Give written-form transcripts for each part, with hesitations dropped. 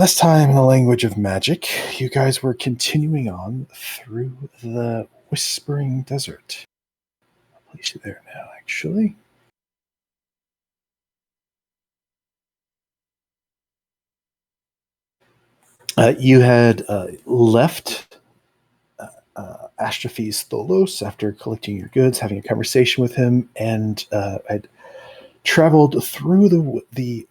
Last time in the language of magic, you guys were continuing on through the Whispering Desert. I'll place you there now, actually. You had left Astrophy's Tholos after collecting your goods, having a conversation with him, and had traveled through the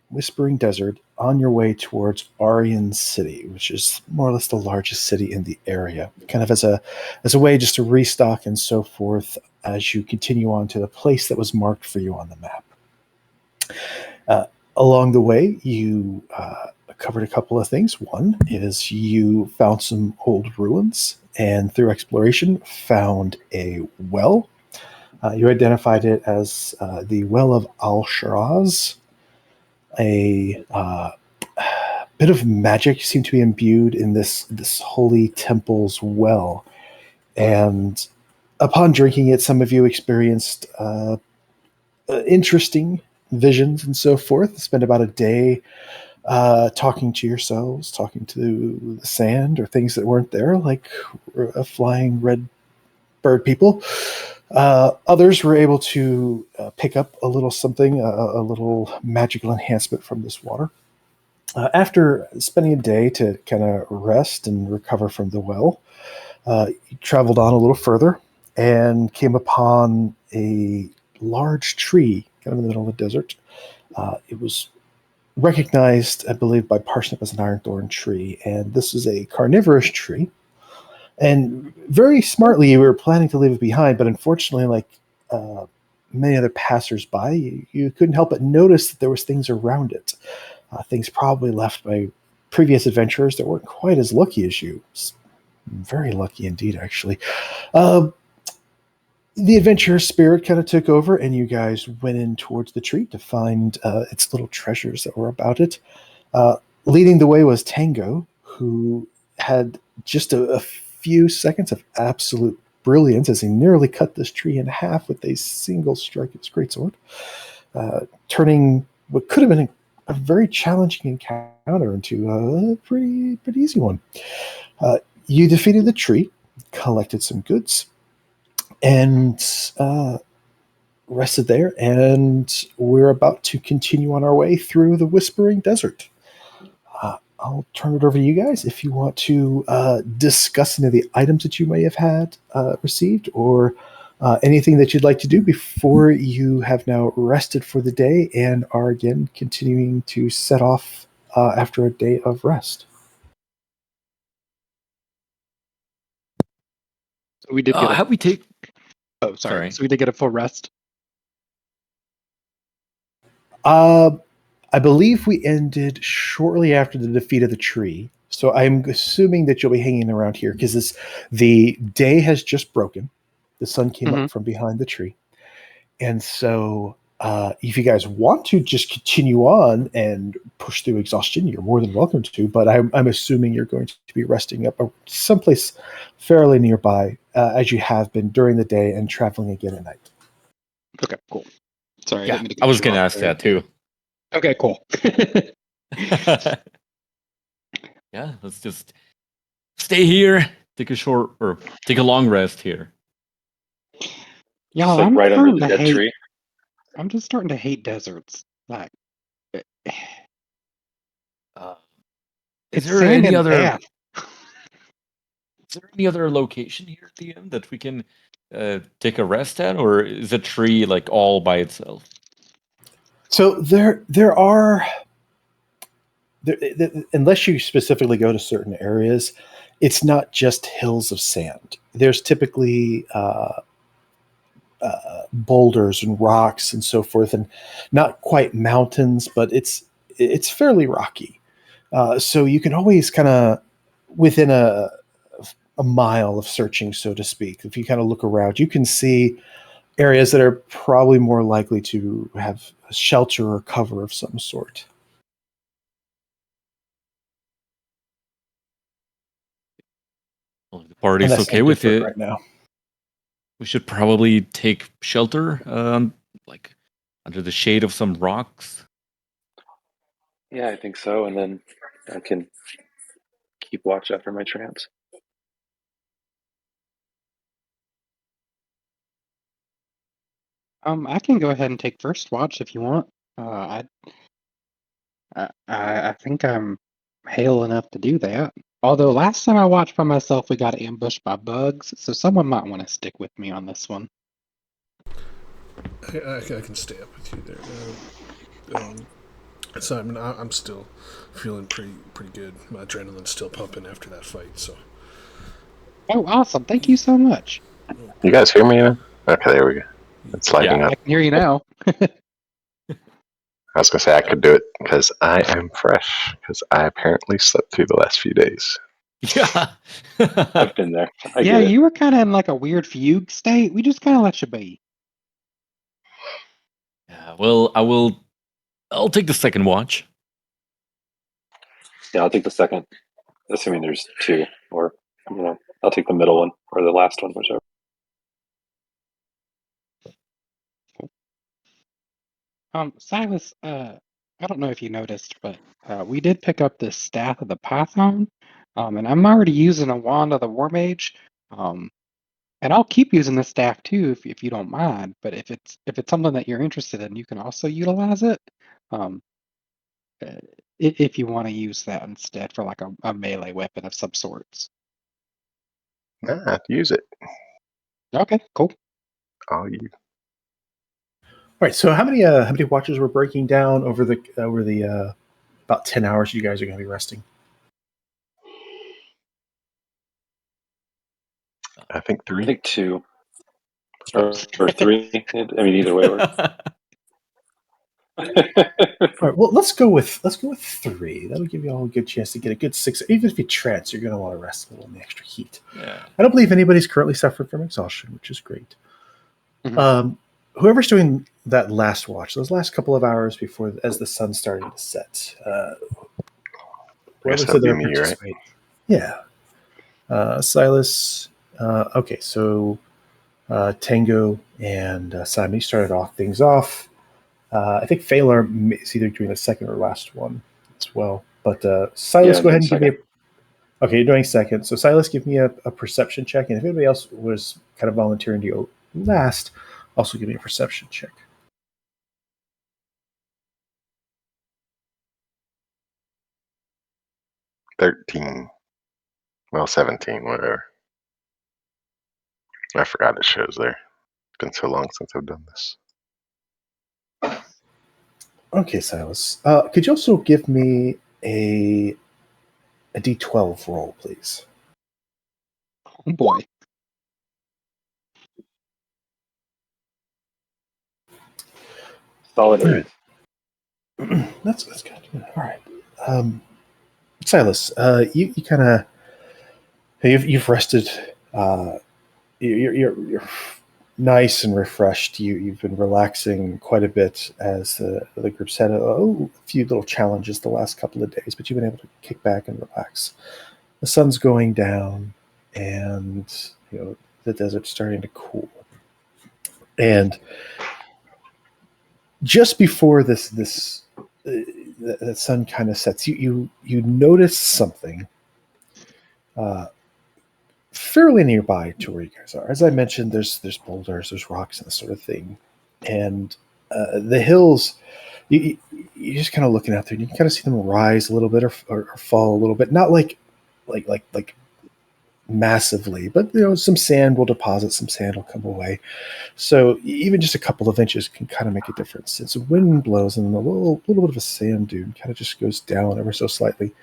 Whispering Desert on your way towards Aureon City, which is more or less the largest city in the area, kind of as a way just to restock and so forth as you continue on to the place that was marked for you on the map. Along the way, you covered a couple of things. One is you found some old ruins, and through exploration, found a well. You identified it as the Well of Al-Shiraz. A bit of magic seemed to be imbued in this holy temple's well, and upon drinking it, some of you experienced interesting visions and so forth. Spend about a day talking to yourselves, talking to the sand or things that weren't there, like flying red bird people. Others were able to pick up a little something, a little magical enhancement from this water. After spending a day to kind of rest and recover from the well, you traveled on a little further and came upon a large tree kind of in the middle of the desert. It was recognized, I believe, by Parsnip as an ironthorn tree, and this is a carnivorous tree. And very smartly, you were planning to leave it behind, but unfortunately, like many other passersby, you couldn't help but notice that there was things around it. Things probably left by previous adventurers that weren't quite as lucky as you. Very lucky indeed, actually. The adventurer spirit kind of took over, and you guys went in towards the tree to find its little treasures that were about it. Leading the way was Tango, who had just a few seconds of absolute brilliance as he nearly cut this tree in half with a single strike of his greatsword, turning what could have been a very challenging encounter into a pretty easy one. You defeated the tree, collected some goods, and rested there, and we're about to continue on our way through the Whispering Desert. I'll turn it over to you guys if you want to discuss any of the items that you may have had received, or anything that you'd like to do before you have now rested for the day and are again continuing to set off after a day of rest. So we did get Have we take? Oh, sorry. So we did get a full rest. I believe we ended shortly after the defeat of the tree. So I'm assuming that you'll be hanging around here because the day has just broken. The sun came up from behind the tree. And so if you guys want to just continue on and push through exhaustion, you're more than welcome to. But I'm assuming you're going to be resting up someplace fairly nearby as you have been during the day and traveling again at night. Okay, cool. Sorry, Yeah, I was going to ask that too. Okay, cool. Yeah, let's just stay here, take a long rest here. Yeah, like right under the dead tree. I'm just starting to hate deserts. Like, Is there any other? Is there any other location here at the end that we can take a rest at, or is a tree like all by itself? So there are. Unless you specifically go to certain areas, it's not just hills of sand. There's typically boulders and rocks and so forth, and not quite mountains, but it's fairly rocky. So you can always kind of within a mile of searching, so to speak. If you kind of look around, you can see areas that are probably more likely to have shelter or cover of some sort. Well, if the party's okay with it right now. We should probably take shelter, like under the shade of some rocks. Yeah, I think so. And then I can keep watch after my trance. I can go ahead and take first watch if you want. I think I'm hale enough to do that. Although last time I watched by myself, we got ambushed by bugs, so someone might want to stick with me on this one. I can stay up with you there. Simon, I'm still feeling pretty good. My adrenaline's still pumping after that fight. So. Oh, awesome! Thank you so much. You guys hear me now? Okay, there we go. It's lighting Yeah. I up. can hear you now. I was gonna say I could do it because I am fresh. Because I apparently slept through the last few days. Yeah. I've been there. I Yeah, get it. you were kind of in like a weird fugue state. We just kind of let you be. Yeah, well, I'll take the second watch. Yeah, I'll take the second, assuming there's two, or I'll take the middle one or the last one, whichever. Silas, I don't know if you noticed, but we did pick up this staff of the Python, and I'm already using a wand of the War Mage, and I'll keep using the staff too if you don't mind. But if it's something that you're interested in, you can also utilize it, um, if you want to use that instead for like a melee weapon of some sorts. Use it. Okay, cool. All you. All right. So how many watches we're breaking down over the about 10 hours you guys are going to be resting? I think I 3. think 2 or 3. I mean, either way works. All right. Well, let's go with 3. That'll give you all a good chance to get a good 6. Even if you trance, you're going to want to rest a little in the extra heat. Yeah. I don't believe anybody's currently suffering from exhaustion, which is great. Mhm. Whoever's doing that last watch, those last couple of hours before, as the sun's starting to set, whoever said they're me, right? participate. Yeah. Silas. Okay, so Tango and Simon, you started things off. I think Phalar is either doing the second or last one as well. But Silas, Yeah, go ahead and give me second. Okay, you're doing second. So Silas, give me a perception check. And if anybody else was kind of volunteering to go last, also give me a perception check. 13. Well, 17, whatever. I forgot it shows there. It's been so long since I've done this. Okay, Silas. Could you also give me a D12 roll, please? Oh boy. Solid 8. That's good. All right, Silas. You kind of you've rested. You're nice and refreshed. You've been relaxing quite a bit as the group's had a few little challenges the last couple of days, but you've been able to kick back and relax. The sun's going down, and the desert's starting to cool. And just before the sun kind of sets, you notice something fairly nearby to where you guys are. As I mentioned, there's boulders, there's rocks, and this sort of thing, and the hills. You're just kind of looking out there, and you can kind of see them rise a little bit or fall a little bit. Not like massively, but some sand will deposit, some sand will come away. So even just a couple of inches can kind of make a difference. And so wind blows, and a little bit of a sand dune kind of just goes down ever so slightly,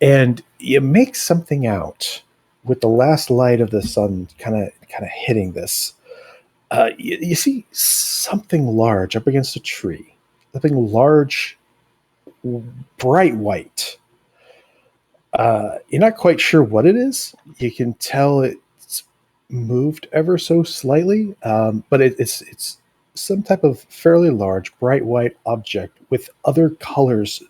and you make something out with the last light of the sun kind of hitting this. You see something large up against a tree, something large, bright white. You're not quite sure what it is. You can tell it's moved ever so slightly, but it's some type of fairly large, bright white object with other colors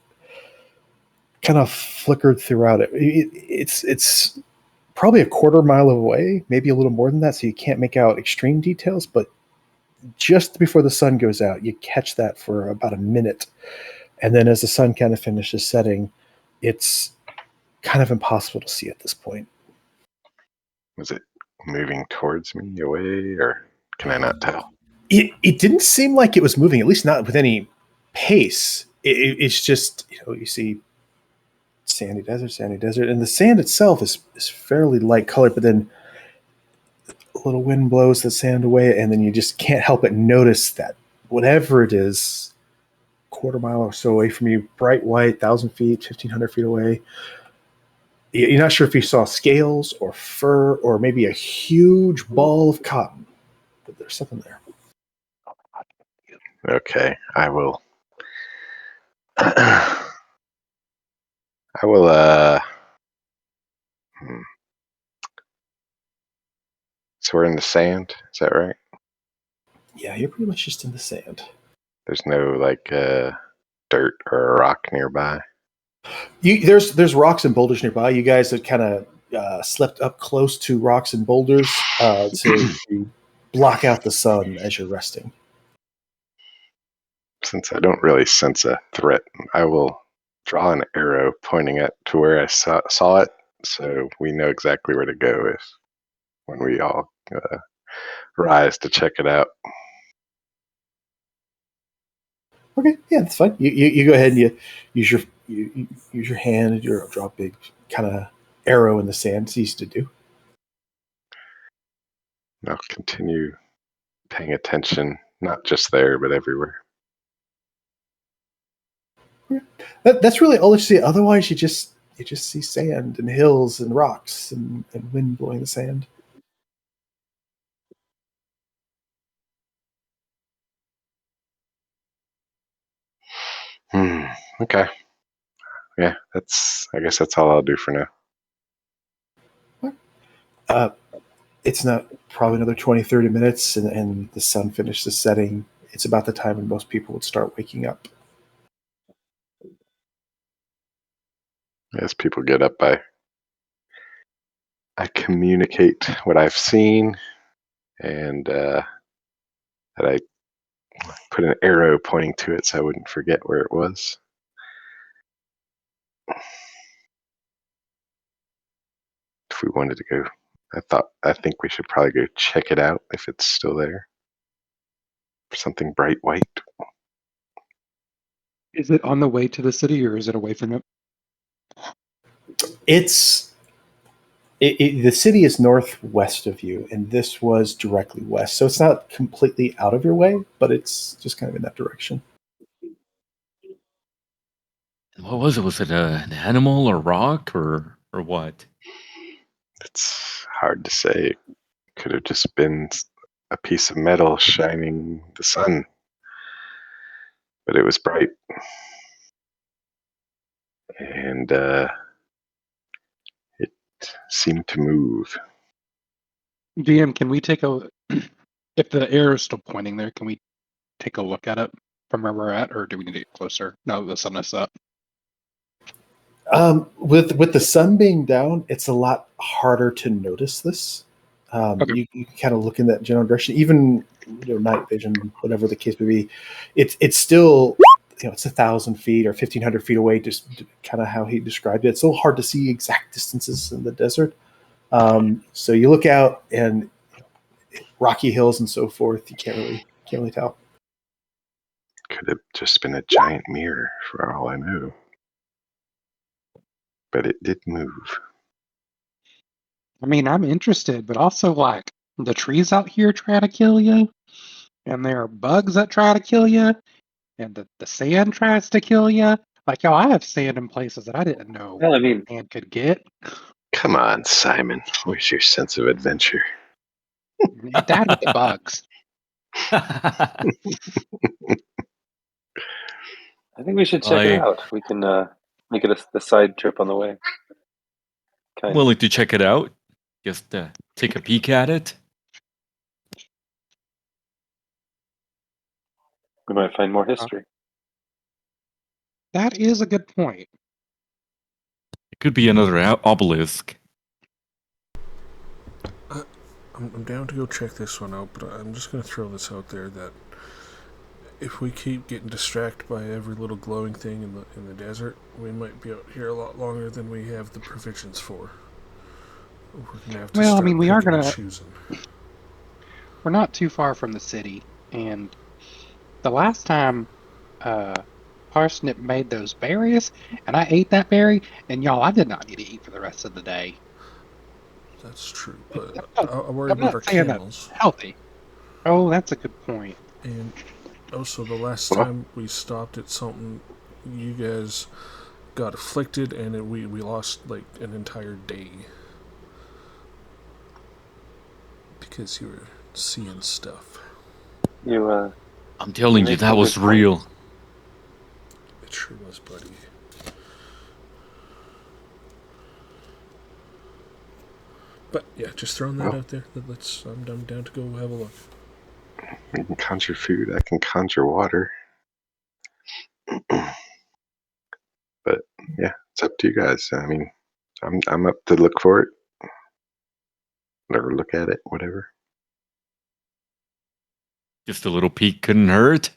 kind of flickered throughout it. It's probably a quarter mile away, maybe a little more than that, so you can't make out extreme details, but just before the sun goes out, you catch that for about a minute. And then as the sun kind of finishes setting, it's kind of impossible to see at this point. Was it moving towards me, away, or can I not tell? It didn't seem like it was moving, at least not with any pace. It's just, you see sandy desert, and the sand itself is fairly light colored, but then a little wind blows the sand away, and then you just can't help but notice that whatever it is, quarter mile or so away from you, bright white, 1,000 feet, 1,500 feet away. You're not sure if you saw scales or fur or maybe a huge ball of cotton, but there's something there. Okay, I will. I will. So we're in the sand. Is that right? Yeah, you're pretty much just in the sand. There's no like dirt or a rock nearby. There's rocks and boulders nearby. You guys had kind of slept up close to rocks and boulders to block out the sun as you're resting. Since I don't really sense a threat, I will draw an arrow pointing to where I saw it, so we know exactly where to go when we all rise to check it out. Okay, yeah, that's fine. You go ahead and you use your hand and you draw a big kind of arrow in the sand. It's easy to do. I'll continue paying attention, not just there, but everywhere. That's really all you see. Otherwise, you just see sand and hills and rocks and wind blowing the sand. Okay. Yeah, I guess that's all I'll do for now. It's not probably another 20, 30 minutes, and the sun finishes setting. It's about the time when most people would start waking up. As people get up, I communicate what I've seen, and that I put an arrow pointing to it so I wouldn't forget where it was. If we wanted to go, I think we should probably go check it out if it's still there. Something bright white. Is it on the way to the city or is it away from it? The city is northwest of you, and this was directly west. So it's not completely out of your way, but it's just kind of in that direction. What was it? Was it an animal or rock or what? It's hard to say. It could have just been a piece of metal shining the sun, but it was bright, and it seemed to move. DM, can we take if the arrow is still pointing there, can we take a look at it from where we're at, or do we need to get closer now that the sun is up? With the sun being down, it's a lot harder to notice this. Okay. You kind of look in that general direction, even night vision, whatever the case may be. It's still it's 1,000 feet or 1,500 feet away, just kind of how he described it. It's a little hard to see exact distances in the desert. So you look out and rocky hills and so forth. You can't really tell. Could have just been a giant mirror for all I know. But it did move. I mean, I'm interested, but also like the trees out here try to kill you, and there are bugs that try to kill you, and the sand tries to kill you. Like, yo, I have sand in places that I didn't know Well, I mean, sand could get. Come on, Simon. Where's your sense of adventure? It died with the bugs. I think we should check it out. We can make it a side trip on the way. Willing to check it out? Just take a peek at it? We might find more history. That is a good point. It could be another obelisk. I'm down to go check this one out, but I'm just going to throw this out there that if we keep getting distracted by every little glowing thing in the desert, we might be out here a lot longer than we have the provisions for. We're gonna have to Well, I start mean, picking and choosing. we're not too far from the city, and the last time Parsnip made those berries, and I ate that berry, and y'all, I did not need to eat for the rest of the day. That's true, but I'm I worry I'm about not our saying that's camels. healthy. Oh, that's a good point. And also, the last Well, time we stopped at something, you guys got afflicted, and we lost like an entire day because you were seeing stuff. You I'm telling you, make that a was good point. real. It sure was, buddy. But yeah, just throwing that well, out there. I'm down to go have a look. we can conjure food. I can conjure water. But yeah, it's up to you guys. I mean, I'm up to look for it or look at it, whatever. Just a little peek couldn't hurt.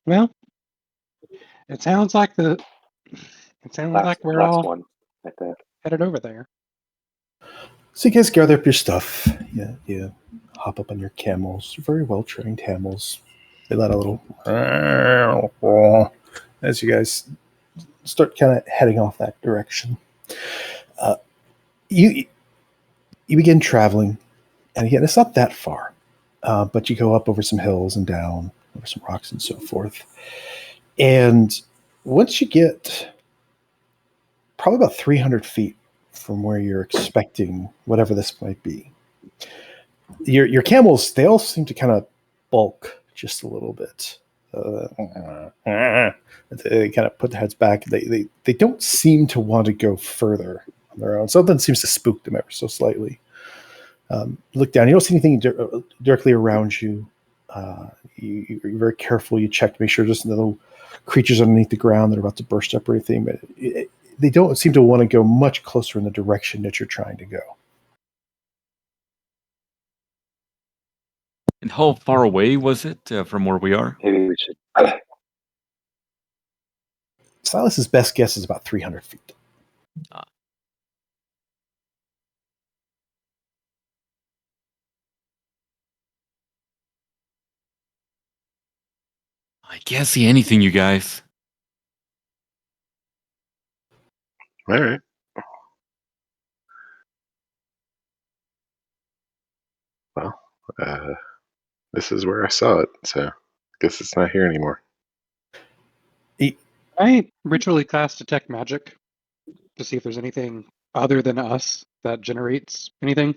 Well, it sounds like we're Last all one, I think. headed over there. So you guys gather up your stuff. Yeah, you hop up on your camels. Very well trained camels. They let a little as you guys start kind of heading off that direction. Uh, you begin traveling, and again, it's not that far, but you go up over some hills and down over some rocks and so forth. And once you get probably about 300 feet from where you're expecting whatever this might be, your camels, they all seem to kind of bulk just a little bit. They kind of put their heads back. They don't seem to want to go further on their own. Something seems to spook them ever so slightly. Look down. You don't see anything directly around you. You're very careful. You check to make sure there's no creatures underneath the ground that are about to burst up or anything. But they don't seem to want to go much closer in the direction that you're trying to go. And how far away was it from where we are? Maybe we should. Silas's best guess is about 300 feet. I can't see anything, you guys. All right. Well, this is where I saw it, so I guess it's not here anymore. I ritually cast detect magic to see if there's anything other than us that generates anything.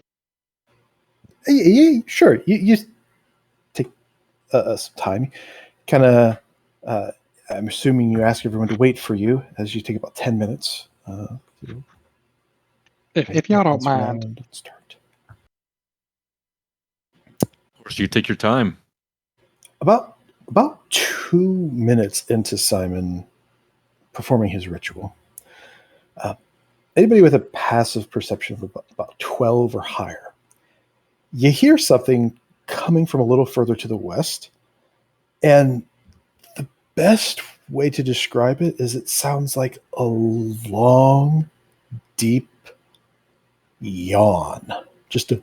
Sure. You take some time. Kind of, I'm assuming you ask everyone to wait for you as you take about 10 minutes. If y'all don't mind. And start. Of course, you take your time. About 2 minutes into Simon performing his ritual, anybody with a passive perception of about 12 or higher, you hear something coming from a little further to the west, and the best way to describe it is it sounds like a long, deep yawn. Just a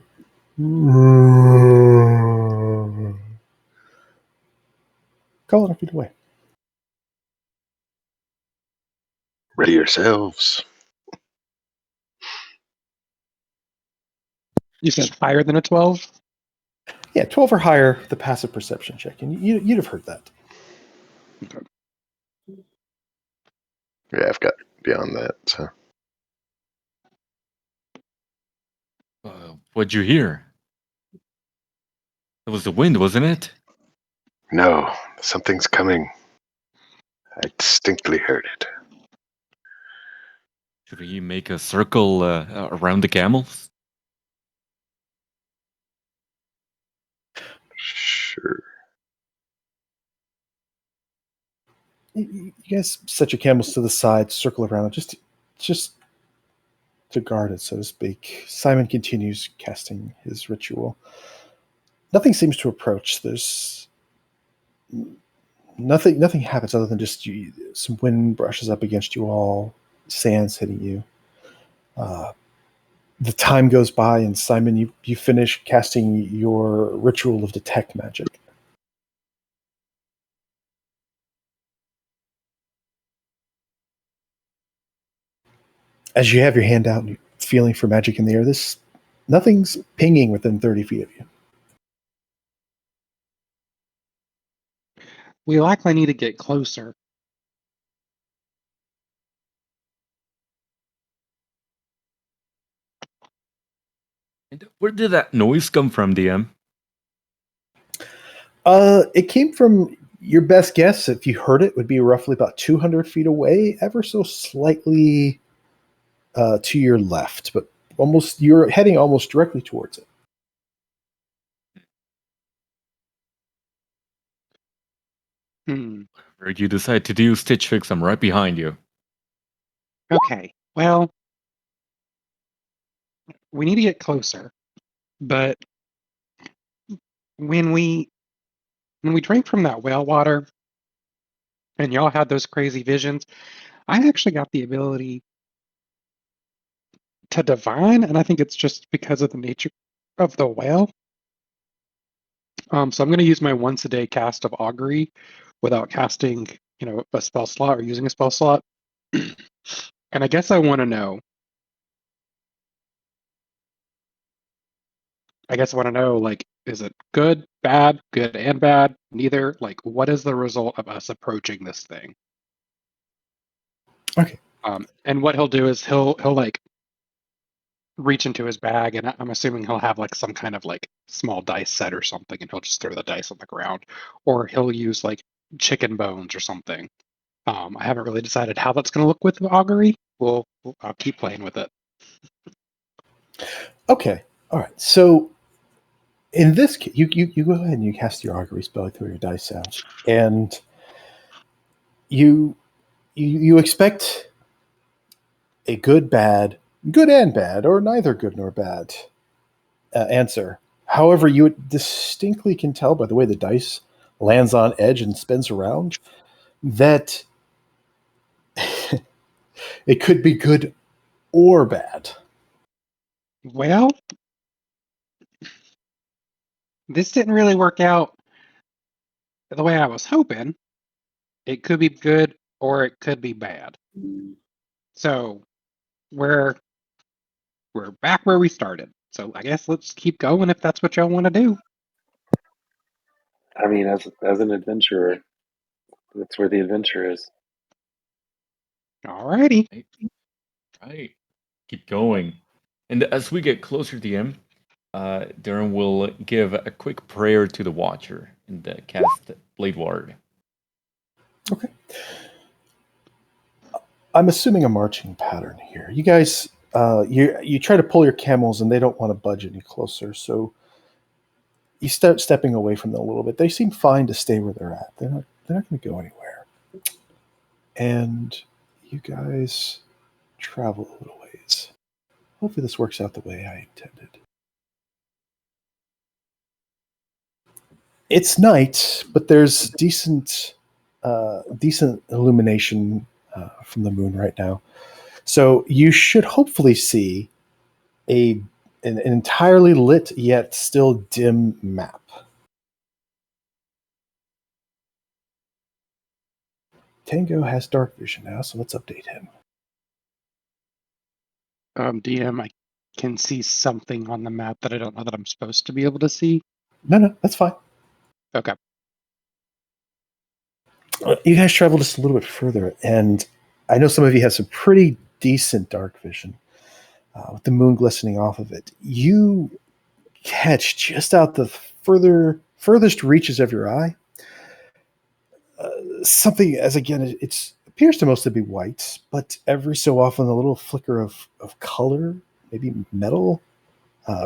couple of feet away. Ready yourselves. You said higher than a 12? Yeah, 12 or higher, the passive perception check. And you'd have heard that. Okay. Yeah, I've got beyond that. So What'd you hear? It was the wind, wasn't it? no, something's coming. I distinctly heard it. Should we make a circle around the camels? Sure. You guys set your camels to the side, circle around, just to guard it, so to speak. Simon continues casting his ritual. nothing seems to approach. There's nothing happens other than just some wind brushes up against you all, sand's hitting you. The time goes by, and Simon, you finish casting your ritual of detect magic. As you have your hand out and you're feeling for magic in the air, nothing's pinging within 30 feet of you. We likely need to get closer. And where did that noise come from, DM? It came from your best guess. If you heard it, would be roughly about 200 feet away, ever so slightly to your left, but you're heading almost directly towards it. Where did you decide to do Stitch Fix? I'm right behind you. Okay, well, we need to get closer, but when we drank from that well water and y'all had those crazy visions, I actually got the ability to divine, and I think it's just because of the nature of the well. So I'm going to use my once a day cast of augury without casting, a spell slot or using a spell slot. And I guess I want to know. Like, is it good and bad, neither? Like, what is the result of us approaching this thing? Okay. And what he'll do is he'll like reach into his bag, and I'm assuming he'll have like some kind of like small dice set or something, and he'll just throw the dice on the ground, or he'll use like chicken bones or something. I haven't really decided how that's going to look with augury. I'll keep playing with it. Okay. All right. So in this case, you go ahead and you cast your augury spell through your dice out, and you expect a good and bad, or neither good nor bad answer. However, you distinctly can tell by the way the dice lands on edge and spins around that it could be good or bad. Well, this didn't really work out the way I was hoping. It could be good or it could be bad. So we're back where we started. So I guess let's keep going if that's what y'all want to do. I mean, as an adventurer, that's where the adventure is. Alrighty. Right. Keep going. And as we get closer to him, Darren will give a quick prayer to the Watcher and cast Blade Ward. Okay. I'm assuming a marching pattern here. You guys, you try to pull your camels and they don't want to budge any closer, so you start stepping away from them a little bit. They seem fine to stay where they're at. They're not going to go anywhere. And you guys travel a little ways. Hopefully this works out the way I intended. It's night, but there's decent illumination from the moon right now. So you should hopefully see an entirely lit yet still dim map. Tango has dark vision now, so let's update him. DM, I can see something on the map that I don't know that I'm supposed to be able to see. No, that's fine. Okay. You guys travel just a little bit further, and I know some of you have some pretty decent dark vision with the moon glistening off of it. You catch just out the furthest reaches of your eye something, as again, it appears to mostly be white, but every so often a little flicker of color, maybe metal,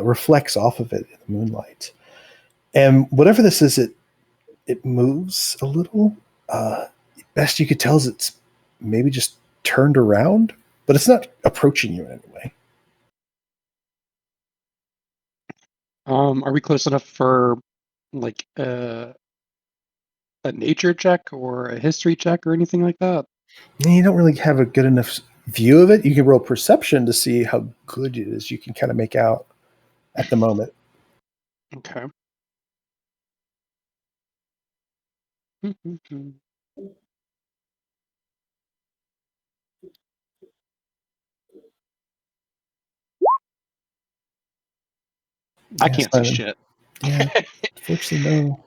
reflects off of it in the moonlight. And whatever this is, it moves a little. Best you could tell is it's maybe just turned around, but it's not approaching you in any way. Are we close enough for like a nature check or a history check or anything like that? You don't really have a good enough view of it. You can roll perception to see how good it is. You can kind of make out at the moment. Okay. I can't see shit. Yeah, unfortunately, no.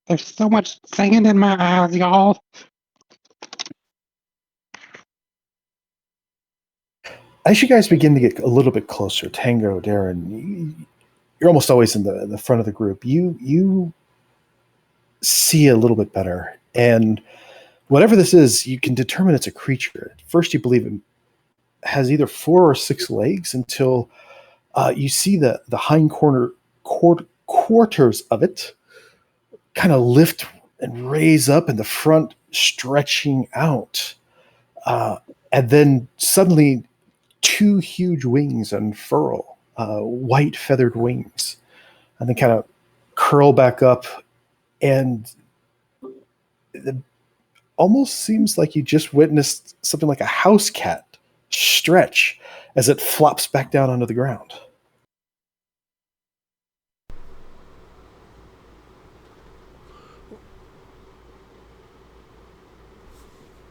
There's so much sand in my eyes, y'all. As you guys begin to get a little bit closer, Tango, Darren, you're almost always in the front of the group. You see a little bit better, and whatever this is, you can determine it's a creature. First, you believe it has either 4 or 6 legs until you see the hind quarters of it kind of lift and raise up, and the front stretching out, and then suddenly 2 huge wings unfurl, white feathered wings, and then kind of curl back up, and it almost seems like you just witnessed something like a house cat stretch as it flops back down onto the ground.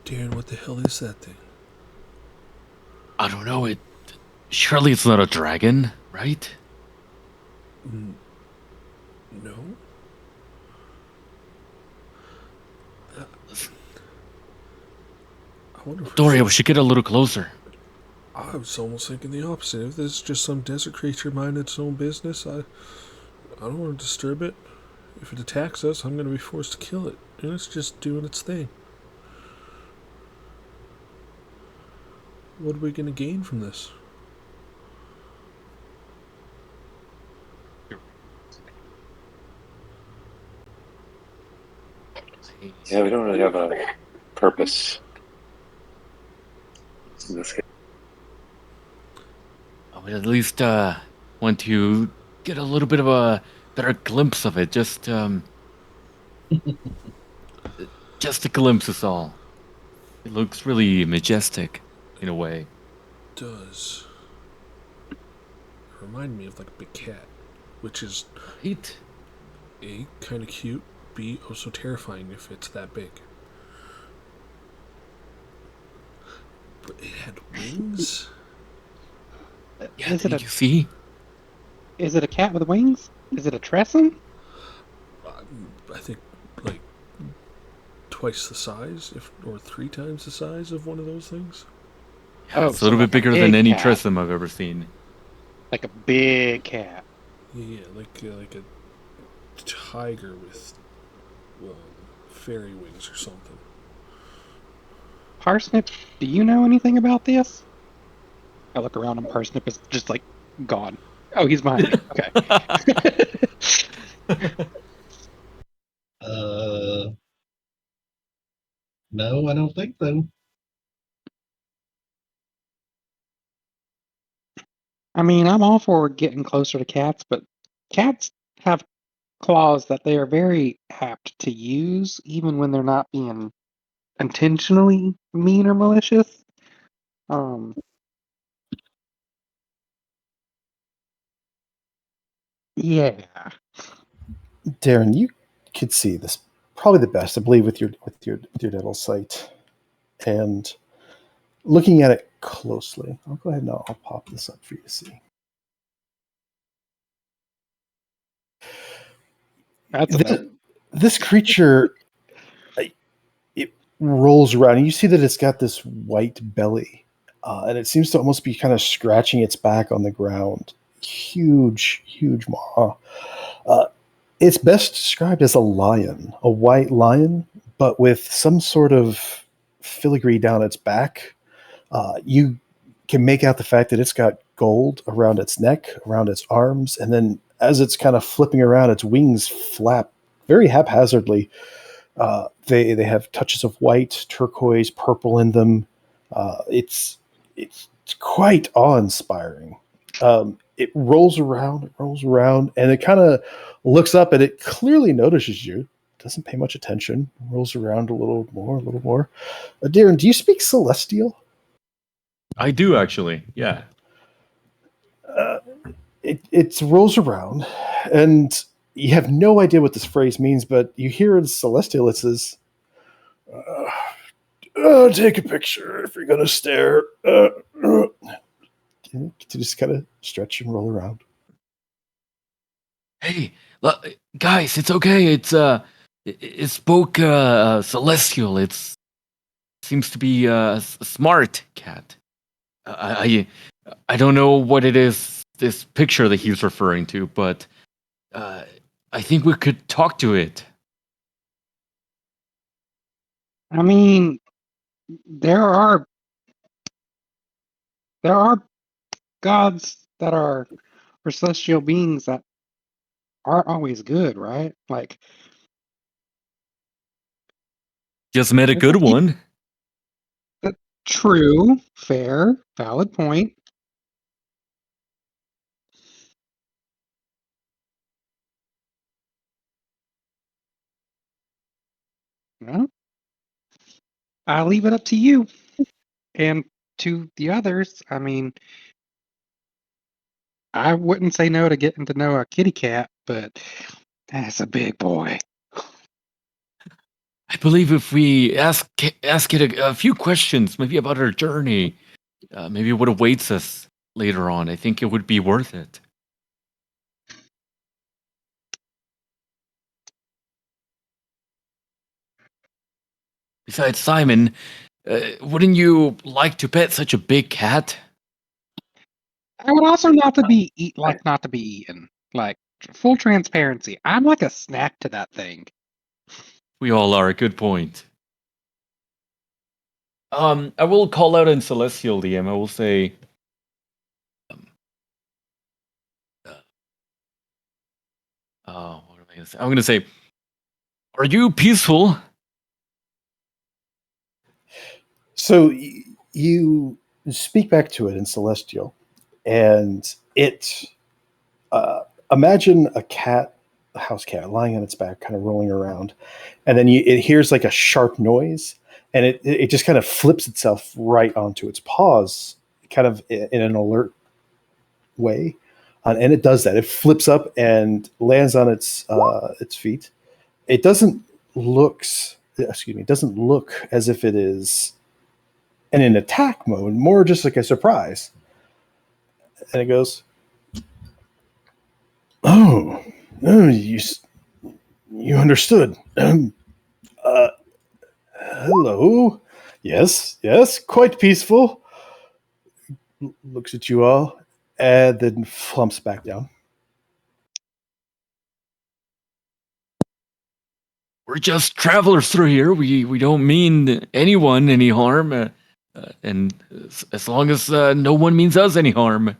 Darren, what the hell is that thing? I don't know. Surely it's not a dragon, right? No. I wonder if Doria, we should get a little closer. I was almost thinking the opposite. If this is just some desert creature minding its own business, I don't want to disturb it. If it attacks us, I'm going to be forced to kill it. And it's just doing its thing. What are we going to gain from this? Yeah, we don't really have a purpose in this case. I would at least want to get a little bit of a better glimpse of it. Just a glimpse is all. It looks really majestic in a way. It does. It reminded me of like a big cat, which is Right? A, kind of cute, B, also terrifying if it's that big. But it had wings? Yeah, Is it did you see? Is it a cat with wings? Is it a tresson? I think like twice the size, or 3 times the size of one of those things. Yeah, it's a so little like bit bigger a than big any cat. Tressum I've ever seen. Like a big cat. Yeah, like a tiger with fairy wings or something. Parsnip, do you know anything about this? I look around and Parsnip is just like gone. Oh, he's behind me. Okay. No, I don't think so. I mean, I'm all for getting closer to cats, but cats have claws that they are very apt to use, even when they're not being intentionally mean or malicious. Yeah. Darren, you could see this probably the best, I believe, with your dental sight, and looking at it closely. I'll go ahead and I'll pop this up for you to see. That's this creature, it rolls around, and you see that it's got this white belly, and it seems to almost be kind of scratching its back on the ground. Huge maw. It's best described as a lion, a white lion, but with some sort of filigree down its back. You can make out the fact that it's got gold around its neck, around its arms, and then as it's kind of flipping around, its wings flap very haphazardly. They have touches of white, turquoise, purple in them. It's quite awe-inspiring. it rolls around, and it kind of looks up, and it clearly notices you. Doesn't pay much attention. Rolls around a little more. Darren, do you speak Celestial? I do actually. Yeah. It rolls around, and you have no idea what this phrase means, but you hear in Celestial it says, "Take a picture if you're gonna stare." To just kind of stretch and roll around. Hey, guys, it's okay. It spoke celestial. It seems to be a smart cat. I don't know what it is. This picture that he's referring to, but I think we could talk to it. I mean, there are gods that are or celestial beings that aren't always good, right? Like, Just met a it's like good one. true, fair, valid point. Well, I leave it up to you and to the others. I mean, I wouldn't say no to getting to know a kitty cat, but that's a big boy. I believe if we ask it a few questions, maybe about our journey, maybe what awaits us later on, I think it would be worth it. Besides, Simon, wouldn't you like to pet such a big cat? I would also not to be not to be eaten. Like full transparency, I'm like a snack to that thing. We all are. Good point. I will call out in Celestial DM. I will say, what am I going to say? I'm going to say, are you peaceful? So you speak back to it in Celestial, and it imagine a house cat, lying on its back, kind of rolling around, and then it hears like a sharp noise, and it just kind of flips itself right onto its paws, kind of in an alert way, and it does that. It flips up and lands on its feet. It doesn't it doesn't look as if it is in an attack mode, more just like a surprise. And it goes, "Oh, you understood. Hello. Yes, quite peaceful." Looks at you all, and then flumps back down. We're just travelers through here. We don't mean anyone any harm, and as long as no one means us any harm.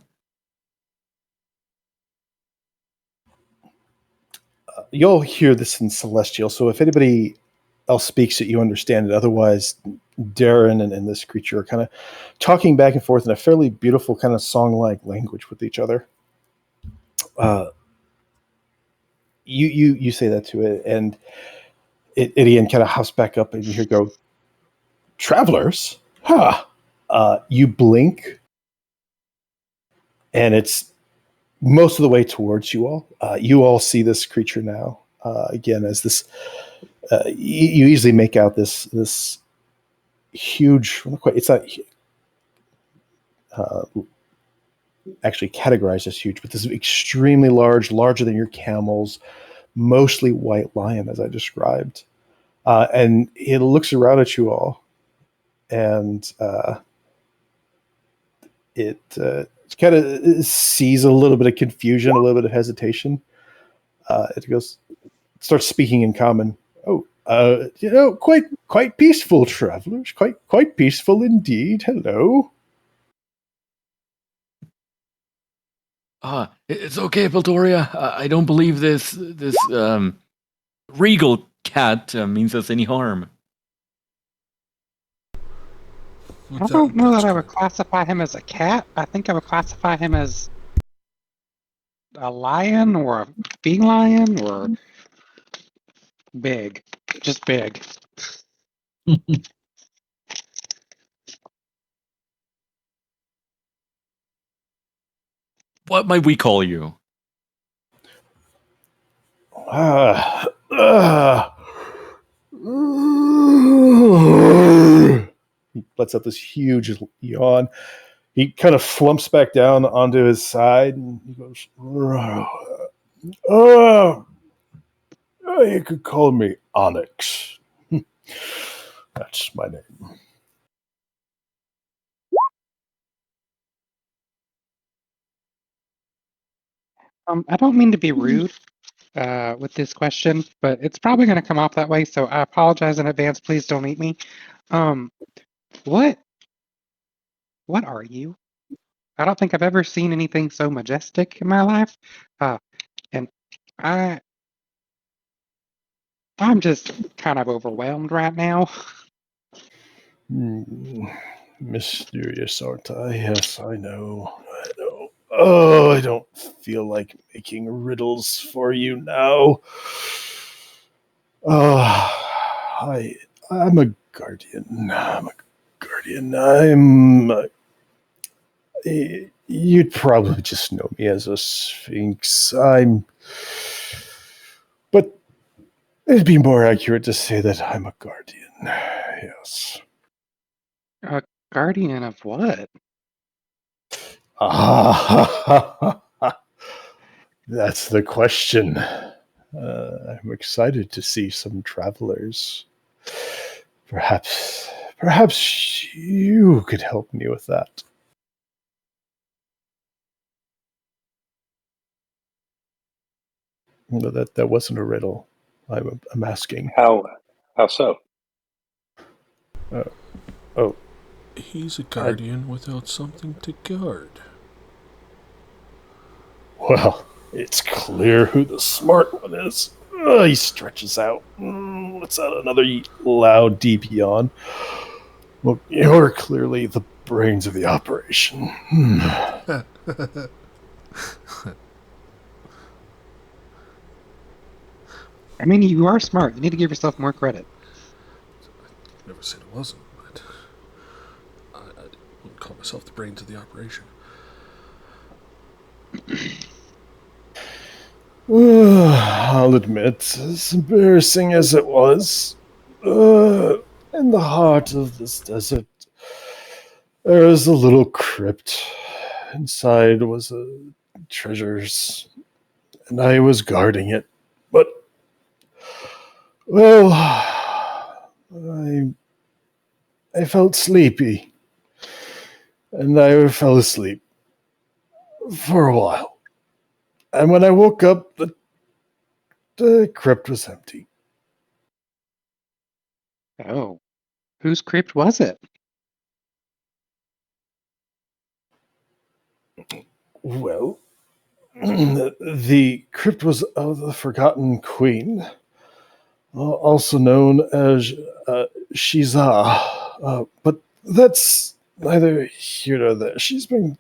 You'll hear this in Celestial, so if anybody else speaks it, you understand it. Otherwise, Darren and this creature are kind of talking back and forth in a fairly beautiful kind of song-like language with each other. You say that to it, and it again kind of hops back up, and you hear go, "Travelers? Huh." You blink, and it's most of the way towards you all. You all see this creature now. Again, as this, you easily make out this huge. It's not actually categorized as huge, but this is extremely large, larger than your camels, mostly white lion, as I described. And it looks around at you all, and it kind of sees a little bit of confusion, a little bit of hesitation. It starts speaking in common. "Oh, quite peaceful, travelers. Quite peaceful indeed. Hello." It's okay, Valdoria. I don't believe this regal cat means us any harm. I don't know that I would classify him as a cat. I think I would classify him as a lion or a feline or big? Just big. What might we call you? He lets out this huge yawn. He kind of flumps back down onto his side and he goes, oh, you could call me Onyx. That's my name. I don't mean to be rude with this question, but it's probably going to come off that way, so I apologize in advance. Please don't eat me. What are you? I don't think I've ever seen anything so majestic in my life. And I'm just kind of overwhelmed right now. Mysterious, aren't I? Yes, I know. Oh, I don't feel like making riddles for you now. I'm a guardian. You'd probably just know me as a sphinx. But it'd be more accurate to say that I'm a guardian. Yes. A guardian of what? That's the question. I'm excited to see some travelers. Perhaps you could help me with that. No, that wasn't a riddle. I'm asking. How so? Oh, He's a guardian without something to guard. well, it's clear who the smart one is. He stretches out. Lets out another loud, deep yawn. Well, you're clearly the brains of the operation. I mean, you are smart. You need to give yourself more credit. Never said it wasn't, but I wouldn't call myself the brains of the operation. I'll admit, as embarrassing as it was, in the heart of this desert, there was a little crypt. Inside was treasures, and I was guarding it. But, well, I felt sleepy, and I fell asleep for a while. And when I woke up, the crypt was empty. Oh, whose crypt was it? Well, the crypt was of the Forgotten Queen, also known as Shiza. But that's neither here nor there. She's been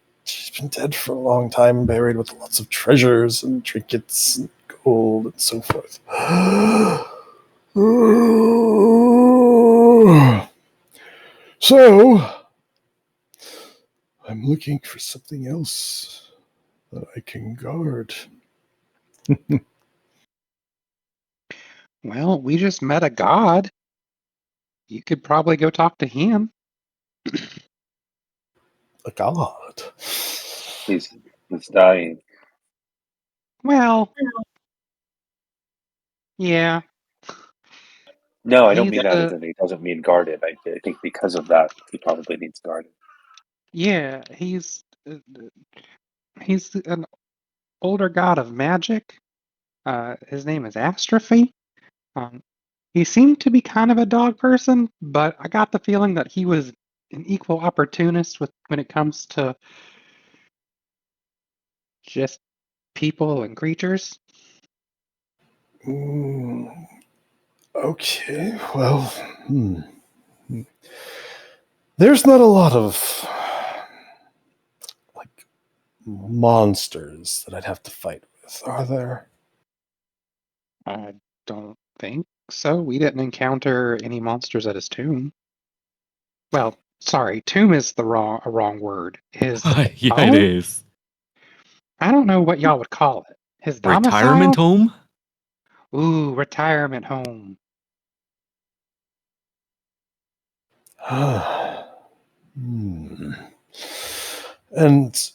dead for a long time, buried with lots of treasures and trinkets and gold and so forth. So, I'm looking for something else that I can guard. Well, we just met a god. You could probably go talk to him. A god? He's dying. Well, yeah. No, I don't He's mean that as in he doesn't mean guarded. I think because of that, he probably needs guarded. yeah, he's an older god of magic. His name is Astrophy. He seemed to be kind of a dog person, but I got the feeling that he was an equal opportunist when it comes to just people and creatures. Okay, well, there's not a lot of like monsters that I'd have to fight with, are there? I don't think so. We didn't encounter any monsters at his tomb. Well, sorry, tomb is a wrong word. His Yeah, it home? is. I don't know what y'all would call it. His Retirement domicile? home? Ooh, retirement home. Hmm. And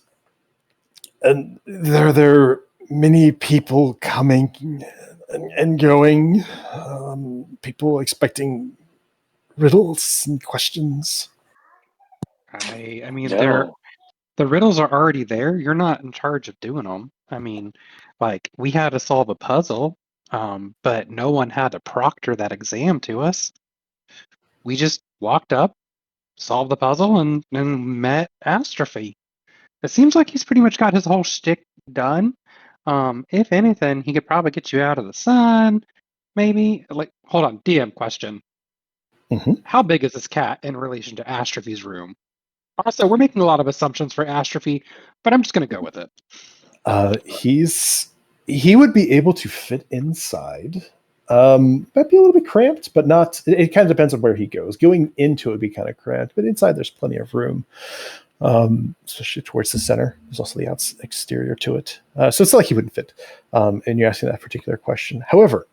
there are many people coming and going. People expecting riddles and questions. I mean, No. the riddles are already there. You're not in charge of doing them. I mean, like we had to solve a puzzle, but no one had to proctor that exam to us. We just walked up, solved the puzzle, and met Astrophy. It seems like he's pretty much got his whole shtick done. If anything, he could probably get you out of the sun. Maybe. Like, hold on, DM question. Mm-hmm. How big is this cat in relation to Astrophy's room? Also, we're making a lot of assumptions for Astrophy, but I'm just going to go with it. He would be able to fit inside. Might be a little bit cramped, but not. It kind of depends on where he goes. Going into it would be kind of cramped, but inside there's plenty of room. Especially towards the center. There's also the exterior to it. So it's not like he wouldn't fit. And you're asking that particular question. However,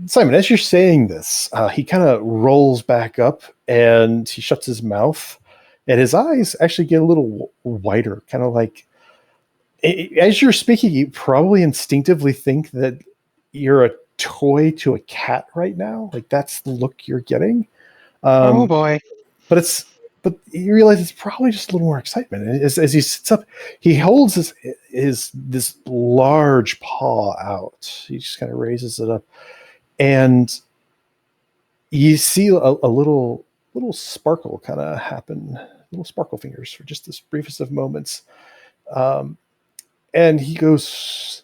Simon, as you're saying this, he kind of rolls back up and he shuts his mouth, and his eyes actually get a little wider, kind of like as you're speaking, you probably instinctively think that you're a toy to a cat right now. Like that's the look you're getting. Oh boy. But you realize it's probably just a little more excitement. And as he sits up, he holds this large paw out. He just kind of raises it up, and you see a little sparkle kind of happen, little sparkle fingers for just this briefest of moments. And he goes,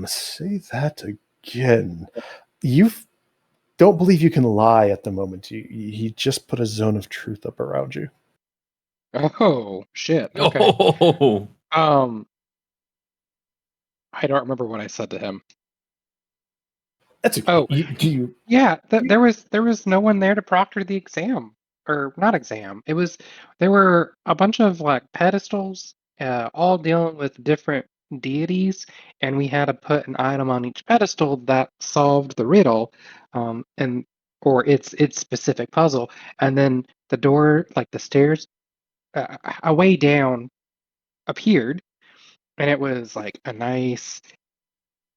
say that again. You don't believe you can lie at the moment. He just put a zone of truth up around you. Oh shit. Okay. Oh, I don't remember what I said to him. That's okay. Oh, Do you? yeah. There was no one there to proctor the exam, or not exam. There were a bunch of like pedestals, all dealing with different deities, and we had to put an item on each pedestal that solved the riddle, and or its specific puzzle, and then the door, like the stairs, a way down appeared, and it was like a nice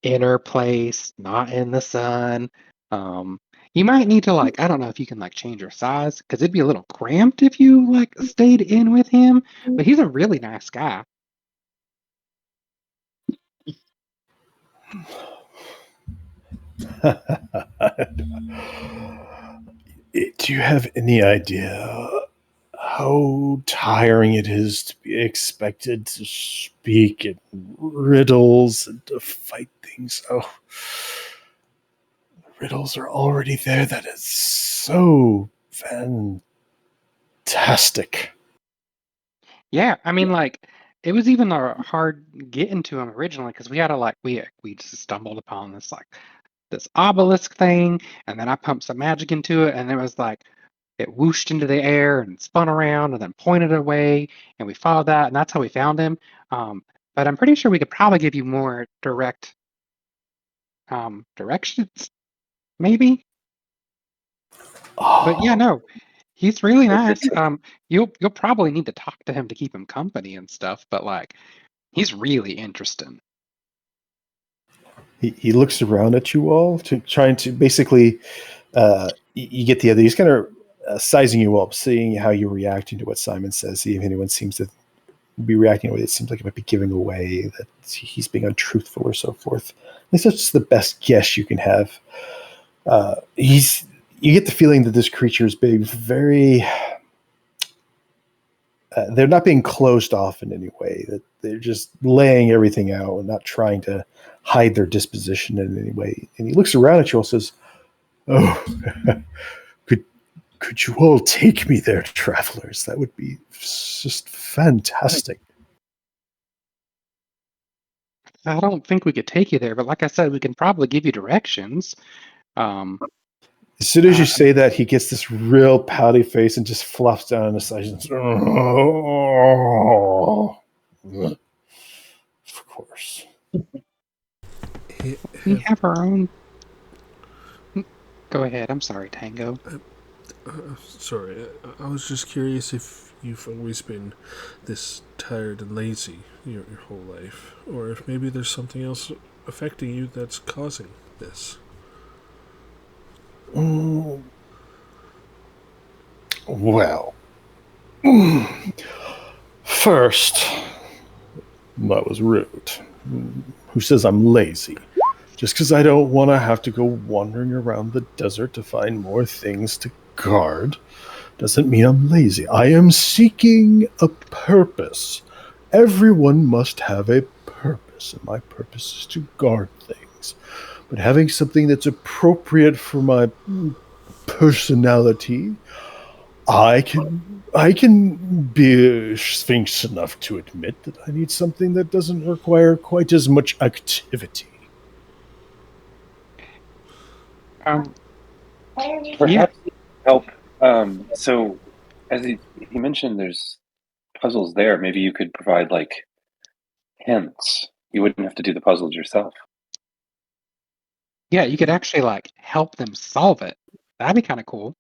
inner place, not in the sun. Um, you might need to like, I don't know if you can like change your size because it'd be a little cramped if you like stayed in with him, but he's a really nice guy. Do you have any idea how tiring it is to be expected to speak in riddles and to fight things? Oh, the riddles are already there. That is so fantastic. Yeah, I mean like it was even hard getting to him originally because we had to like we just stumbled upon this obelisk thing, and then I pumped some magic into it, and it was like it whooshed into the air and spun around and then pointed away, and we followed that, and that's how we found him. But I'm pretty sure we could probably give you more direct directions, maybe. But yeah, no, he's really nice. You'll probably need to talk to him to keep him company and stuff, but like he's really interesting. He looks around at you all to trying to basically you get the other. He's kind of sizing you up, seeing how you're reacting to what Simon says. See if anyone seems to be reacting in a way that seems like it might be giving away that he's being untruthful or so forth. At least that's the best guess you can have. You get the feeling that this creature is being very. They're not being closed off in any way. That they're just laying everything out and not trying to hide their disposition in any way. And he looks around at you all and says, "Oh, could you all take me there, travelers? That would be just fantastic." I don't think we could take you there, but like I said, we can probably give you directions. Um, As soon as you uh, say that, he gets this real pouty face and just flops down on his side. And says, "Oh, of course." we have our own. Go ahead. I'm sorry, Tango. Sorry, I was just curious if you've always been this tired and lazy your whole life, or if maybe there's something else affecting you that's causing this. Well, first, that was rude. Who says I'm lazy? Just because I don't want to have to go wandering around the desert to find more things to guard doesn't mean I'm lazy. I am seeking a purpose. Everyone must have a purpose, and my purpose is to guard things. But having something that's appropriate for my personality, I can be sphinx enough to admit that I need something that doesn't require quite as much activity. Perhaps help. So, as he mentioned, there's puzzles there. Maybe you could provide like hints. You wouldn't have to do the puzzles yourself. Yeah, you could actually like help them solve it. That'd be kind of cool.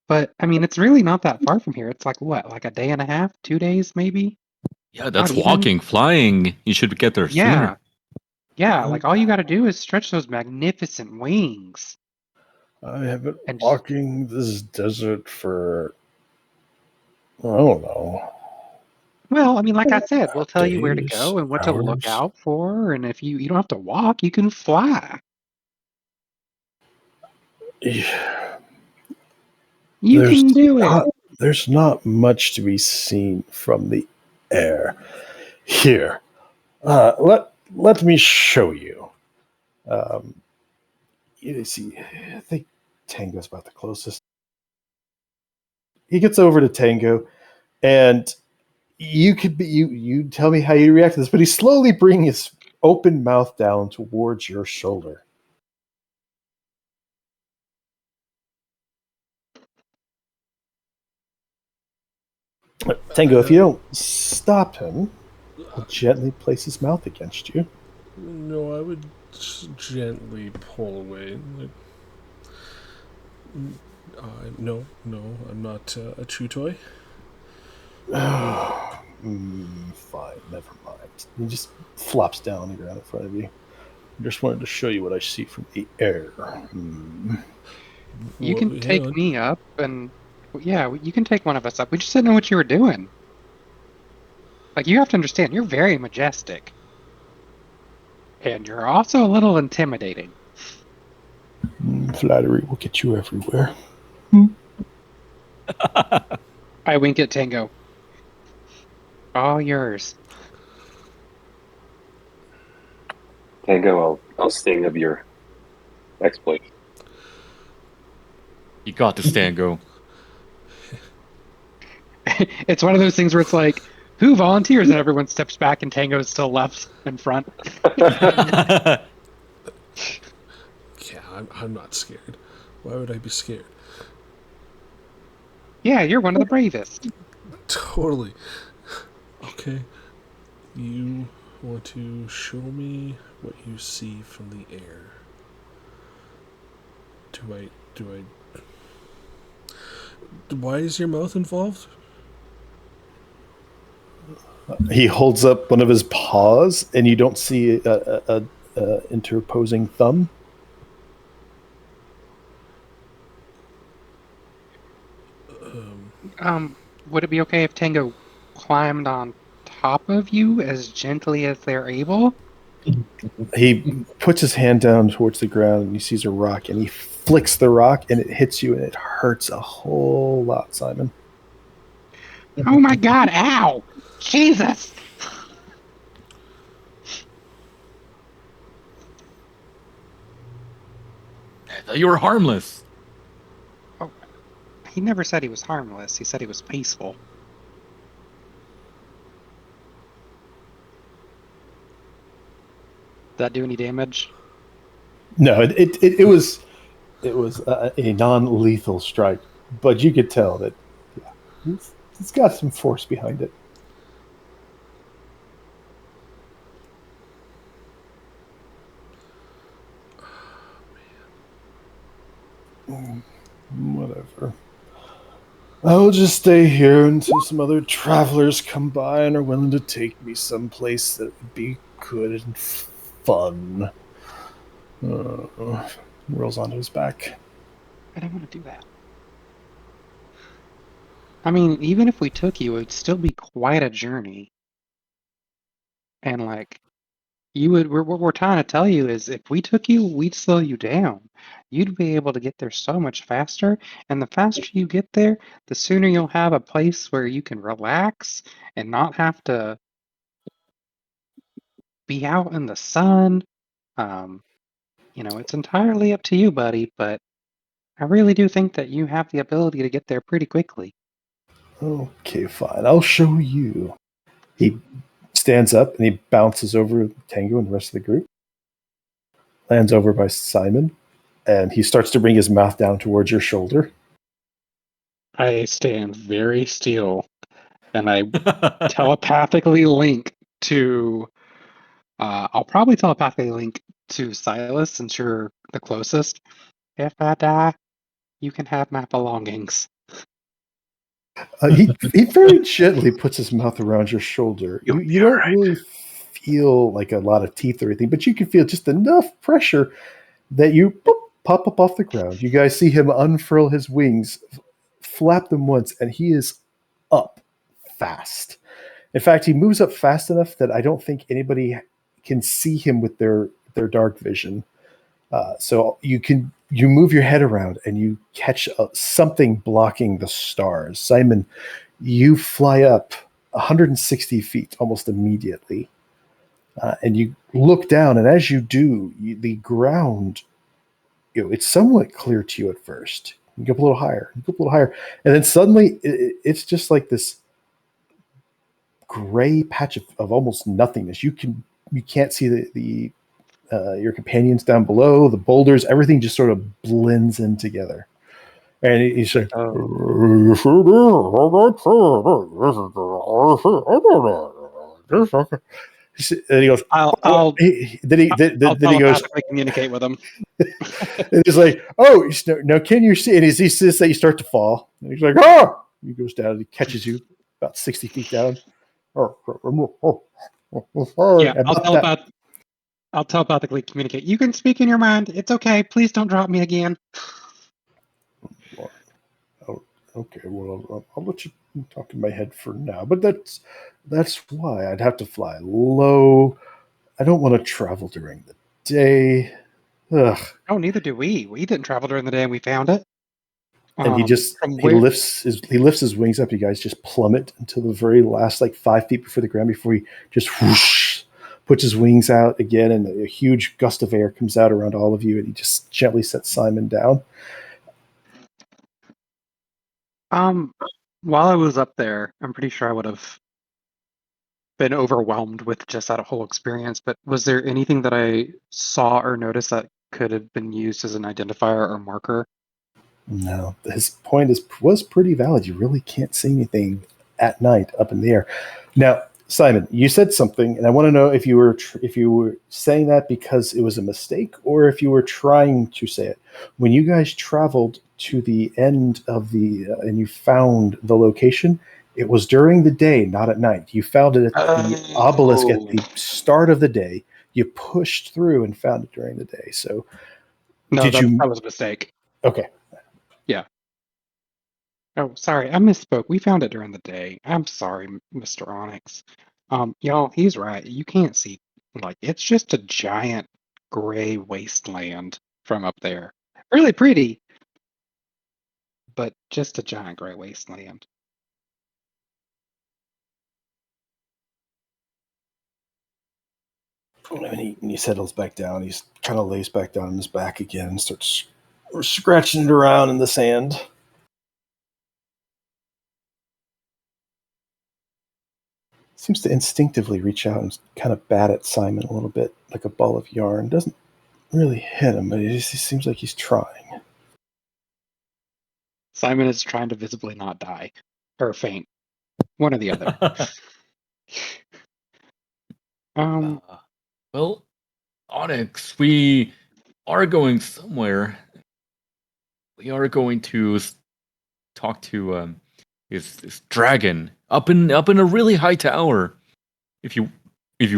But I mean, it's really not that far from here. It's like what, like a day and a half, 2 days maybe? Yeah, that's Not even. walking, flying. You should get there Yeah, sooner. yeah. Like all you got to do is stretch those magnificent wings. I have been And walking this desert for, I don't know, well, I mean, like I said, we'll tell you where to days, go and what to look hours. out for. And if you don't have to walk, you can fly. Yeah. You can do it. There's not much to be seen from the air. Here, let me show you. Um, you see, I think Tango's about the closest. He gets over to Tango, and you tell me how you react to this, but he's slowly bringing his open mouth down towards your shoulder. Tango, if you don't stop him, he'll gently place his mouth against you. No, I would gently pull away. No, I'm not a chew toy. Fine, never mind. He just flops down on the ground in front of you. I just wanted to show you what I see from the air. You Well, can hang take on. me up, and yeah, you can take one of us up. We just didn't know what you were doing. Like, you have to understand, you're very majestic. And you're also a little intimidating. Flattery will get you everywhere. I wink at Tango. All yours. Tango, I'll sing of your exploit. You got this, Tango. It's one of those things where it's like, who volunteers? And everyone steps back, and Tango's still left in front. Yeah, I'm not scared. Why would I be scared? Yeah, you're one of the bravest. Totally. Okay. You want to show me what you see from the air? Do I... Why is your mouth involved? He holds up one of his paws, and you don't see a interposing thumb. Would it be okay if Tango climbed on top of you as gently as they're able? He puts his hand down towards the ground, and he sees a rock, and he flicks the rock, and it hits you, and it hurts a whole lot, Simon. Oh my God! Ow! Jesus! I thought you were harmless. Oh, he never said he was harmless. He said he was peaceful. that do any damage? No, it was a non-lethal strike, but you could tell that it's got some force behind it. Whatever. I'll just stay here until some other travelers come by and are willing to take me someplace that would be good and fun. Rolls onto his back. I don't want to do that. I mean, even if we took you, it would still be quite a journey. And like, what we're trying to tell you is if we took you, we'd slow you down. You'd be able to get there so much faster. And the faster you get there, the sooner you'll have a place where you can relax and not have to be out in the sun. It's entirely up to you, buddy, but I really do think that you have the ability to get there pretty quickly. Okay, fine. I'll show you. He stands up and he bounces over Tango and the rest of the group. Lands over by Simon, and he starts to bring his mouth down towards your shoulder. I stand very still, and I telepathically link to. I'll probably telepathically link to Silas since you're the closest. If I die, you can have my belongings. He very gently puts his mouth around your shoulder. You don't really feel like a lot of teeth or anything, but you can feel just enough pressure that you pop up off the ground. You guys see him unfurl his wings, flap them once, and he is up fast. In fact, he moves up fast enough that I don't think anybody can see him with their dark vision. So you move your head around and you catch something blocking the stars. Simon, you fly up 160 feet almost immediately. And you look down, and as you do, the ground, it's somewhat clear to you at first. You go up a little higher, and then suddenly it's just like this gray patch of almost nothingness. You can't see the your companions down below, the boulders, everything just sort of blends in together. And he's like, and he goes, I'll then he goes, communicate with him. and he's like, oh, now can you see? And he says that you start to fall. And he's like, oh, he goes down and he catches you about 60 feet down. Yeah, I'll telepathically communicate. You can speak in your mind. It's okay. Please don't drop me again. Okay, well, I'll let you talk in my head for now. But that's why I'd have to fly low. I don't want to travel during the day. Ugh. Oh, neither do we. We didn't travel during the day, and we found it. And he lifts his wings up. You guys just plummet until the very last 5 feet before the ground before he just whoosh, puts his wings out again, and a huge gust of air comes out around all of you, and he just gently sets Simon down. While I was up there, I'm pretty sure I would have been overwhelmed with just that whole experience, but was there anything that I saw or noticed that could have been used as an identifier or marker? No, his point was pretty valid. You really can't see anything at night up in the air. Now, Simon, you said something, and I want to know if you were saying that because it was a mistake or if you were trying to say it. When you guys traveled to the end of and you found the location, it was during the day, not at night. You found it at the obelisk at the start of the day. You pushed through and found it during the day. So, no, that was a mistake. Okay. Yeah. Oh, sorry, I misspoke. We found it during the day. I'm sorry, Mr. Onyx. Y'all, he's right. You can't see, it's just a giant gray wasteland from up there. Really pretty, but just a giant gray wasteland. And he settles back down. He kind of lays back down on his back again and starts scratching it around in the sand. seems to instinctively reach out and kind of bat at Simon a little bit, like a ball of yarn. Doesn't really hit him, but he seems like he's trying. Simon is trying to visibly not die or faint. One or the other. Well, Onyx, we are going somewhere. We are going to talk to this dragon up in a really high tower. If you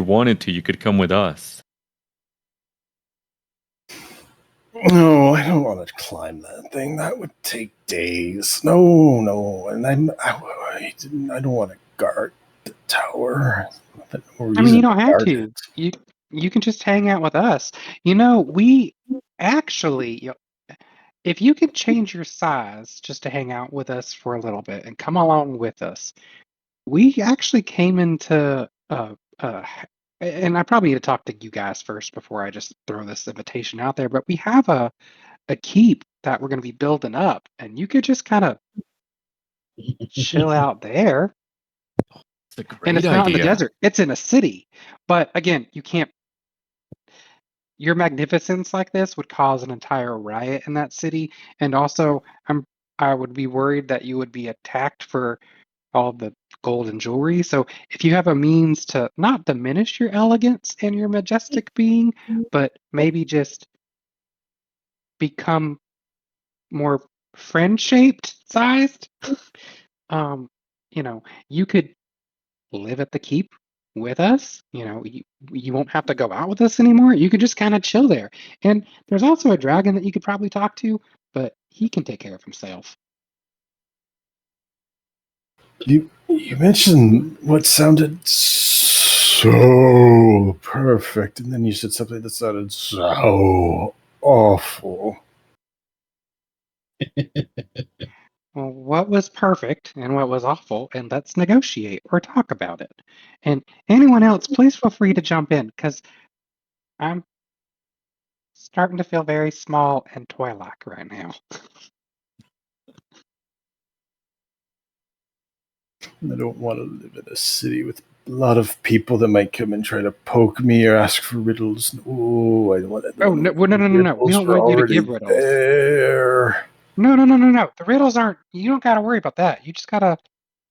wanted to, you could come with us. No, I don't want to climb that thing. That would take days. No, and I don't want to guard the tower. I mean, you don't have to. You can just hang out with us. We actually, if you could change your size just to hang out with us for a little bit and come along with us, we actually came into and I probably need to talk to you guys first before I just throw this invitation out there, but we have a keep that we're going to be building up, and you could just kind of chill out there. It's a great And it's idea. not in the desert, it's in a city. But again, you can't. Your magnificence like this would cause an entire riot in that city, and also I would be worried that you would be attacked for all the gold and jewelry. So if you have a means to not diminish your elegance and your majestic being, but maybe just become more friend-shaped sized, you could live at the keep with us. You won't have to go out with us anymore. You could just kind of chill there. And there's also a dragon that you could probably talk to, but he can take care of himself. You mentioned what sounded so perfect, and then you said something that sounded so awful. Well, what was perfect and what was awful, and let's negotiate or talk about it. And anyone else, please feel free to jump in, because I'm starting to feel very small and toy-like right now. I don't want to live in a city with a lot of people that might come and try to poke me or ask for riddles. Oh, I don't want to. Oh, no. We don't want you to give riddles. There. No. The riddles aren't. You don't got to worry about that. You just got to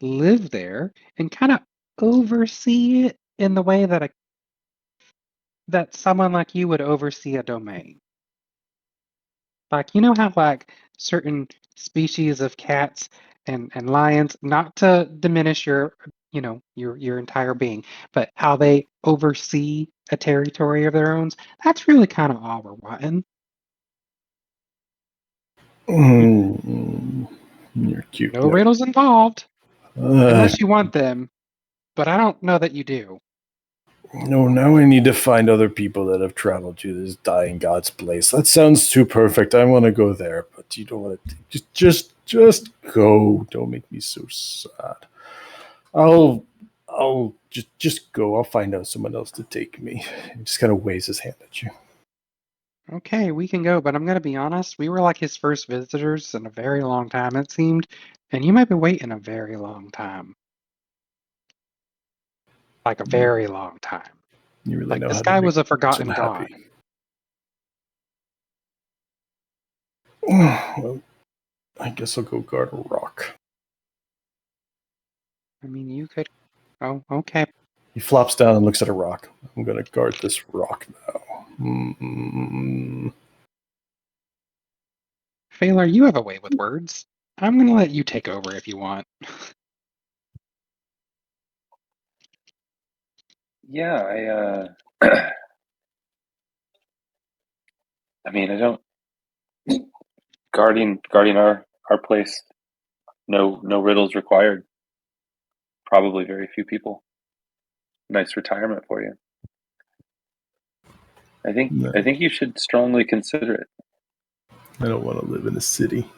live there and kind of oversee it in the way that someone like you would oversee a domain. Like, how like certain species of cats and lions, not to diminish your entire being, but how they oversee a territory of their own. That's really kind of all we're wanting. You're cute. No riddles involved, unless you want them, but I don't know that you do. No, now I need to find other people that have traveled to this dying god's place. That sounds too perfect. I want to go there, but you don't want to. Just go. Don't make me so sad. I'll just go. I'll find out someone else to take me. He just kind of waves his hand at you. Okay, we can go, but I'm going to be honest. We were like his first visitors in a very long time, it seemed, and you might be waiting a very long time. Like a very long time. You really like know this how guy to was a make forgotten someone god. happy. Well, I guess I'll go guard a rock. I mean, you could. Oh, okay. He flops down and looks at a rock. I'm going to guard this rock now. Phalar, you have a way with words. I'm going to let you take over if you want. Yeah, I mean, I don't guarding our place. No riddles required. Probably very few people. Nice retirement for you. I think you should strongly consider it. I don't want to live in a city.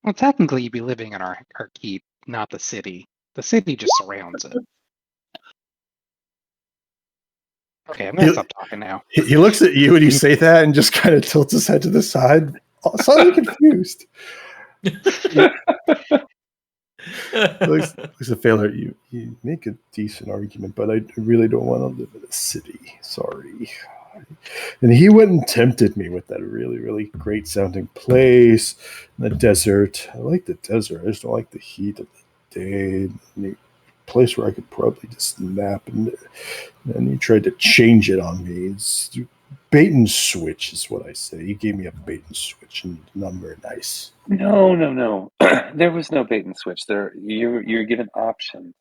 Well, technically, you'd be living in our keep, not the city. The city just surrounds it. Okay, I'm going to stop talking now. He looks at you when you say that and just kind of tilts his head to the side, slightly confused. Looks a failure. You make a decent argument, but I really don't want to live in a city. Sorry. And he went and tempted me with that really, really great sounding place in the desert. I like the desert. I just don't like the heat of the day. And place where I could probably just nap. And he tried to change it on me. It's bait and switch is what I say. He gave me a bait and switch, and not very nice. No. There was no bait and switch. You're given options.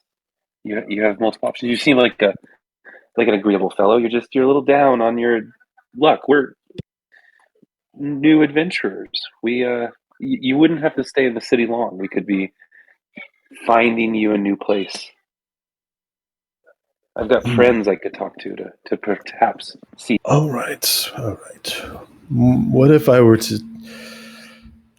You have multiple options. You seem like an agreeable fellow. You're a little down on your luck. We're new adventurers. You wouldn't have to stay in the city long. We could be finding you a new place. I've got friends I could talk to perhaps see. All right. What if I were to?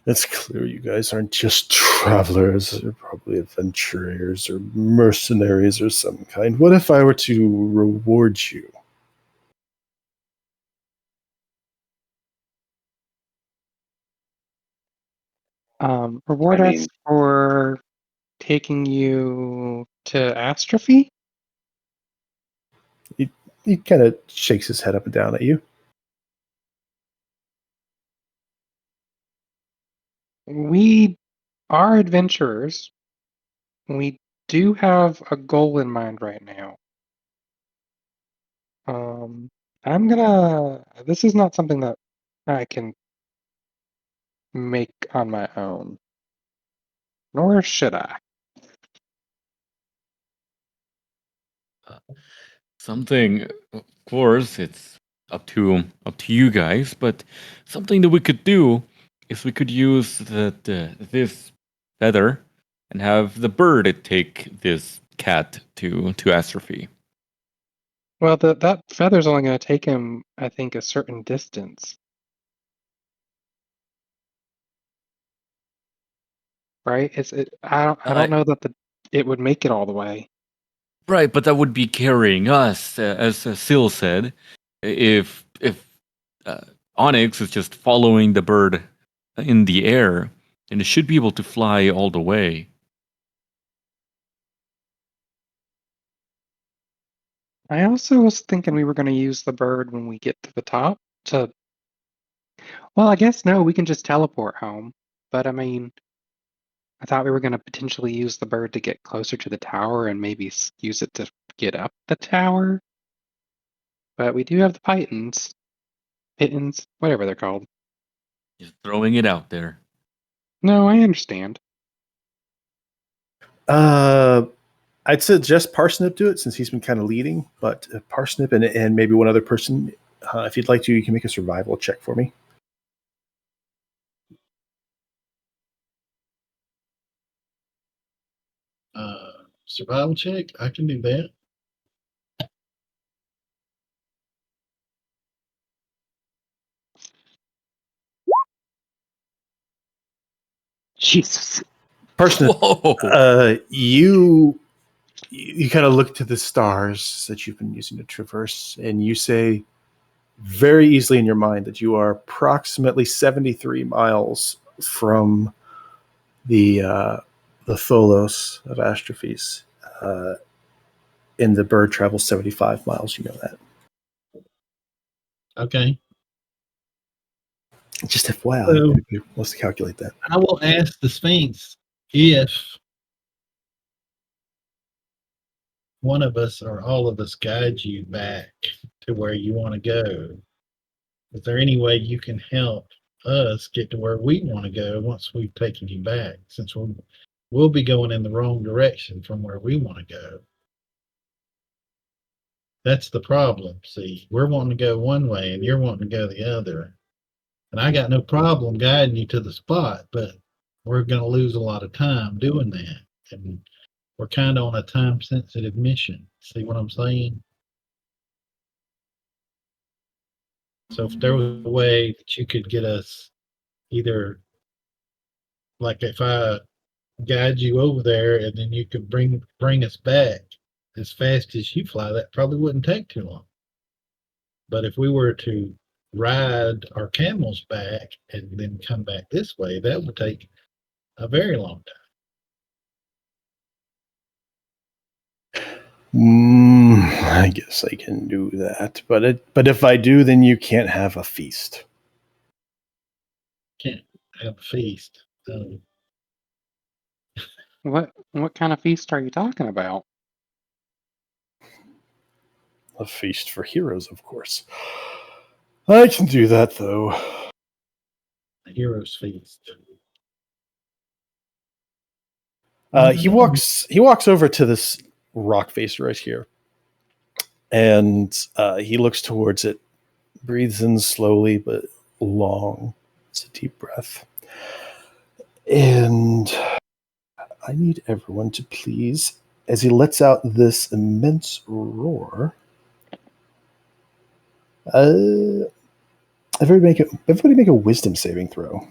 It's clear you guys aren't just travelers. You're probably adventurers or mercenaries or some kind. What if I were to reward you? Reward us for taking you to Astrophy? He kind of shakes his head up and down at you. We are adventurers. We do have a goal in mind right now. This is not something that I can make on my own. Nor should I. Something, of course, it's up to you guys, but something that we could do is we could use this feather and have the bird take this cat to Astrophy. Well, that feather's only going to take him, I think, a certain distance. Right? I don't know that it would make it all the way. Right, but that would be carrying us, as Syl said. If Onyx is just following the bird in the air, then it should be able to fly all the way. I also was thinking we were going to use the bird when we get to the top to. Well, I guess no, we can just teleport home. But I mean, I thought we were going to potentially use the bird to get closer to the tower and maybe use it to get up the tower. But we do have the pittons, whatever they're called. Just throwing it out there. No, I understand. I'd suggest Parsnip do it since he's been kind of leading. But Parsnip and maybe one other person, if you'd like to, you can make a survival check for me. Survival check? I can do that. Jesus. Parsnip, you kind of look to the stars that you've been using to traverse, and you say very easily in your mind that you are approximately 73 miles from the Tholos of Astrophes. And the bird travels 75 miles. You know that. Okay. Just FYI, so, let's calculate that. I will ask the Sphinx if one of us or all of us guide you back to where you want to go. Is there any way you can help us get to where we want to go once we've taken you back? Since we'll be going in the wrong direction from where we want to go. That's the problem. See, we're wanting to go one way and you're wanting to go the other. And I got no problem guiding you to the spot, but we're going to lose a lot of time doing that. And we're kind of on a time sensitive mission. See what I'm saying? So if there was a way that you could get us either, like if I guide you over there and then you could bring us back as fast as you fly, that probably wouldn't take too long. But if we were to ride our camels back and then come back this way, that would take a very long time. I guess I can do that, but if I do, then you can't have a feast. Can't have a feast. What kind of feast are you talking about? A feast for heroes, of course. I can do that, though. A hero's feast. He walks over to this rock face right here, and he looks towards it, breathes in slowly but long. It's a deep breath. And I need everyone to please, as he lets out this immense roar, everybody make a wisdom saving throw.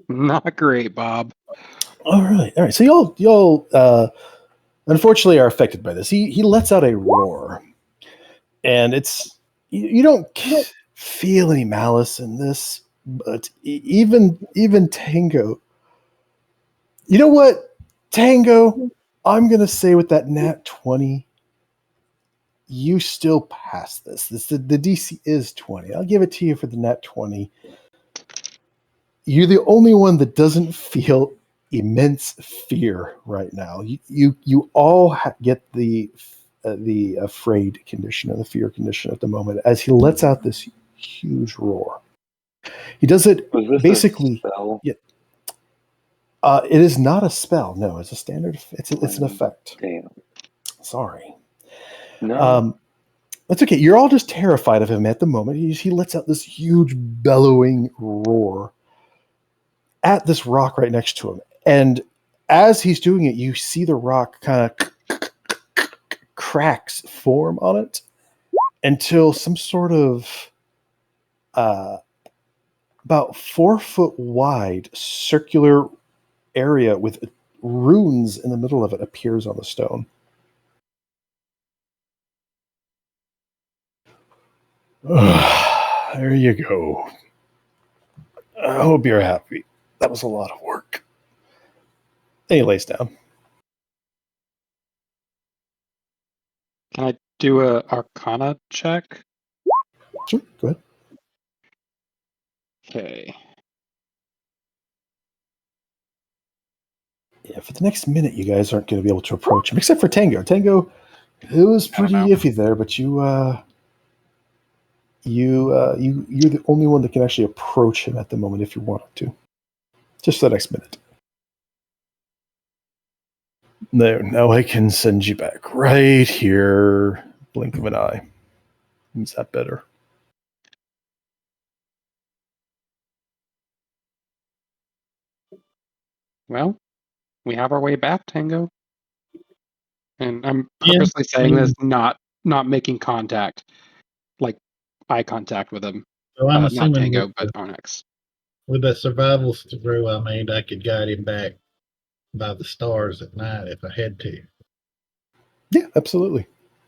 Not great, Bob. All right. So y'all unfortunately are affected by this. He lets out a roar, and it's you don't feel any malice in this, but even Tango. You know what, Tango? I'm gonna say with that nat 20, you still pass this. The DC is 20. I'll give it to you for the nat 20. You're the only one that doesn't feel immense fear right now. You all get the afraid condition or the fear condition at the moment as he lets out this huge roar. He does it Was this basically. a spell? Yeah, it is not a spell. No, it's a standard. It's an effect. Damn. Sorry. No. That's okay. You're all just terrified of him at the moment. He lets out this huge bellowing roar at this rock right next to him. And as he's doing it, you see the rock kind of cracks form on it until some sort of about 4 foot wide circular area with runes in the middle of it appears on the stone. There you go. I hope you're happy. That was a lot of work. And he lays down. Can I do a Arcana check? Sure, go ahead. Okay. Yeah, for the next minute, you guys aren't going to be able to approach him, except for Tango. Tango, it was pretty iffy there, but you're the only one that can actually approach him at the moment if you wanted to. Just for the next minute. There, now I can send you back right here. Blink of an eye. Is that better? Well, we have our way back, Tango. And I'm Yeah, purposely saying I mean, this, not making contact, like eye contact with him. so I'm Not assuming Tango, but Onyx. with the survival throw I made, I could guide him back by the stars at night if I had to, Yeah, absolutely.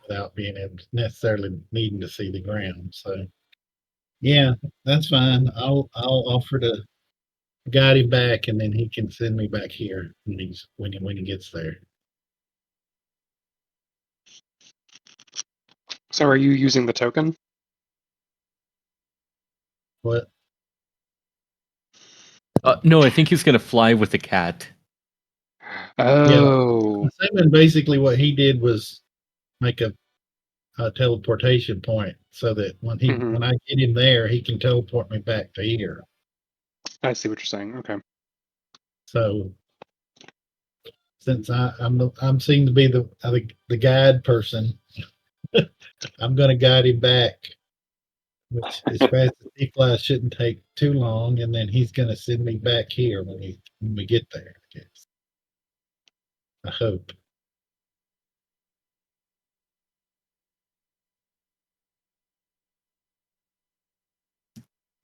without being able to necessarily needing to see the ground. So yeah, that's fine. I'll offer to guide him back, and then he can send me back here when he gets there. So are you using the token? What? No, I think he's gonna fly with the cat. Oh. I'm assuming basically what he did was make a teleportation point so that when I get him there, he can teleport me back to here. I see what you're saying. Okay. So since I'm seen to be the guide person, I'm going to guide him back, which as fast as he flies shouldn't take too long, and then he's going to send me back here when we get there. I guess. I hope.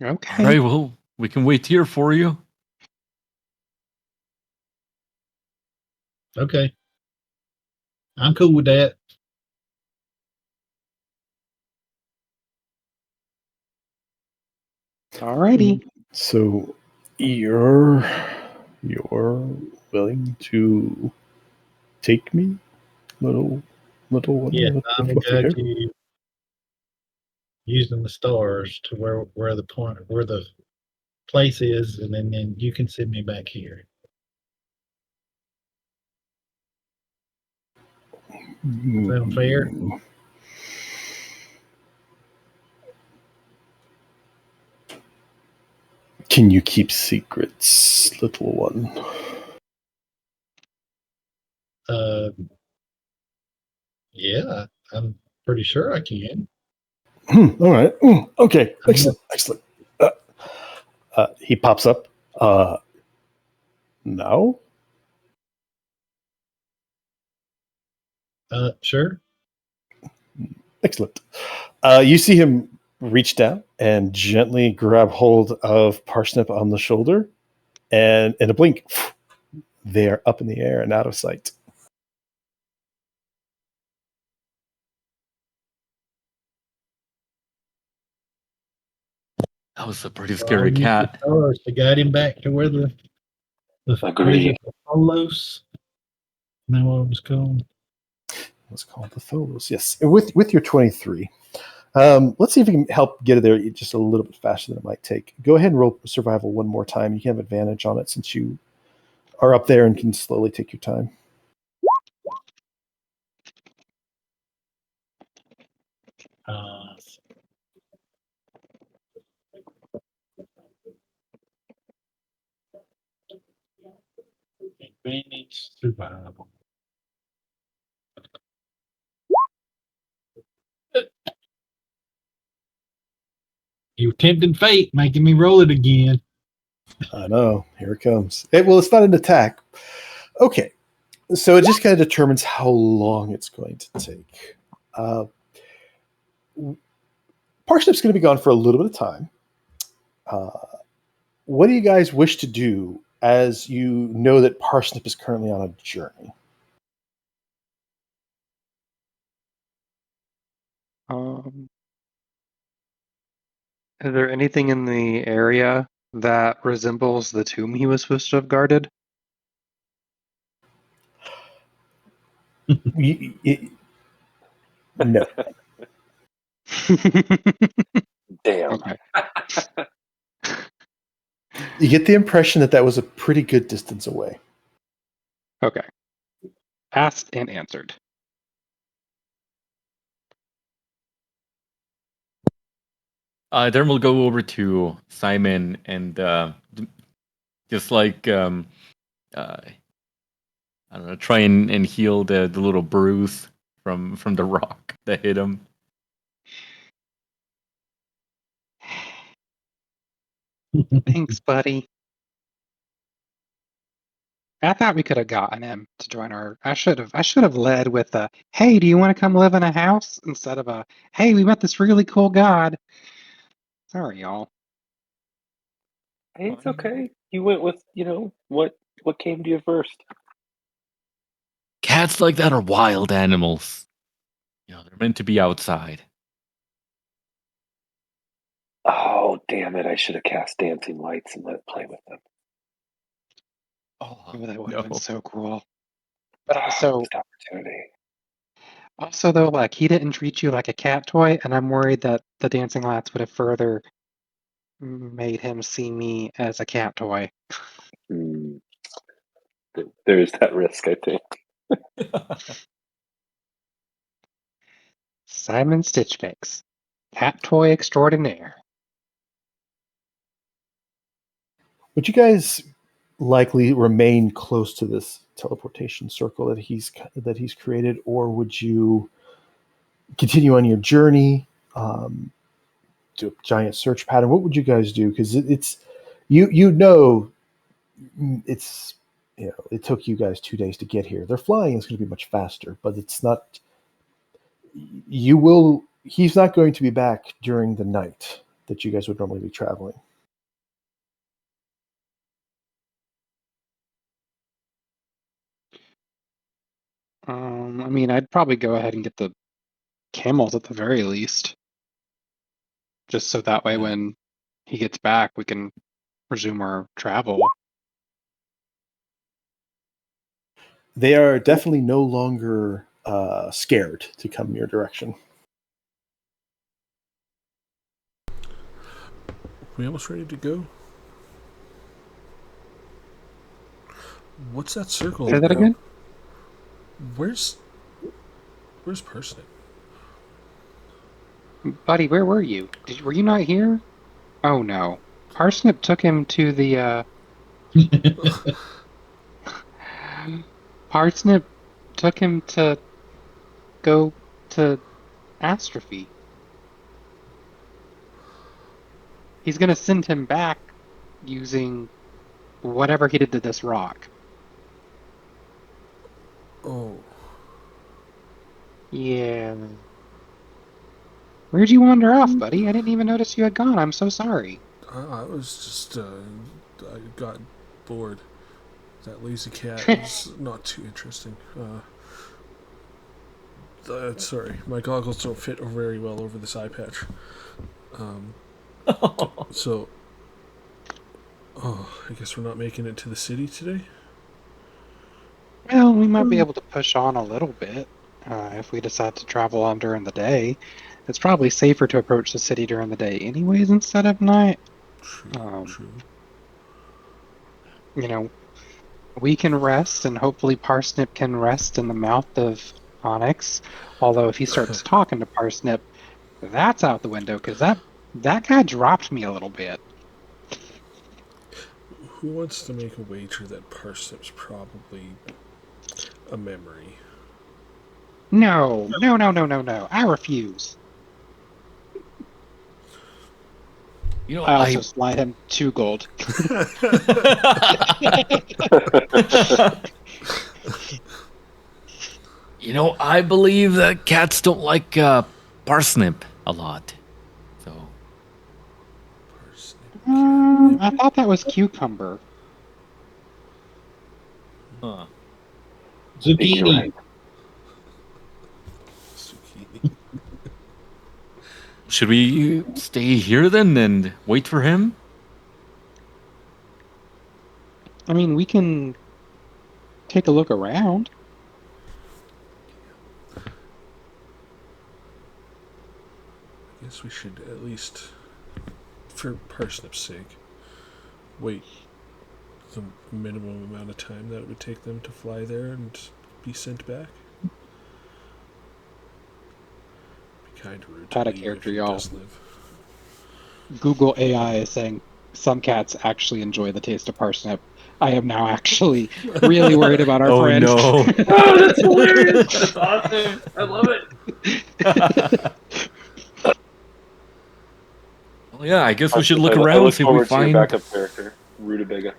Okay. All right, well, we can wait here for you. Okay. I'm cool with that. Alrighty. So you're willing to take me, little one Yes, with the I'm the fluffy guide hair? you using the stars to where the place is, and then you can send me back here. Sound fair? Can you keep secrets, little one? Yeah, I'm pretty sure I can. All right. Okay. I'm not, Excellent. He pops up. Now? sure. Excellent. You see him reach down and gently grab hold of Parsnip on the shoulder, and in a blink, they are up in the air and out of sight. That was a pretty I'll scary use the cat. stars to guide him back to where the what is Agree. it, the Polos? Isn't that what it was called? Let's call it the Tholos. Yes, with your 23. Let's see if we can help get it there just a little bit faster than it might take. Go ahead and roll survival one more time. You can have advantage on it since you are up there and can slowly take your time. Uh, Advantage survival. You tempting fate, making me roll it again. I know. Here it comes. It's not an attack. Okay. So it just kind of determines how long it's going to take. Parsnip's going to be gone for a little bit of time. What do you guys wish to do as you know that Parsnip is currently on a journey? Is there anything in the area that resembles the tomb he was supposed to have guarded? No. Damn. Okay. You get the impression that was a pretty good distance away. Okay. Asked and answered. Then we'll go over to Simon and just like I don't know, try and heal the little bruise from the rock that hit him. Thanks, buddy. I thought we could have gotten him to join our. I should have led with a, "Hey, do you want to come live in a house?" instead of a, "Hey, we met this really cool god." Sorry, y'all. Hey, it's okay. You went with, what came to you first. Cats like that are wild animals. They're meant to be outside. Oh, damn it. I should have cast dancing lights and let it play with them. Oh, that would have been so cool. But also, Missed opportunity. Also, though, like, he didn't treat you like a cat toy, and I'm worried that the dancing lights would have further made him see me as a cat toy. There is that risk, I think. Simon Stitchfix, cat toy extraordinaire. Would you guys likely remain close to this teleportation circle that he's created, or would you continue on your journey, do a giant search pattern? What would you guys do? Because it's it's it took you guys 2 days to get here. They're flying; it's going to be much faster, but it's not. He's not going to be back during the night that you guys would normally be traveling. I mean, I'd probably go ahead and get the camels at the very least. Just so that way when he gets back, we can resume our travel. They are definitely no longer scared to come your direction. We almost ready to go? What's that circle? Say that again? Where's Parsnip? Buddy, where were you? Were you not here? Oh no. Parsnip took him to the Parsnip took him to go to Astrophy. He's gonna send him back using whatever he did to this rock. Oh, Yeah. Where'd you wander off, buddy? I didn't even notice you had gone. I'm so sorry. I was just I got bored. That lazy cat is not too interesting. Sorry, my goggles don't fit very well over this eye patch. So, I guess we're not making it to the city today. Well, we might be able to push on a little bit if we decide to travel on during the day. It's probably safer to approach the city during the day anyways instead of night. True. You know, we can rest and hopefully Parsnip can rest in the mouth of Onyx. Although if he starts talking to Parsnip, that's out the window because that guy dropped me a little bit. Who wants to make a wager that Parsnip's probably a memory? No. I refuse. You know, I also slide him 2 gold. You know, I believe that cats don't like parsnip a lot. So Parsnip. I thought that was cucumber. huh. Zucchini. Right. Zucchini. Should we stay here then and wait for him? I mean, we can take a look around. I guess we should at least, for Parsnip's sake, wait the minimum amount of time that it would take them to fly there and be sent back. Be kind of rude to Out of leave character, if he y'all. does live. Google AI is saying some cats actually enjoy the taste of parsnip. I am now actually really worried about our friend. No. Oh, that's hilarious! That's awesome. I love it. Well, yeah, I guess we should look I around look see if we forward to your find. backup character, Rutabaga.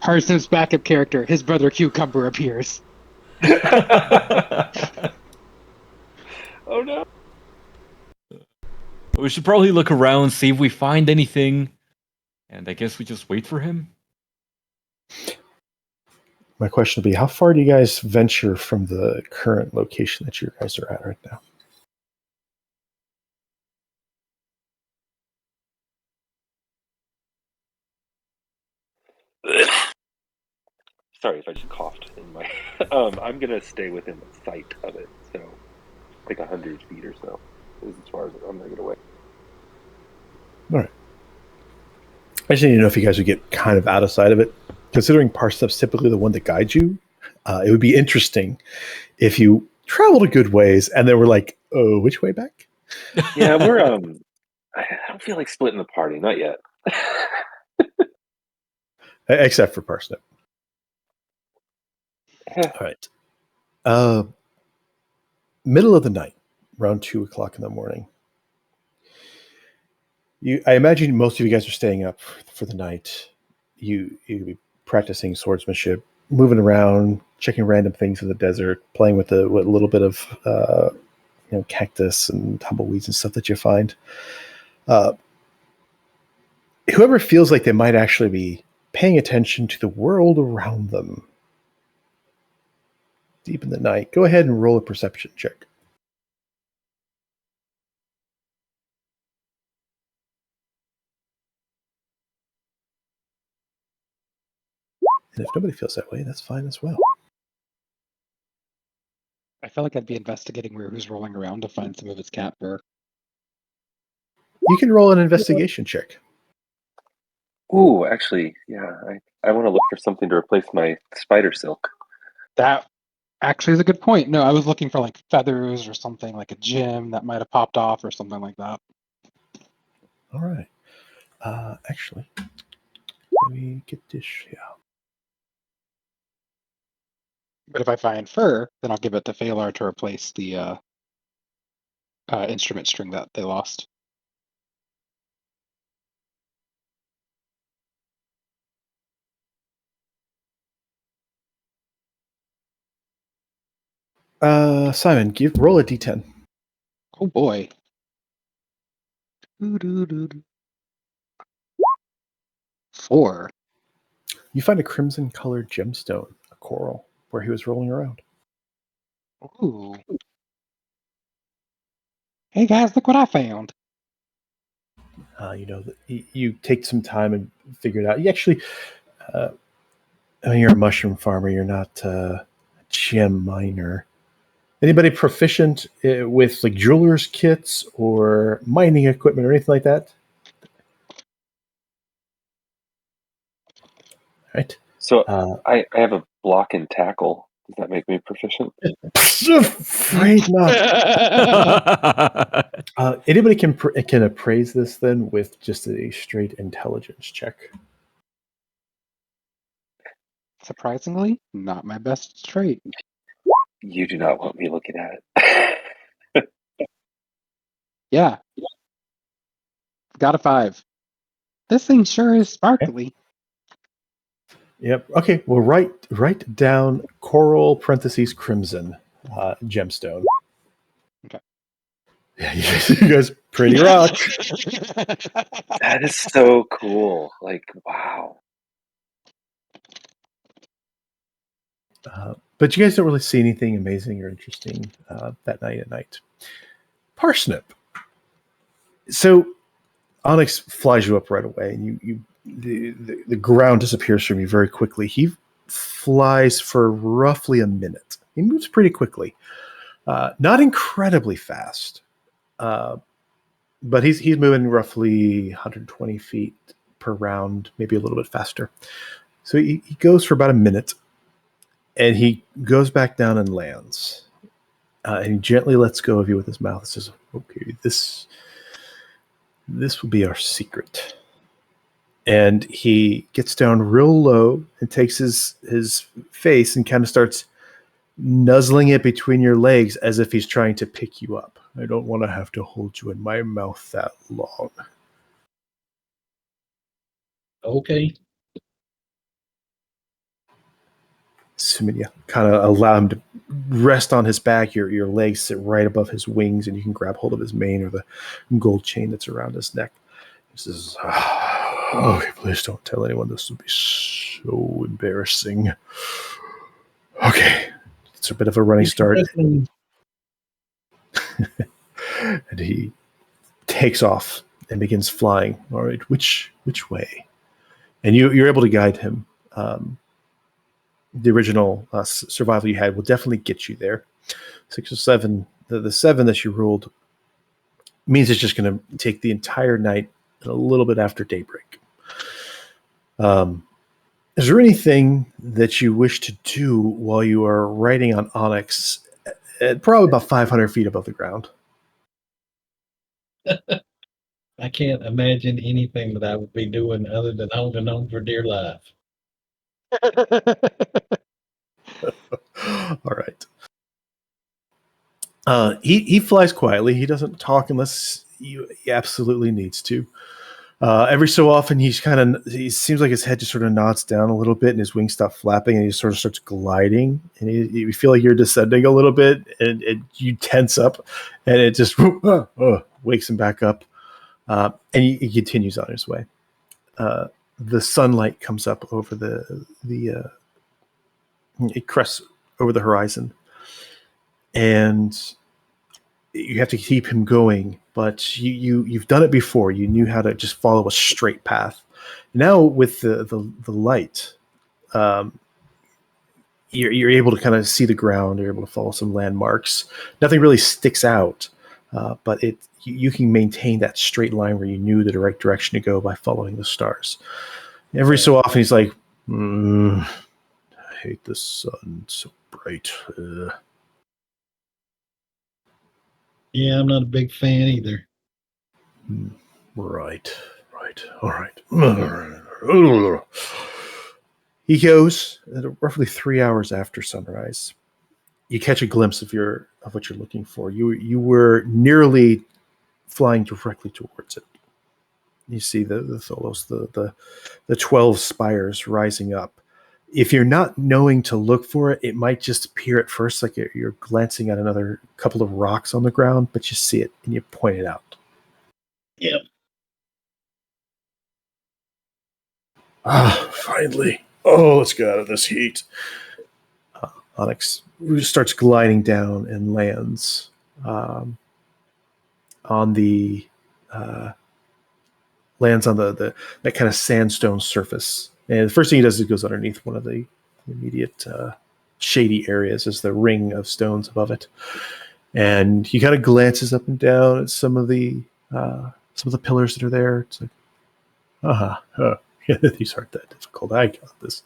Parsnip's backup character, his brother Cucumber, appears. Oh no! We should probably look around, see if we find anything, and I guess we just wait for him. My question would be, how far do you guys venture from the current location that you guys are at right now? Sorry if I just coughed in my. I'm gonna stay within sight of it, so like 100 feet or so is as far as I'm gonna get away. All right. I just need to know if you guys would get kind of out of sight of it. Considering Parsnip's typically the one that guides you, it would be interesting if you traveled a good ways and then were like, oh, which way back? Yeah, we're I don't feel like splitting the party, not yet. Except for Parsnip. Yeah. All right. Middle of the night, around 2 o'clock in the morning. I imagine most of you guys are staying up for the night. You be practicing swordsmanship, moving around, checking random things in the desert, playing with a little bit of cactus and tumbleweeds and stuff that you find. Whoever feels like they might actually be paying attention to the world around them deep in the night. Go ahead and roll a perception check. And if nobody feels that way, that's fine as well. I feel like I'd be investigating where who's rolling around to find some of its cat fur. You can roll an investigation check. Ooh, actually, yeah, I want to look for something to replace my spider silk. That actually is a good point. No, I was looking for like feathers or something, like a gem that might have popped off or something like that. All right. Actually, let me get this here. But if I find fur, then I'll give it to Phalar to replace the instrument string that they lost. Simon, roll a d10. Oh boy. 4. You find a crimson-colored gemstone, a coral, where he was rolling around. Ooh. Hey guys, look what I found. You take some time and figure it out. You actually, you're a mushroom farmer. You're not a gem miner. Anybody proficient with like jeweler's kits or mining equipment or anything like that? Right. So I have a block and tackle. Does that make me proficient? Afraid not. Anybody can appraise this then with just a straight intelligence check. Surprisingly, not my best trait. You do not want me looking at it. Yeah. Got a 5. This thing sure is sparkly. Yep. Okay. Well, write down coral parentheses crimson gemstone. Okay. Yeah, you guys pretty rock. That is so cool. Like, wow. But you guys don't really see anything amazing or interesting that night at night. Parsnip. So Onyx flies you up right away, and the ground disappears from you very quickly. He flies for roughly a minute. He moves pretty quickly, not incredibly fast, but he's moving roughly 120 feet per round, maybe a little bit faster. So he goes for about a minute, and he goes back down and lands. And he gently lets go of you with his mouth and says, "Okay, this will be our secret." And he gets down real low and takes his face and kind of starts nuzzling it between your legs as if he's trying to pick you up. I don't want to have to hold you in my mouth that long. Okay. Assuming you kind of allow him to rest on his back, your legs sit right above his wings, and you can grab hold of his mane or the gold chain that's around his neck. He says, "Okay, please don't tell anyone. This will be so embarrassing." Okay, it's a bit of a running start. And he takes off and begins flying. All right, which way? And you're able to guide him. The original survival you had will definitely get you there. 6 or 7. The 7 that you rolled means it's just going to take the entire night and a little bit after daybreak. Is there anything that you wish to do while you are riding on Onyx at probably about 500 feet above the ground? I can't imagine anything that I would be doing other than holding on for dear life. All right. He flies quietly. He doesn't talk unless he absolutely needs to. Every so often, he seems like his head just sort of nods down a little bit, and his wings stop flapping, and he sort of starts gliding. And you feel like you're descending a little bit, and you tense up, and it just wakes him back up, and he continues on his way. The sunlight comes up over it crests over the horizon. and you have to keep him going. But you've done it before. You knew how to just follow a straight path. Now with the light, you're able to kind of see the ground. You're able to follow some landmarks. Nothing really sticks out, but you can maintain that straight line where you knew the right direction to go by following the stars. Every so often, he's like, I hate the sun, so bright. Yeah, I'm not a big fan either. Right. All right. He goes roughly 3 hours after sunrise. You catch a glimpse of what you're looking for. You were nearly flying directly towards it. You see the Tholos, the 12 spires rising up. If you're not knowing to look for it, it might just appear at first like you're glancing at another couple of rocks on the ground, but you see it and you point it out. Yep. Finally. Oh, let's get out of this heat. Onyx starts gliding down and lands on the that kind of sandstone surface. And the first thing he does is goes underneath one of the immediate shady areas. Is the ring of stones above it, and he kind of glances up and down at some of the pillars that are there. It's like, yeah, these aren't that difficult. I got this.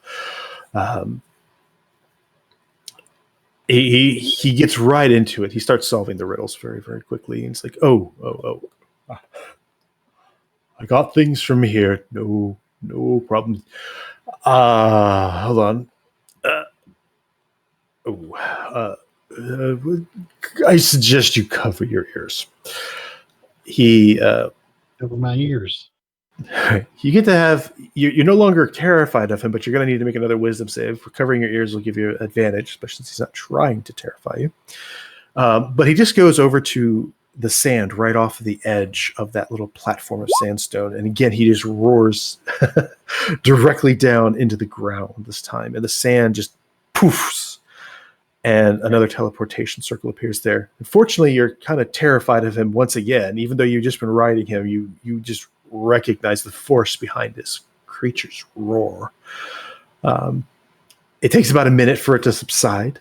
He gets right into it. He starts solving the riddles very, very quickly. And it's like, oh. I got things from here. No problem. Hold on. I suggest you cover your ears. Cover my ears. You get to have you're no longer terrified of him, but you're going to need to make another wisdom save. Covering your ears will give you advantage, especially since he's not trying to terrify you. But he just goes over to the sand right off of the edge of that little platform of sandstone, and again he just roars directly down into the ground this time, and the sand just poofs, and another teleportation circle appears there. Unfortunately, you're kind of terrified of him once again, even though you've just been riding him. You just recognize the force behind this creature's roar. It takes about a minute for it to subside,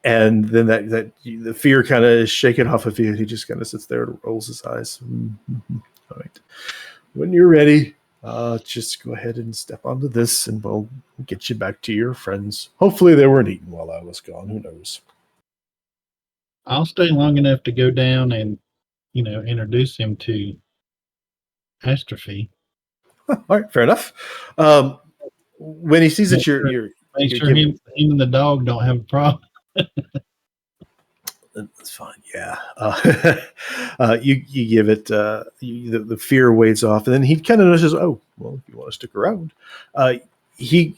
and then that the fear kind of is shaken off of you. He just kind of sits there and rolls his eyes. Mm-hmm. All right, when you're ready, just go ahead and step onto this, and we'll get you back to your friends. Hopefully, they weren't eaten while I was gone. Who knows? I'll stay long enough to go down and introduce him to Astrophy. All right, fair enough. When he sees that you're him and the dog don't have a problem. That's fine. Yeah. You give it. The fear waves off, and then he kind of notices. Oh, well, if you want to stick around, he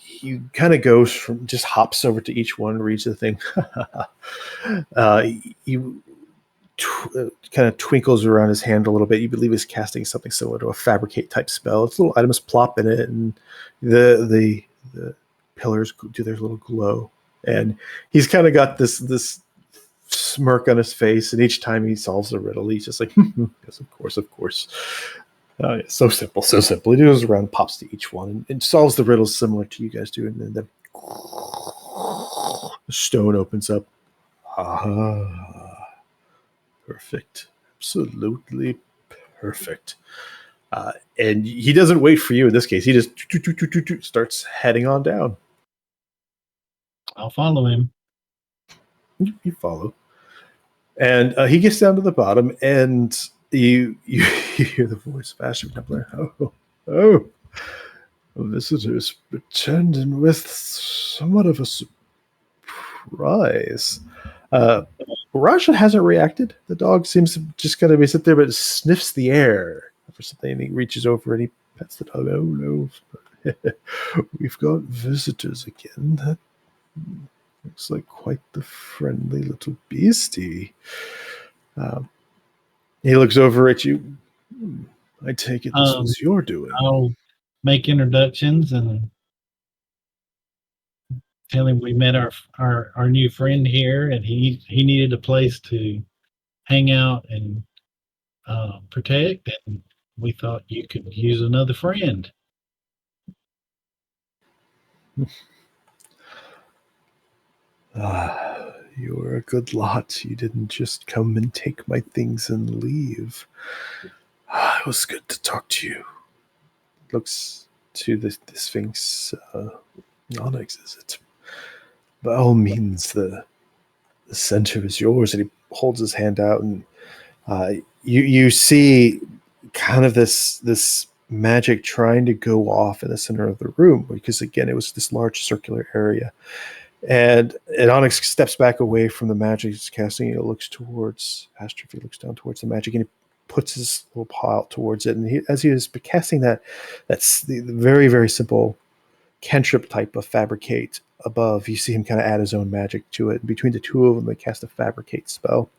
kind of goes from just hops over to each one, reads the thing. He kind of twinkles around his hand a little bit. You believe he's casting something similar to a fabricate type spell. It's little items plop in it, and the pillars do their little glow. And he's kind of got this smirk on his face, and each time he solves a riddle, he's just like, yes, of course. Yeah, so simple. He goes around, pops to each one, and solves the riddles similar to you guys do, and then the stone opens up. Perfect. Absolutely perfect. And he doesn't wait for you in this case. He just starts heading on down. I'll follow him. You follow. And he gets down to the bottom, and you hear the voice of Astrophy up there. Oh, visitors returned and with somewhat of a surprise. Raja hasn't reacted. The dog seems to just kind of sit there, but sniffs the air for something, and he reaches over and he pets the dog. Oh no, we've got visitors again. That looks like quite the friendly little beastie. He looks over at you. I take it this was your doing. I'll make introductions and tell him we met our new friend here, and he needed a place to hang out and protect, and we thought you could use another friend. You're a good lot. You didn't just come and take my things and leave. It was good to talk to you. Looks to the Sphinx. Onyx, is it? By all means, the center is yours. And he holds his hand out, and you see kind of this magic trying to go off in the center of the room, because again, it was this large circular area. And Onyx steps back away from the magic he's casting. It looks towards Astrophy, looks down towards the magic, and he puts his little paw out towards it. And as he is casting that's the very, very simple cantrip type of fabricate above, you see him kind of add his own magic to it. And between the two of them, they cast a fabricate spell,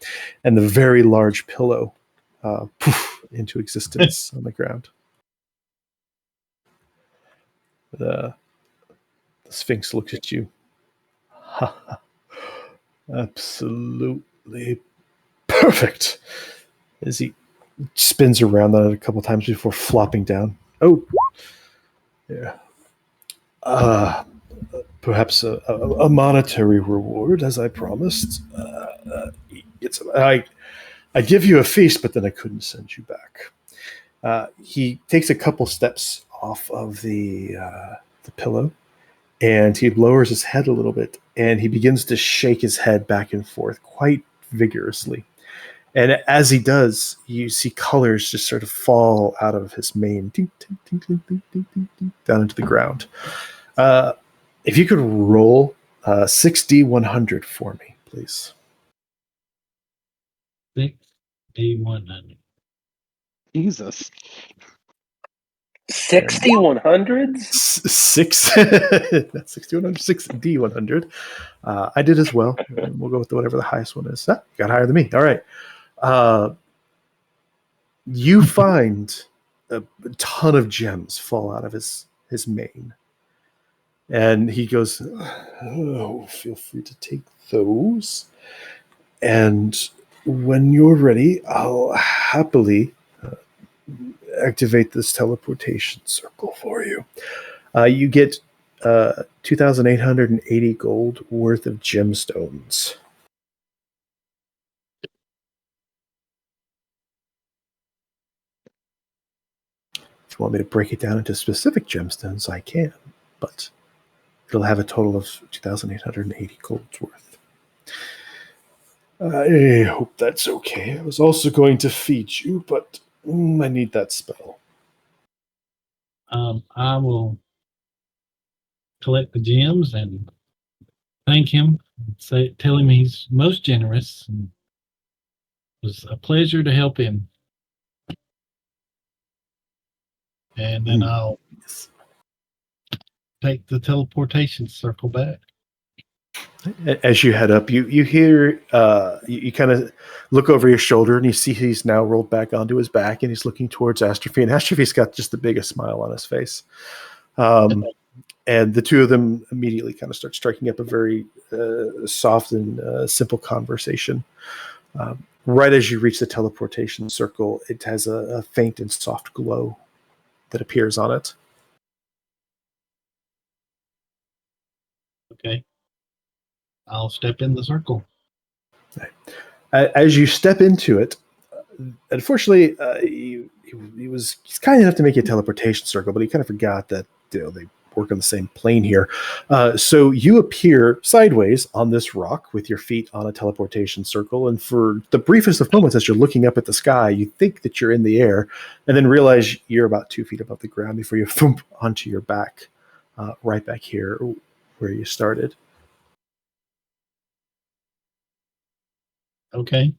and the very large pillow into existence on the ground. The Sphinx looks at you. Absolutely perfect. As he spins around on it a couple times before flopping down. Oh, yeah. Perhaps a monetary reward, as I promised. I give you a feast, but then I couldn't send you back. He takes a couple steps off of the pillow, and he lowers his head a little bit, and he begins to shake his head back and forth quite vigorously. And as he does, you see colors just sort of fall out of his mane, down into the ground. If you could roll 6d100 for me, please. 6d100. Jesus. 6d100s? 6d100. I did as well. We'll go with whatever the highest one is. You got higher than me. All right. You find a ton of gems fall out of his mane. And he goes, oh, feel free to take those. And when you're ready, I'll happily activate this teleportation circle for you. You get 2,880 gold worth of gemstones. If you want me to break it down into specific gemstones, I can, but it'll have a total of 2,880 gold worth. I hope that's okay. I was also going to feed you, but I need that spell. I will collect the gems and thank him. Tell him he's most generous. And it was a pleasure to help him. And then I'll take the teleportation circle back. As you head up, you hear, you kind of look over your shoulder, and you see he's now rolled back onto his back, and he's looking towards Astrophy, and Astrophy's got just the biggest smile on his face. And the two of them immediately kind of start striking up a very soft and simple conversation. Right as you reach the teleportation circle, it has a faint and soft glow that appears on it. Okay. I'll step in the circle. As you step into it, unfortunately, he's kind enough to make you a teleportation circle, but he kind of forgot that they work on the same plane here. So you appear sideways on this rock with your feet on a teleportation circle, and for the briefest of moments as you're looking up at the sky, you think that you're in the air, and then realize you're about 2 feet above the ground before you thump onto your back, right back here where you started. Okay.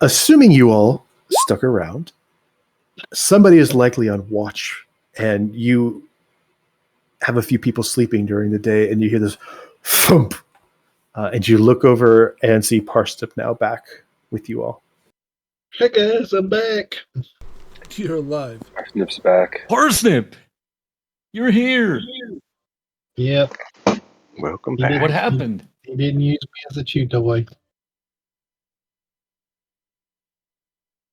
Assuming you all stuck around, somebody is likely on watch, and you have a few people sleeping during the day, and you hear this thump, and you look over and see Parsnip now back with you all. Hey guys, I'm back. You're alive. Parsnip's back. Parsnip! You're here. Yep. Welcome He back. didn't, What happened? he didn't use me as a chew toy.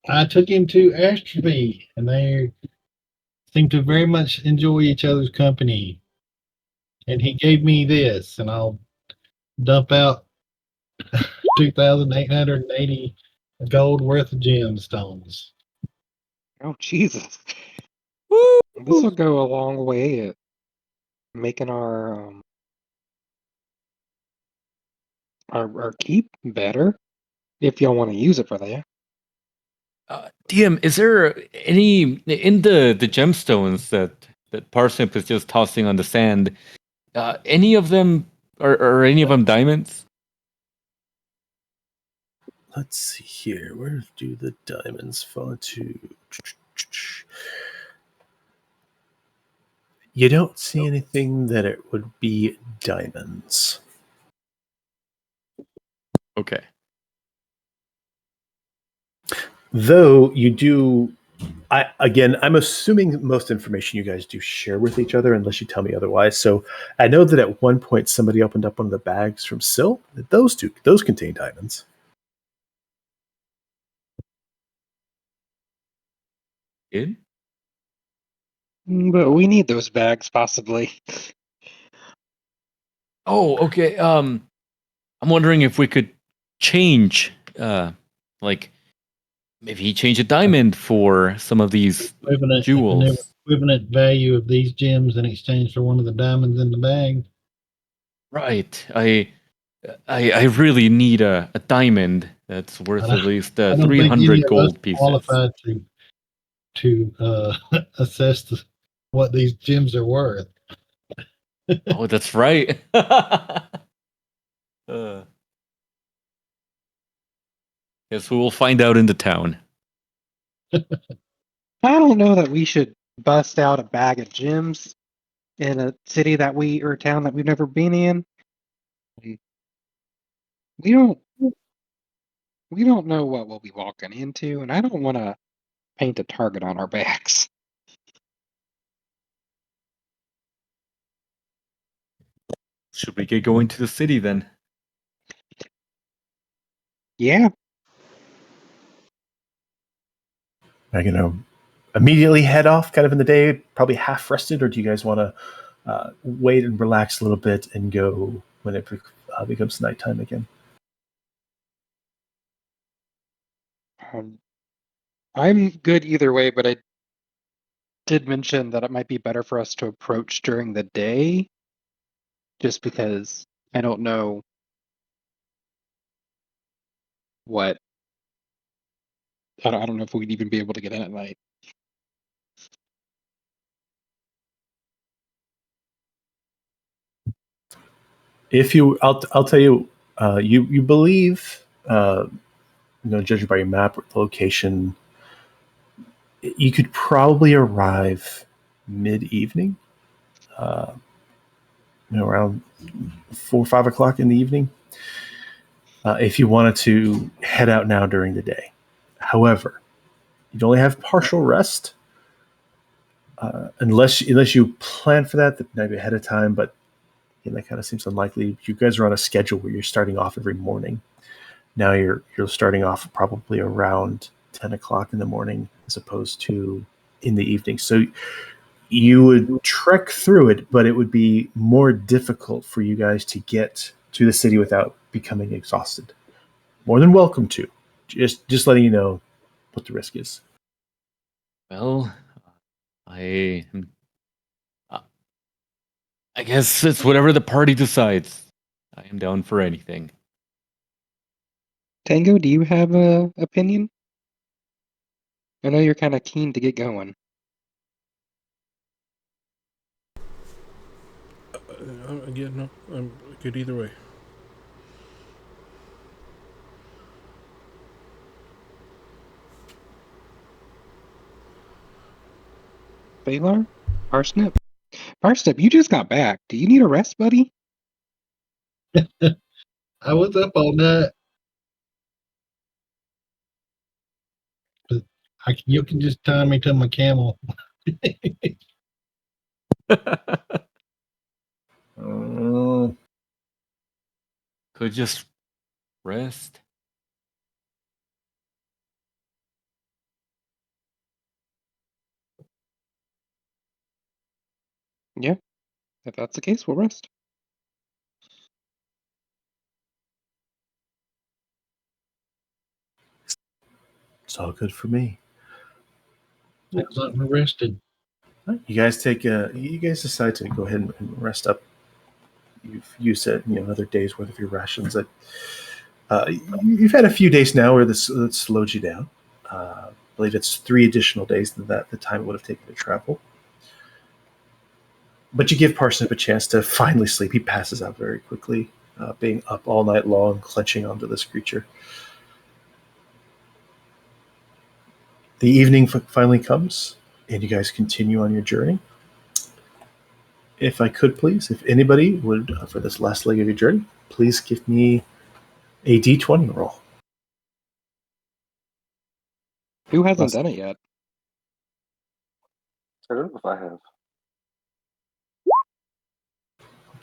I took him to Astrophy, and they seem to very much enjoy each other's company. And he gave me this, and I'll dump out 2,880 gold worth of gemstones. Oh, Jesus. Woo! This will go a long way at making our keep better, if y'all want to use it for that. DM, is there any in the gemstones that Parsnip is just tossing on the sand? Any of them are any of them diamonds? Let's see here. Where do the diamonds fall to? You don't see anything that it would be diamonds. Okay. Though you do, I'm assuming most information you guys do share with each other, unless you tell me otherwise. So I know that at one point somebody opened up one of the bags from Syl. Those contain diamonds. Good. But we need those bags, possibly. Oh, okay. I'm wondering if we could change, like maybe change a diamond for some of these jewels. Equivalent value of these gems in exchange for one of the diamonds in the bag. Right. I really need a diamond that's worth at least I don't think any 300 of us gold are pieces. qualified to assess what these gems are worth. Oh, that's right. Guess we'll find out in the town. I don't know that we should bust out a bag of gems in a city or a town that we've never been in. We don't know what we'll be walking into, and I don't want to paint a target on our backs. Should we get going to the city then? Yeah. Are you going to immediately head off kind of in the day, probably half rested, or do you guys want to wait and relax a little bit and go when it becomes nighttime again? I'm good either way, but I did mention that it might be better for us to approach during the day, just because I don't know what. I don't know if we'd even be able to get in at night. I'll tell you, you believe, judging by your map, the location, you could probably arrive mid-evening, around 4 or 5 o'clock in the evening, if you wanted to head out now during the day. However, you'd only have partial rest, unless you plan for that maybe ahead of time. But that kind of seems unlikely. You guys are on a schedule where you're starting off every morning. Now you're starting off probably around 10 o'clock in the morning as opposed to in the evening. So you would trek through it, but it would be more difficult for you guys to get to the city without becoming exhausted. More than welcome to. Just letting you know what the risk is. Well, I guess it's whatever the party decides. I am down for anything. Tango, do you have a opinion? I know you're kind of keen to get going. Again, no, I'm good either way. Baylor? Parsnip? Parsnip, you just got back. Do you need a rest, buddy? I was up all night. But you can just tie me to my camel. Could just rest. Yeah, if that's the case, we'll rest. It's all good for me. Sounds like we're rested. You guys decide to go ahead and rest up. You've used another day's worth of your rations. You've had a few days now where this slowed you down. I believe it's 3 additional days than the time it would have taken to travel. But you give Parsnip a chance to finally sleep. He passes out very quickly, being up all night long, clenching onto this creature. The evening finally comes, and you guys continue on your journey. If I could, please, if anybody would, for this last leg of your journey, please give me a D20 roll. Who hasn't done it yet? I don't know if I have.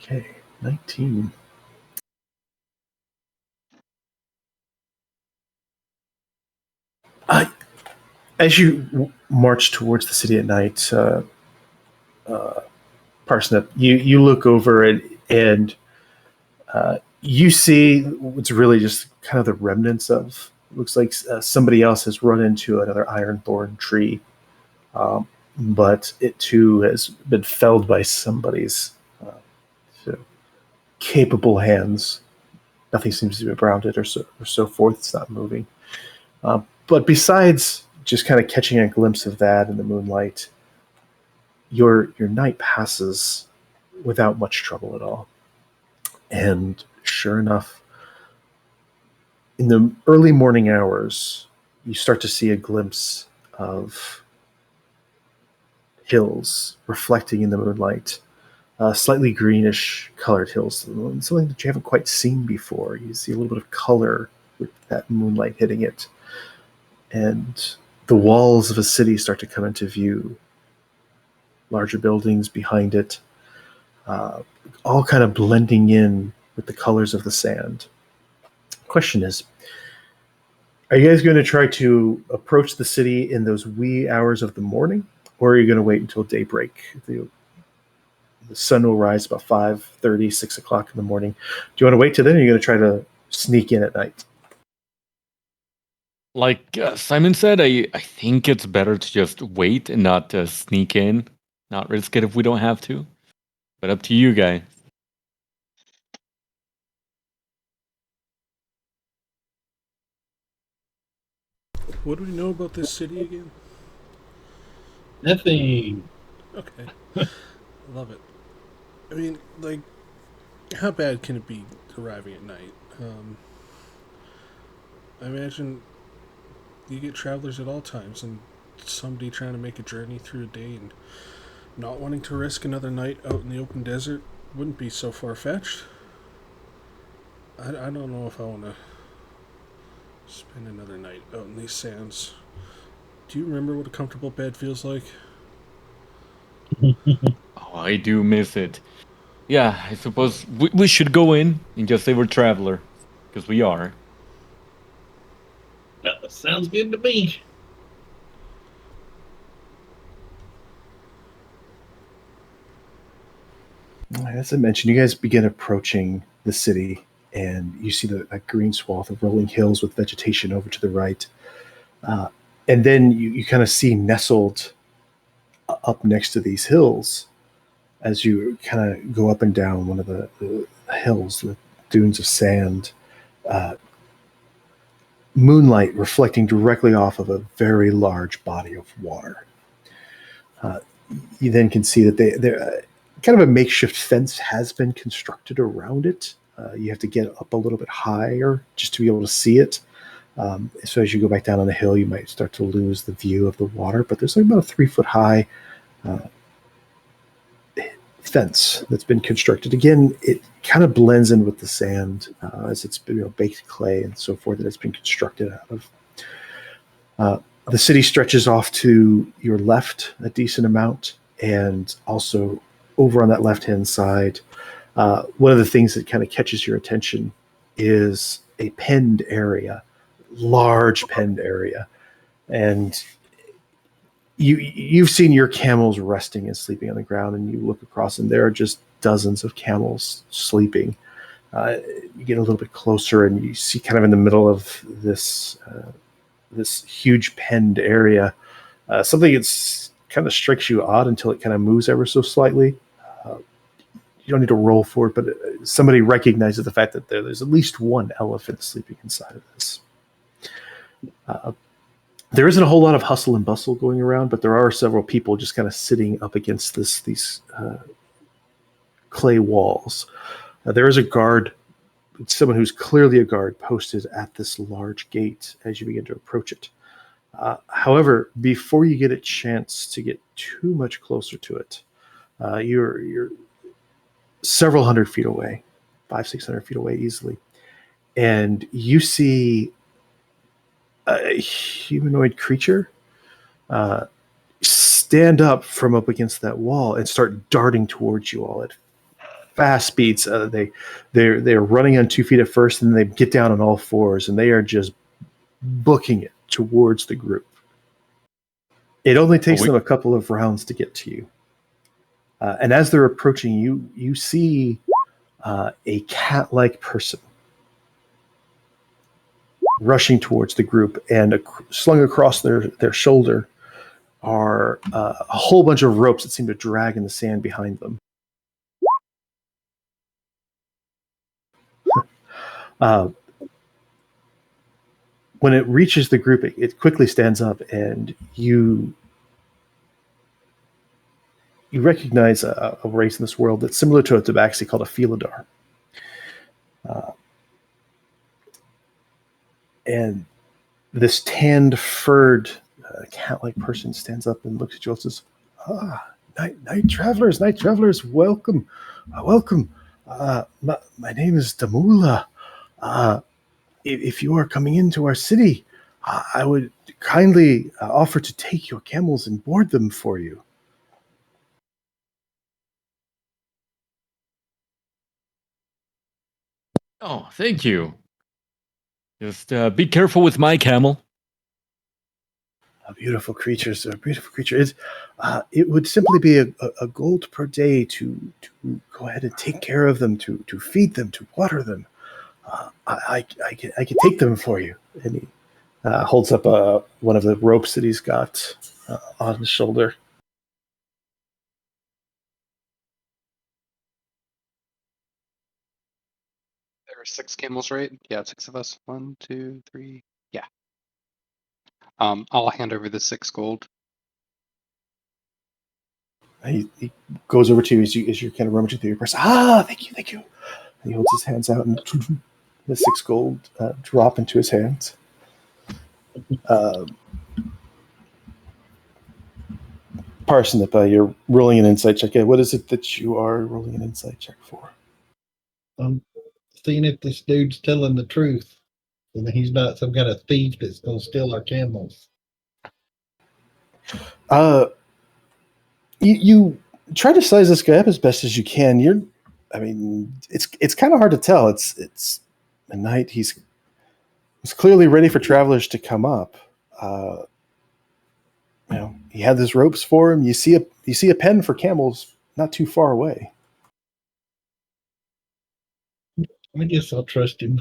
Okay, 19. As you march towards the city at night, Parsnip, you look over and you see what's really just kind of the remnants of. Looks like somebody else has run into another iron thorn tree, but it too has been felled by somebody's capable hands. Nothing seems to be around it or so forth. It's not moving. But besides just kind of catching a glimpse of that in the moonlight, your night passes without much trouble at all. And sure enough, in the early morning hours, you start to see a glimpse of hills reflecting in the moonlight, slightly greenish colored hills, something that you haven't quite seen before. You see a little bit of color with that moonlight hitting it. And the walls of a city start to come into view. Larger buildings behind it, all kind of blending in with the colors of the sand. Question is, are you guys going to try to approach the city in those wee hours of the morning, or are you going to wait until daybreak? The sun will rise about 5:30, 6 o'clock in the morning. Do you want to wait till then, or are you going to try to sneak in at night? Like Simon said, I think it's better to just wait and not sneak in, not risk it if we don't have to. But up to you guys. What do we know about this city again? Nothing. Okay. Love it. I mean, like, how bad can it be arriving at night? I imagine you get travelers at all times, and somebody trying to make a journey through a day and not wanting to risk another night out in the open desert wouldn't be so far-fetched. I don't know if I want to spend another night out in these sands. Do you remember what a comfortable bed feels like? Oh, I do miss it. Yeah, I suppose we should go in and just say we're traveler, because we are. That sounds good to me. As I mentioned, you guys begin approaching the city, and you see that green swath of rolling hills with vegetation over to the right. And then you kind of see nestled up next to these hills as you kind of go up and down one of the hills, the dunes of sand, moonlight reflecting directly off of a very large body of water. You then can see that they're kind of a makeshift fence has been constructed around it. You have to get up a little bit higher just to be able to see it. So as you go back down on the hill, you might start to lose the view of the water, but there's like about a 3-foot high fence that's been constructed. Again, it kind of blends in with the sand as it's been baked clay and so forth that it's been constructed out of. The city stretches off to your left a decent amount, and also over on that left-hand side, one of the things that kind of catches your attention is a penned area, large penned area, and you've seen your camels resting and sleeping on the ground, and you look across, and there are just dozens of camels sleeping. You get a little bit closer, and you see kind of in the middle of this huge penned area something that's kind of strikes you odd until it kind of moves ever so slightly. You don't need to roll for it, but somebody recognizes the fact that there's at least one elephant sleeping inside of this. There isn't a whole lot of hustle and bustle going around, but there are several people just kind of sitting up against these clay walls. There is a guard, someone who's clearly a guard, posted at this large gate as you begin to approach it. However, before you get a chance to get too much closer to it, you're several hundred feet away, 500-600 feet away easily, and you see a humanoid creature stand up from up against that wall and start darting towards you all at fast speeds. They're running on 2 feet at first, and then they get down on all fours, and they are just booking it towards the group. It only takes them a couple of rounds to get to you. And as they're approaching you, you see a cat-like person rushing towards the group, and slung across their shoulder are a whole bunch of ropes that seem to drag in the sand behind them. When it reaches the group, it quickly stands up, and you recognize a race in this world that's similar to a tabaxi called a Felidar. And this tanned, furred, cat-like person stands up and looks at you and says, night travelers, welcome. Welcome. My name is Damula. If you are coming into our city, I would kindly offer to take your camels and board them for you. Oh, thank you. Just be careful with my camel. A beautiful creature, sir. Beautiful creature. It would simply be a gold per day to go ahead and take care of them, to feed them, to water them. I can take them for you. And he holds up one of the ropes that he's got on his shoulder. There are 6 camels, right? Yeah, 6 of us. 1, 2, 3. Yeah. I'll hand over the 6 gold. He goes over to you as you're kind of rummaging through your purse. Thank you. And he holds his hands out, and the 6 gold drop into his hands. Parsnip, you're rolling an insight check. What is it that you are rolling an insight check for? I'm seeing if this dude's telling the truth, and he's not some kind of thief that's going to steal our camels. You try to size this guy up as best as you can. It's kind of hard to tell. It's a night. He's clearly ready for travelers to come up. He had his ropes for him. You see a pen for camels not too far away. I guess I'll trust him.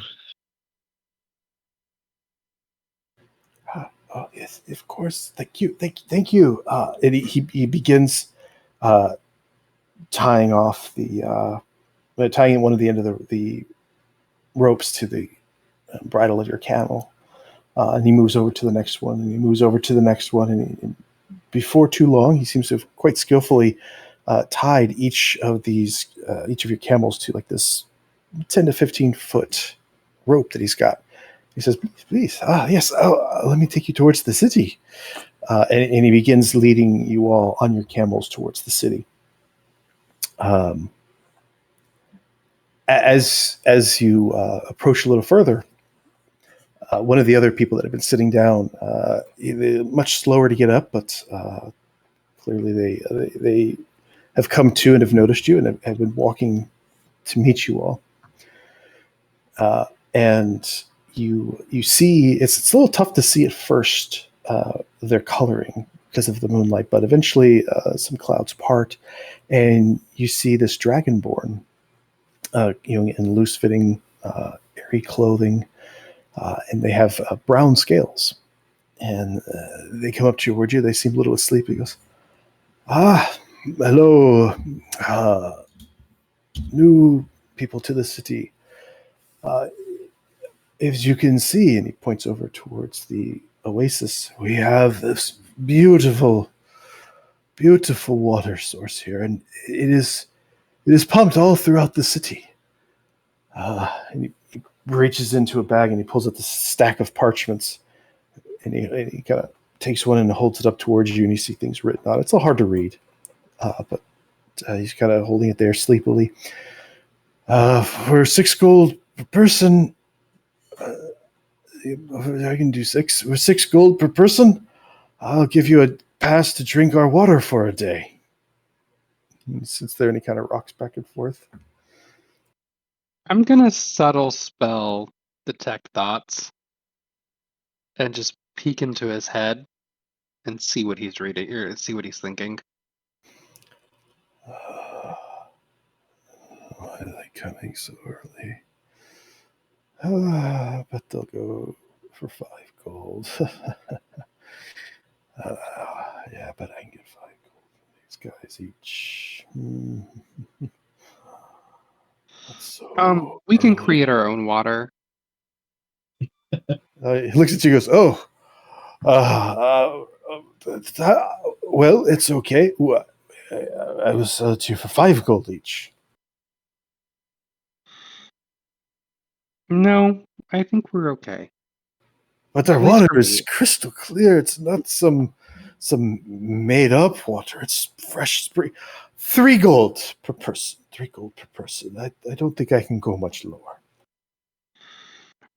Yes, of course. Thank you. And he begins tying off tying one of the end of the ropes to the bridle of your camel, and he moves over to the next one, and he moves over to the next one, and before too long, he seems to have quite skillfully tied each of your camels to like this 10 to 15 foot rope that he's got. He says, please, yes, let me take you towards the city. And he begins leading you all on your camels towards the city. As you approach a little further, one of the other people that have been sitting down, much slower to get up, but clearly they have come to and have noticed you and have been walking to meet you all. And you see it's a little tough to see at first their coloring because of the moonlight, but eventually some clouds part, and you see this dragonborn, in loose-fitting, airy clothing, and they have brown scales. And they come up to you, would you? They seem a little asleep. He goes, hello, new people to the city. As you can see, and he points over towards the oasis, we have this beautiful, beautiful water source here, and it is pumped all throughout the city. And he reaches into a bag and he pulls out this stack of parchments, and he kind of takes one and holds it up towards you, and you see things written on it. It's a little hard to read, but he's kind of holding it there sleepily. For 6 gold per person, I can do 6. For 6 gold per person, I'll give you a pass to drink our water for a day. He sits there and he kind of rocks back and forth. I'm gonna subtle spell detect thoughts and just peek into his head and see what he's reading or see what he's thinking. Why are they coming so early? But they'll go for 5 gold. Yeah, but I can get 5 gold from these guys each. That's so We can early. create our own water. He looks at you and goes, oh, well, it's okay. I was to you for 5 gold each. No, I think we're okay. But their At least water for is me. crystal clear. It's not some made up water. It's fresh spring. 3 gold per person. 3 gold per person. I don't think I can go much lower.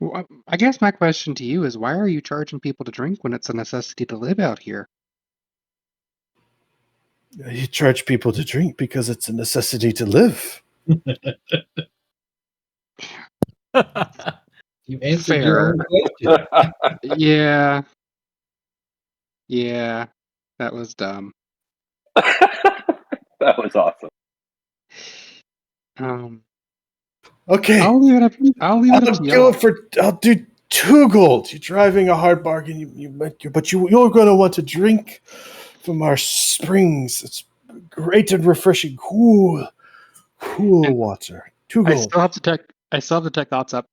Well, I guess my question to you is, why are you charging people to drink when it's a necessity to live out here? You charge people to drink because it's a necessity to live. You answered Fair. your own question. Yeah. Yeah. That was dumb. That was awesome. Okay. I'll leave it up to y'all. I'll do 2 gold. You're driving a hard bargain. But you're going to want to drink from our springs. It's great and refreshing, cool water. 2 gold. I still have to tech thoughts up.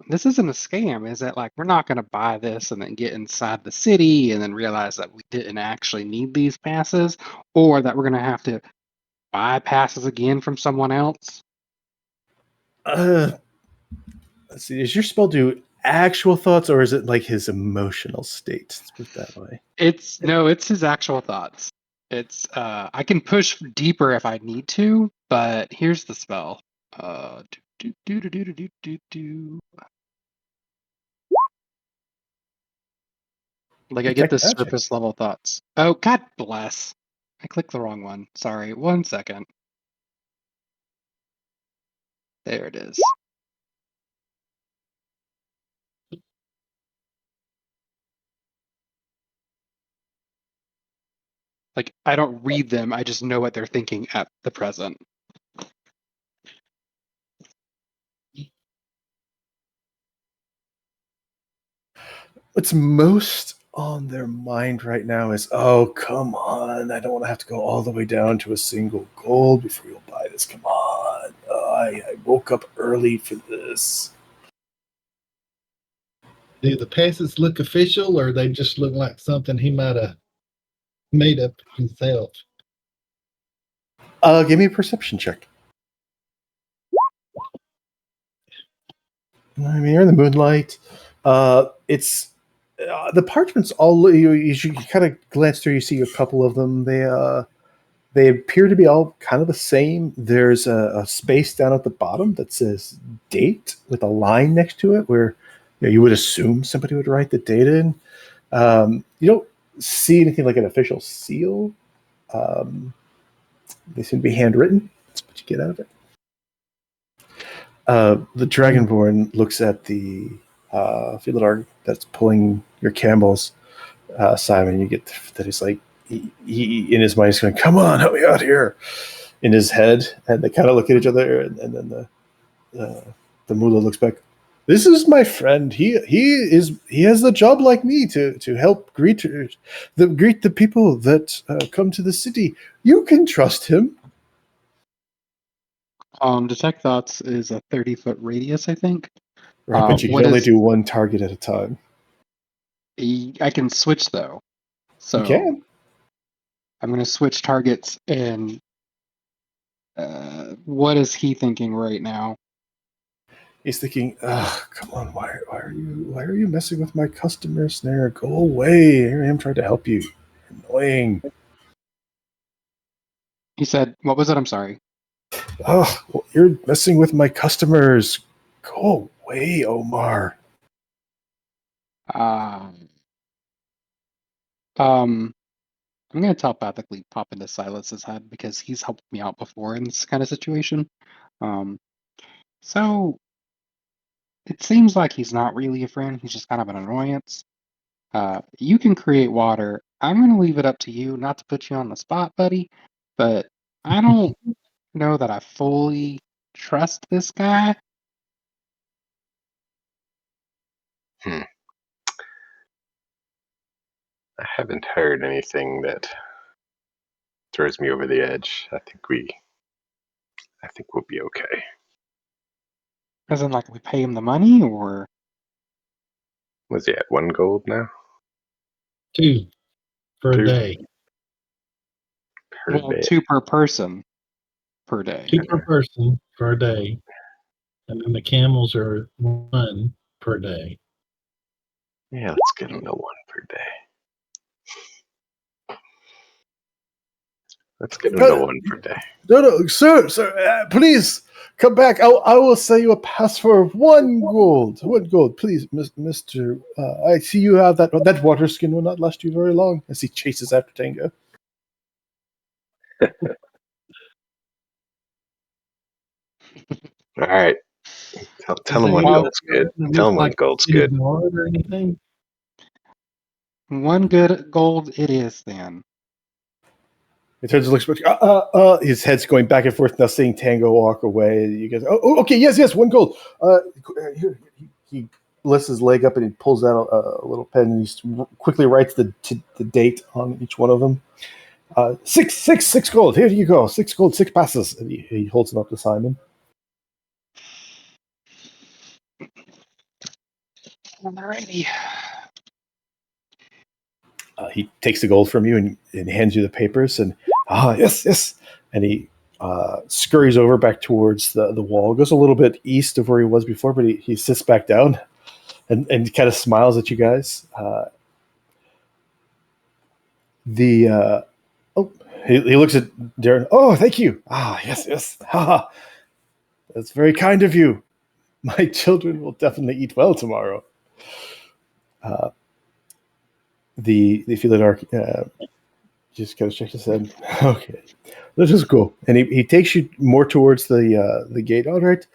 This isn't a scam, is it? Like, we're not going to buy this and then get inside the city and then realize that we didn't actually need these passes, or that we're going to have to buy passes again from someone else. Let's see. Does your spell do actual thoughts, or is it like his emotional state? Let's put it that way. It's his actual thoughts. It's I can push deeper if I need to, but here's the spell. Like, I get the Detect magic. surface level thoughts. Oh, God bless. I clicked the wrong one. Sorry. 1 second. There it is. Like, I don't read them. I just know what they're thinking at the present. What's most on their mind right now is, oh, come on. I don't want to have to go all the way down to a single gold before you'll buy this. Come on. I woke up early for this. Do the passes look official, or they just look like something he might have made up himself? Give me a perception check. I mean, you're in the moonlight. It's the parchments. All you kind of glance through. You see a couple of them. They appear to be all kind of the same. There's a space down at the bottom that says date with a line next to it, where you would assume somebody would write the date in. You don't see anything like an official seal. They seem to be handwritten. That's what you get out of it. The Dragonborn looks at the Philidar that's pulling your camels, Simon. You get that he's like, he in his mind he's going, "Come on, help me out here." In his head, and they kind of look at each other, and then the mullah looks back. This is my friend. He has the job like me to help greet the people that come to the city. You can trust him. Detect thoughts is a 30-foot radius, I think. Right, but you can only do one target at a time. I can switch though. So You can. I'm going to switch targets, and what is he thinking right now? He's thinking, come on, why are you messing with my customer snare? Go away. Here I am trying to help you. Annoying. He said, what was it? I'm sorry. Oh, well, you're messing with my customers. Go away, Omar. I'm going to telepathically pop into Silas's head because he's helped me out before in this kind of situation. So it seems like he's not really a friend. He's just kind of an annoyance. You can create water. I'm going to leave it up to you, not to put you on the spot, buddy, but I don't know that I fully trust this guy. I haven't heard anything that throws me over the edge. I think we'll be okay. As in, like, we pay him the money, or? Was he at 1 gold now? 2 per 2 day. per day. 2 per person per day. 2 per person per day. And then the camels are 1 per day. Yeah, let's get him to 1 per day. Let's get him to 1 per day. No, sir, please come back. I will sell you a pass for 1 gold. 1 gold, please, Mister. I see you have that water skin will not last you very long. As he chases after Tango. All right. Tell him 1 gold's good. Tell him 1 gold's good. Or anything? 1 good gold it is, then. He turns and looks back. His head's going back and forth now, seeing Tango walk away. You guys, okay, yes, 1 gold. Here, he lifts his leg up and he pulls out a little pen and he quickly writes the date on each one of them. 6 gold. Here you go. 6 gold, 6 passes. And he holds them up to Simon. Alrighty. He takes the gold from you and hands you the papers. And yes. And he scurries over back towards the wall. Goes a little bit east of where he was before, but he sits back down and kind of smiles at you guys. He looks at Darren. Oh, thank you. Yes. That's very kind of you. My children will definitely eat well tomorrow. The Philidar just kind of shakes his head. Okay, let's just go. And he takes you more towards the gate. All right.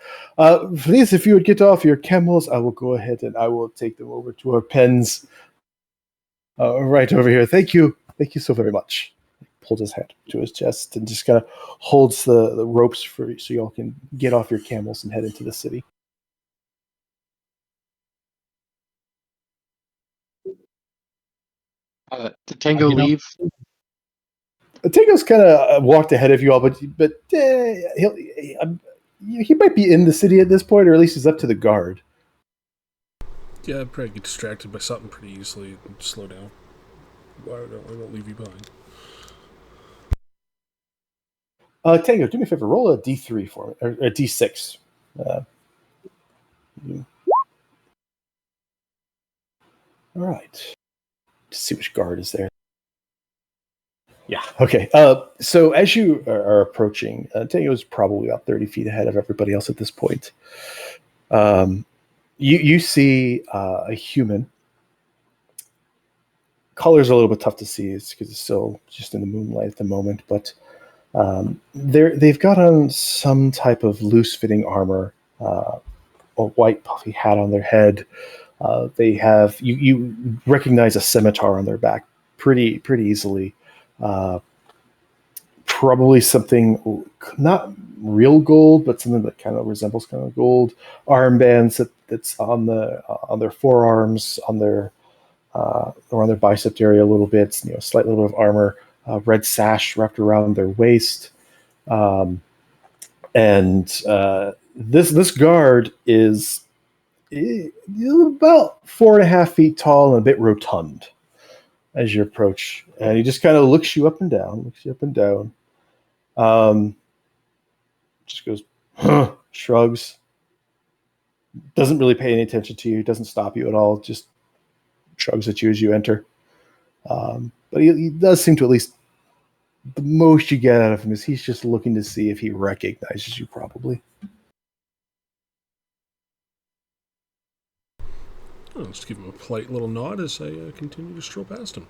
Please, if you would get off your camels, I will go ahead and I will take them over to our pens. Right over here. Thank you so very much. He pulls his hand to his chest and just kind of holds the ropes for you so y'all can get off your camels and head into the city. Did Tango leave? Tango's kind of walked ahead of you all, but he might be in the city at this point, or at least he's up to the guard. Yeah, I'd probably get distracted by something pretty easily and slow down. I won't leave you behind. Tango, do me a favor. Roll a D3 for me, or a D6. All right. Let's see which guard is there. Yeah. Okay. So as you are approaching, Tango is probably about 30 feet ahead of everybody else at this point. You see a human. Color's a little bit tough to see because it's still just in the moonlight at the moment, but They've got on some type of loose-fitting armor, a white puffy hat on their head. They have you recognize a scimitar on their back pretty easily. Probably something not real gold, but something that kind of resembles kind of gold. Armbands that's on their forearms, on their or on their bicep area a little bit. Slight little bit of armor. Red sash wrapped around their waist. And this guard is about 4.5 feet tall and a bit rotund as you approach, and he just kind of looks you up and down, just goes, huh, shrugs, doesn't really pay any attention to you, doesn't stop you at all, just shrugs at you as you enter. But he does seem to, at least the most you get out of him is he's just looking to see if he recognizes you, probably. I'll just give him a polite little nod as I continue to stroll past him.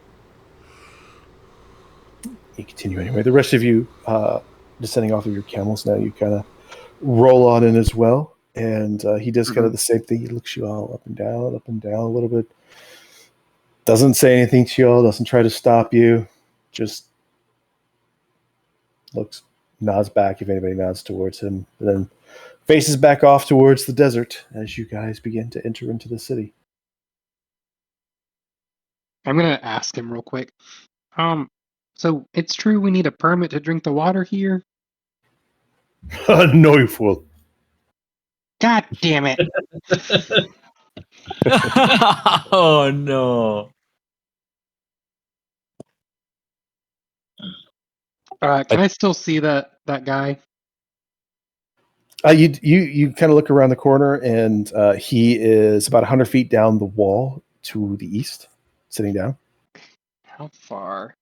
You continue anyway. The rest of you, descending off of your camels now, you kind of roll on in as well. And he does kind of the same thing. He looks you all up and down a little bit. Doesn't say anything to you all, doesn't try to stop you. Just looks, nods back if anybody nods towards him. And then faces back off towards the desert as you guys begin to enter into the city. I'm going to ask him real quick. So it's true we need a permit to drink the water here? No, you fool. God damn it. Oh no. Can I still see that guy? You kind of look around the corner, and he is about 100 feet down the wall to the east, sitting down. How far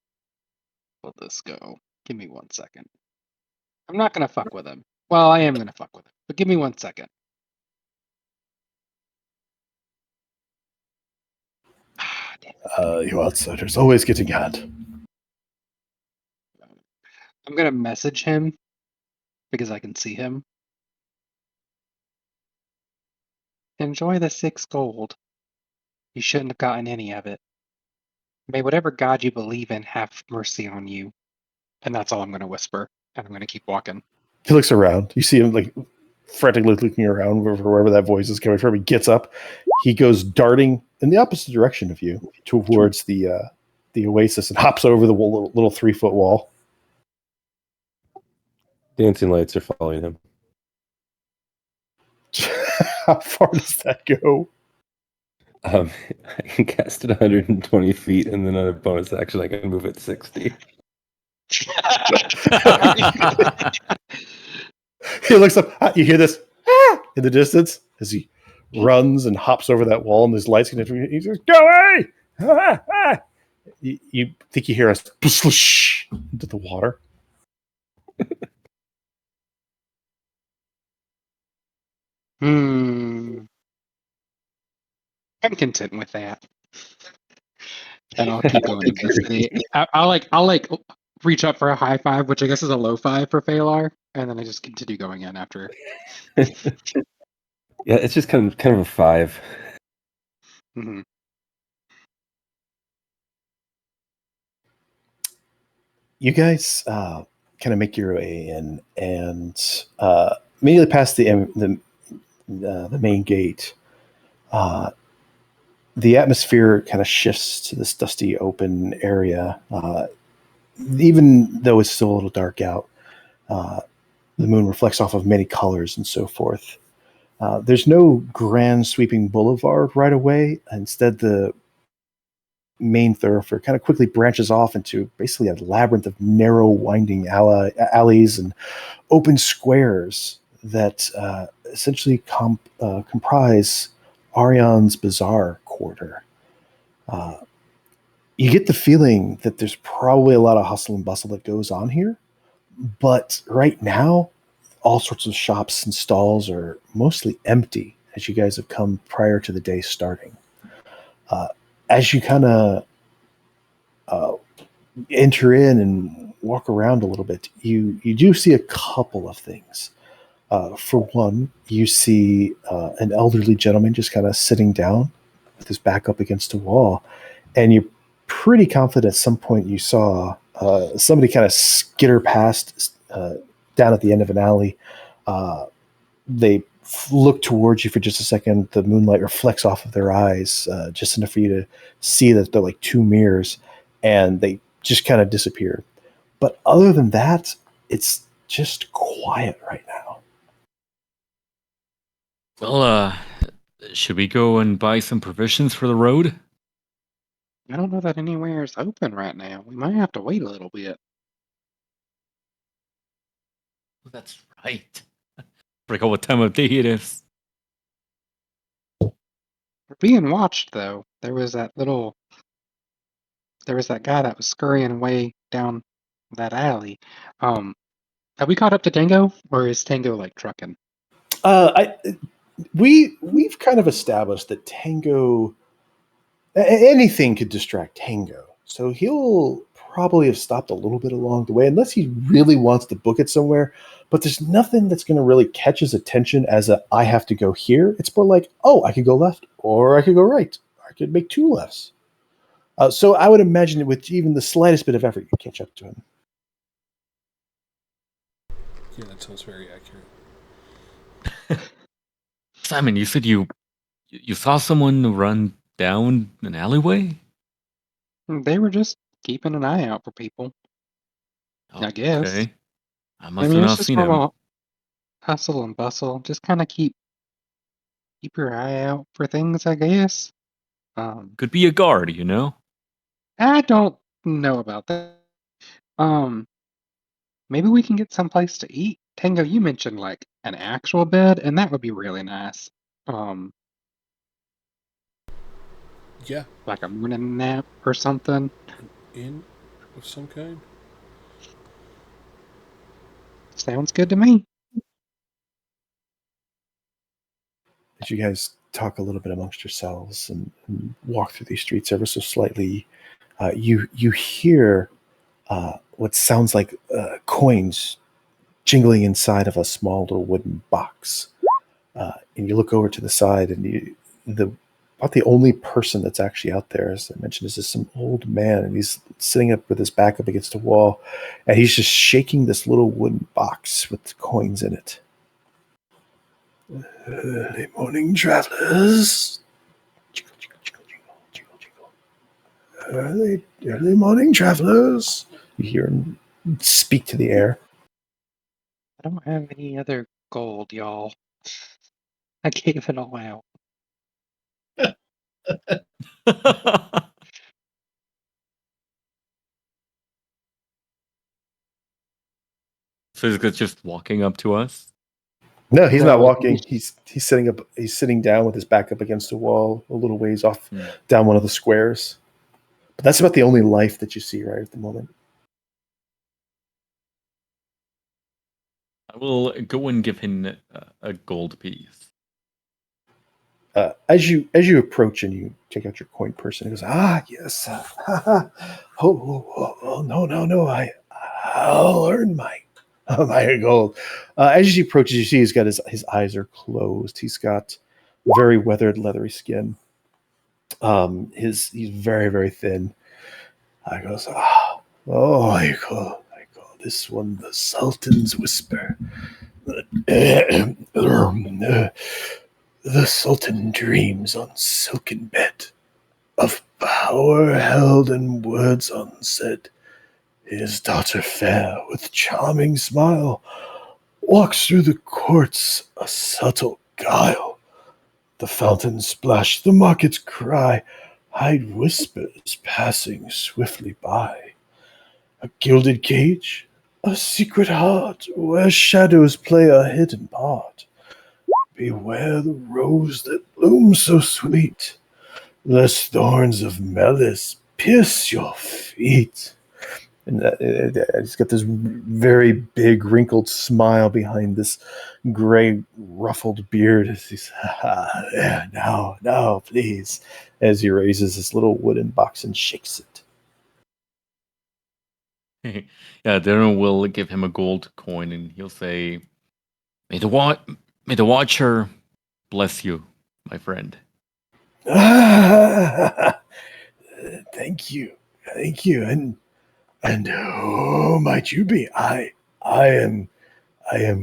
will this go? Give me 1 second. I'm not going to fuck with him. Well, I am going to fuck with him, but give me 1 second. You outsiders always getting had. I'm going to message him because I can see him. Enjoy the 6 gold. You shouldn't have gotten any of it. May whatever god you believe in have mercy on you. And that's all I'm going to whisper. And I'm going to keep walking. He looks around. You see him like frantically looking around wherever that voice is coming from. He gets up. He goes darting in the opposite direction of you towards the oasis and hops over the little 3-foot wall. Dancing lights are following him. How far does that go? I can cast it 120 feet, and then on a bonus action, I can move it 60. He looks up. You hear this in the distance as he runs and hops over that wall, and there's lights. He says, "Go away!" You think you hear us into the water. I'm content with that. And I'll keep going into the city. I'll reach up for a high five, which I guess is a low five for Phalar, and then I just continue going in after. Yeah, it's just kind of a 5. Mm-hmm. You guys kind of make your way in, and immediately past the main gate, the atmosphere kind of shifts to this dusty open area. Even though it's still a little dark out, the moon reflects off of many colors and so forth. There's no grand sweeping boulevard right away. Instead, the main thoroughfare kind of quickly branches off into basically a labyrinth of narrow, winding alleys and open squares that essentially comprise Aureon's Bazaar quarter. You get the feeling that there's probably a lot of hustle and bustle that goes on here, but right now, all sorts of shops and stalls are mostly empty as you guys have come prior to the day starting. As you kind of enter in and walk around a little bit, you do see a couple of things. For one, you see an elderly gentleman just kind of sitting down with his back up against a wall, and you're pretty confident at some point you saw somebody kind of skitter past down at the end of an alley. They look towards you for just a second. The moonlight reflects off of their eyes just enough for you to see that they're like two mirrors, and they just kind of disappear. But other than that, it's just quiet right now. Well, should we go and buy some provisions for the road? I don't know that anywhere is open right now. We might have to wait a little bit. That's right. Forgot what time of day it is. We're being watched, though. There was that guy that was scurrying away down that alley. Have we caught up to Tango, or is Tango like trucking? We've kind of established that Tango, anything could distract Tango, so he'll probably have stopped a little bit along the way, unless he really wants to book it somewhere. But there's nothing that's going to really catch his attention as I have to go here. It's more like, oh, I could go left, or I could go right. I could make two lefts. So I would imagine that with even the slightest bit of effort, you catch up to him. Yeah, that sounds very accurate. Simon, you said you saw someone run down an alleyway? They were just keeping an eye out for people, I guess. Okay. I I must mean, have it's not just seen him. normal hustle and bustle. Just kind of keep your eye out for things, I guess. Could be a guard, you know? I don't know about that. Maybe we can get someplace to eat. Tango, you mentioned like an actual bed, and that would be really nice. Yeah, Like a morning nap or something. inn of some kind. Sounds good to me. As you guys talk a little bit amongst yourselves and walk through these streets ever so slightly, you hear what sounds like coins jingling inside of a small little wooden box. And you look over to the side, and about the only person that's actually out there, as I mentioned, is this some old man, and he's sitting up with his back up against a wall, and he's just shaking this little wooden box with coins in it. Early morning travelers. Jingle, jingle, jingle, jingle, jingle, jingle. Early morning travelers. You hear him speak to the air. I don't have any other gold, y'all. I gave it all out. So he's just walking up to us? No, he's not No, walking. He's sitting up. He's sitting down with his back up against a wall, a little ways off, down one of the squares. But that's about the only life that you see right at the moment. I will go and give him a gold piece. As you approach and you take out your coin purse, and he goes, yes, no, I'll earn my gold. As he approaches, you see he's got his eyes are closed. He's got very weathered, leathery skin. He's very, very thin. I goes, I call this one the Sultan's Whisper. The Sultan dreams on silken bed of power held and words unsaid. His daughter fair with charming smile walks through the courts a subtle guile. The fountain splash, the market's cry, hide whispers passing swiftly by. A gilded cage, a secret heart, where shadows play a hidden part. Beware the rose that blooms so sweet, lest thorns of malice pierce your feet. And he's got this very big, wrinkled smile behind this gray, ruffled beard. He's, there, now, please, as he raises this little wooden box and shakes it. Yeah, Darren will give him a gold coin, and he'll say, "May the Watcher bless you, my friend." Thank you, and who might you be? I am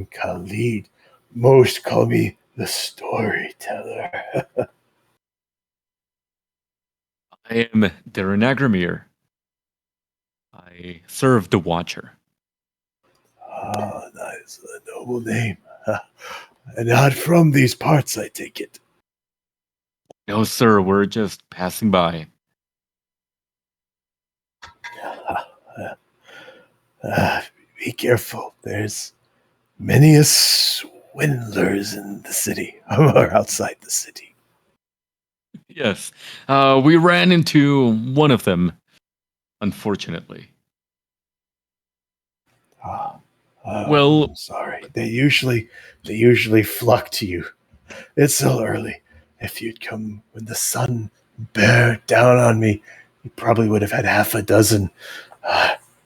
Khalid. Most call me the storyteller. I am Darren Agramir. I serve the Watcher. Ah, that is a noble name. Not from these parts, I take it. No, sir, we're just passing by. Be careful. There's many a swindlers in the city, or outside the city. Yes, we ran into one of them, unfortunately. Well, I'm sorry. They usually flock to you. It's still early. If you'd come when the sun bear down on me, you probably would have had half a dozen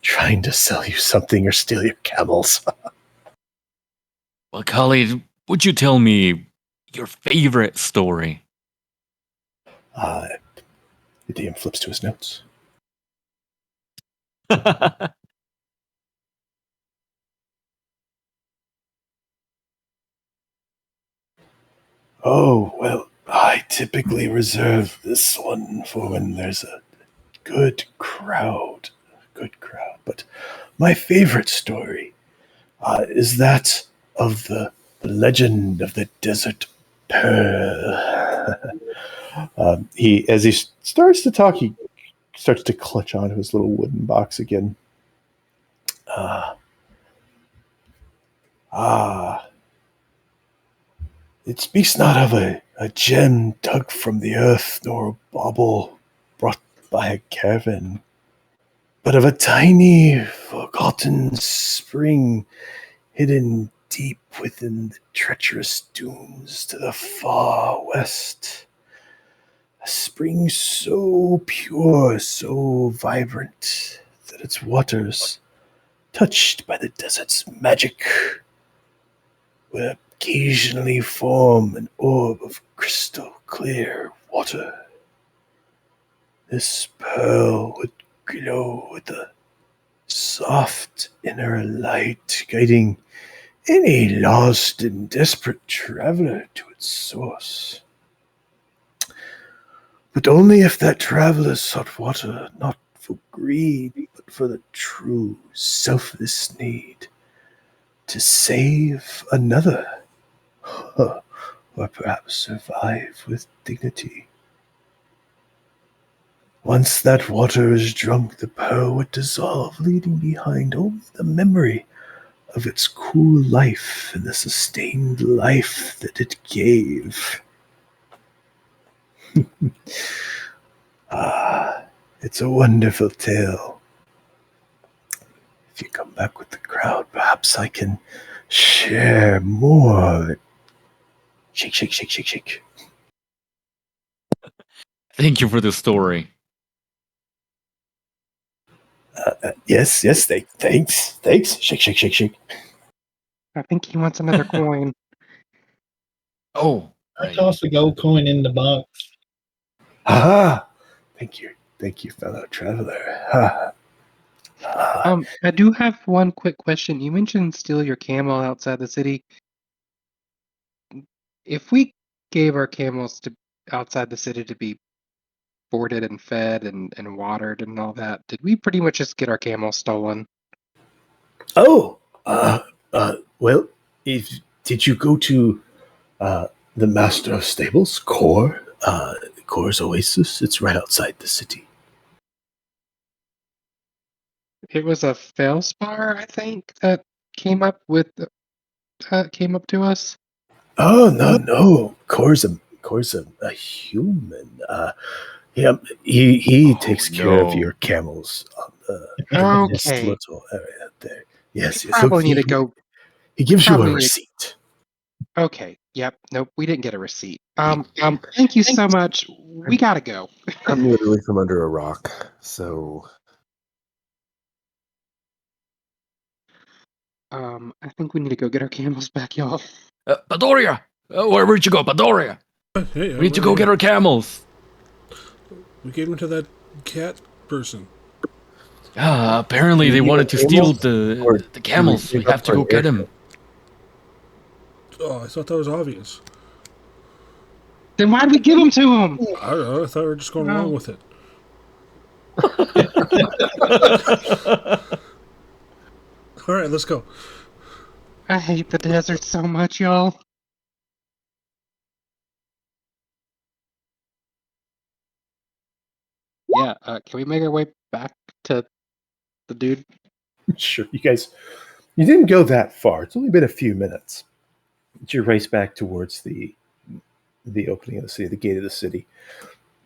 trying to sell you something or steal your camels. well, Khalid, would you tell me your favorite story? The DM flips to his notes. Oh, well, I typically reserve this one for when there's a good crowd. But my favorite story is that of the legend of the desert pearl. As he starts to talk, he starts to clutch onto his little wooden box again. It speaks not of a gem dug from the earth, nor a bauble brought by a caravan, but of a tiny, forgotten spring hidden deep within the treacherous dunes to the far west. A spring so pure, so vibrant, that its waters, touched by the desert's magic, would occasionally form an orb of crystal clear water. This pearl would glow with a soft inner light, guiding any lost and desperate traveler to its source. But only if that traveler sought water not for greed, but for the true selfless need to save another, or perhaps survive with dignity. Once that water is drunk, the pearl would dissolve, leaving behind only the memory of its cool life and the sustained life that it gave. It's a wonderful tale. If you come back with the crowd, perhaps I can share more. Shake, shake, shake, shake, shake. Thank you for the story. Yes, thanks. Shake, shake, shake, shake. I think he wants another coin. Oh, I right. tossed a gold coin in the box. Thank you, fellow traveler. I do have one quick question. You mentioned steal your camel outside the city. If we gave our camels to outside the city to be boarded and fed and watered and all that, did we pretty much just get our camels stolen? Oh, well, did you go to the Master of Stables, Core's Oasis? It's right outside the city. It was a Felspar, I think, that came up to us. Oh no, Core's a human. He takes care of no. your camels on this Okay. little area there. Yes, We yes. So probably need to go. he gives you a probably need- receipt. Okay. Yep. Nope. We didn't get a receipt. Thank you so much. We gotta go. I'm literally from under a rock, so I think we need to go get our camels back, y'all. Padoria! Where'd you go, Padoria? Hey, We need to go get our camels. We gave them to that cat person. Apparently they wanted to steal the camels. We have to go get them. Oh, I thought that was obvious. Then why'd we give them to him? I don't know. I thought we were just going along with it. All right, let's go. I hate the desert so much, y'all. Yeah, can we make our way back to the dude? Sure, you guys, you didn't go that far. It's only been a few minutes. But you race back towards the opening of the city, the gate of the city.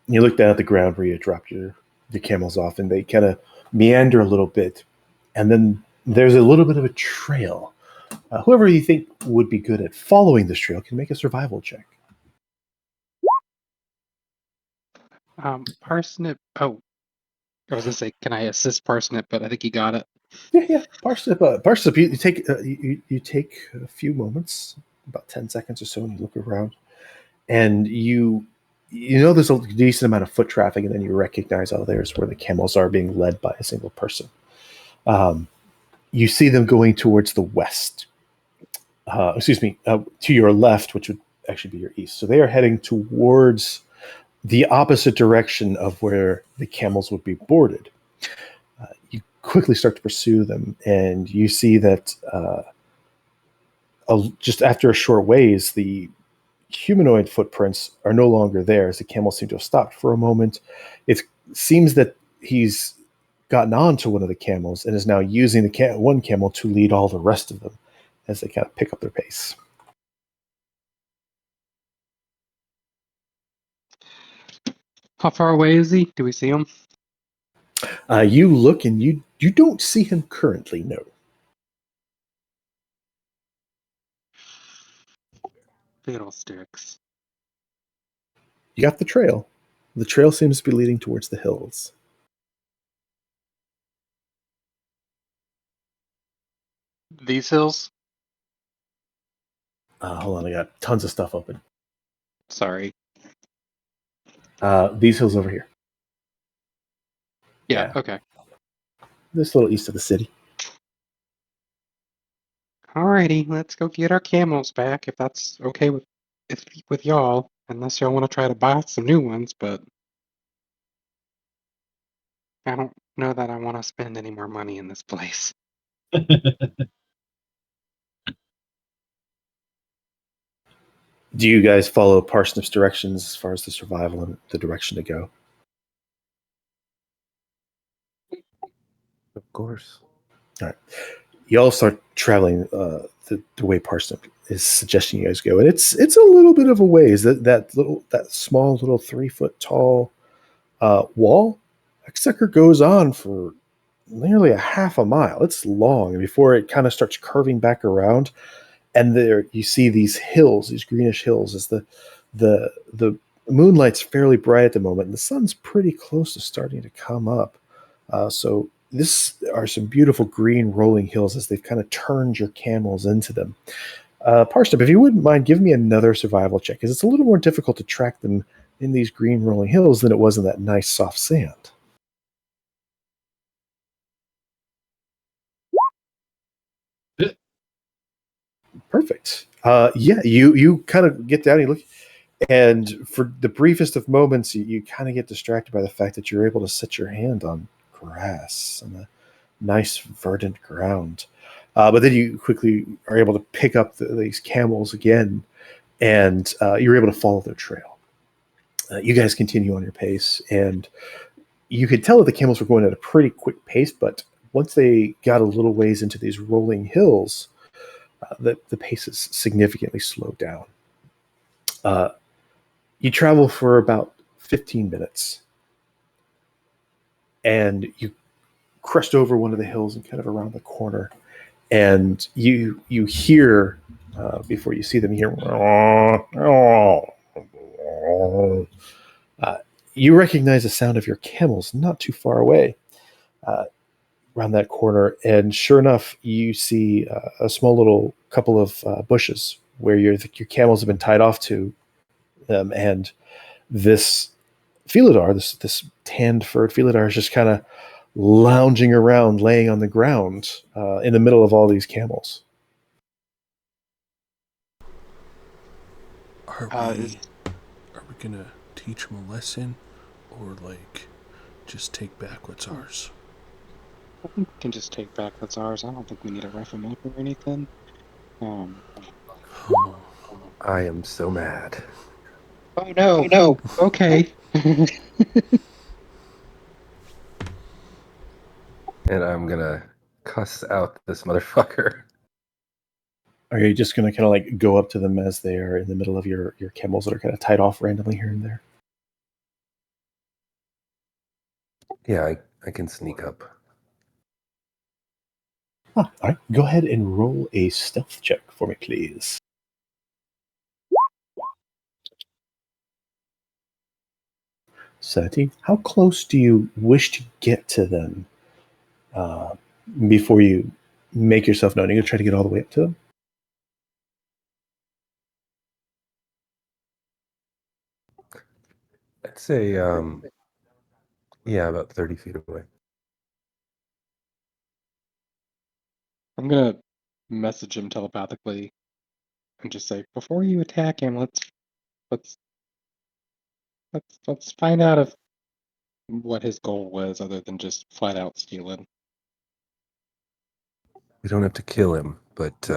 And you look down at the ground where you dropped your camels off, and they kind of meander a little bit. And then there's a little bit of a trail. Whoever you think would be good at following this trail can make a survival check. Parsnip. Oh, I was gonna say, can I assist Parsnip? But I think he got it. Yeah. Parsnip. Parsnip. You take you take a few moments, about 10 seconds or so, and you look around, and you know there's a decent amount of foot traffic, and then you recognize, oh, there's where the camels are being led by a single person. You see them going towards the west. To your left, which would actually be your east. So they are heading towards the opposite direction of where the camels would be boarded. You quickly start to pursue them, and you see that just after a short ways, the humanoid footprints are no longer there, as the camels seem to have stopped for a moment. It seems that he's gotten on to one of the camels and is now using the one camel to lead all the rest of them as they kind of pick up their pace. How far away is he? Do we see him? You look, and you don't see him currently, no. Fiddlesticks. You got the trail. The trail seems to be leading towards the hills. These hills? Hold on, I got tons of stuff open. Sorry. These hills over here. Yeah, okay. This little east of the city. Alrighty, let's go get our camels back, if that's okay with y'all. Unless y'all want to try to buy some new ones, but I don't know that I want to spend any more money in this place. Do you guys follow Parsnip's directions as far as the survival and the direction to go? Of course. All right. You all start traveling the way Parsnip is suggesting you guys go, and it's a little bit of a ways. That small little 3-foot tall wall, that sucker goes on for nearly a half a mile. It's long, and before it kind of starts curving back around, and there you see these hills, these greenish hills, as the moonlight's fairly bright at the moment, and the sun's pretty close to starting to come up. So this are some beautiful green rolling hills as they've kind of turned your camels into them. Parsnip, if you wouldn't mind, give me another survival check, because it's a little more difficult to track them in these green rolling hills than it was in that nice soft sand. Perfect. You kind of get down, you look, and for the briefest of moments, you kind of get distracted by the fact that you're able to set your hand on grass and a nice verdant ground. But then you quickly are able to pick up these camels again, and you're able to follow their trail. You guys continue on your pace, and you could tell that the camels were going at a pretty quick pace, but once they got a little ways into these rolling hills, the pace is significantly slowed down. You travel for about 15 minutes, and you crest over one of the hills and kind of around the corner, and you hear, before you see them, you hear, you recognize the sound of your camels not too far away. around that corner, and sure enough, you see a small little couple of bushes where your camels have been tied off to them, and this Felidar, this tanned furred Felidar, is just kind of lounging around, laying on the ground in the middle of all these camels. Are we gonna teach him a lesson, or like just take back what's ours? I think we can just take back what's ours. I don't think we need to rough him up or anything. Oh, I am so mad. Oh no! Okay. And I'm gonna cuss out this motherfucker. Are you just going to kind of like go up to them as they are in the middle of your camels that are kind of tied off randomly here and there? Yeah, I can sneak up. All right, go ahead and roll a stealth check for me, please. Sati, how close do you wish to get to them before you make yourself known? Are you going to try to get all the way up to them? I'd say, yeah, about 30 feet away. I'm gonna message him telepathically and just say, before you attack him, let's find out if what his goal was, other than just flat out stealing. We don't have to kill him, but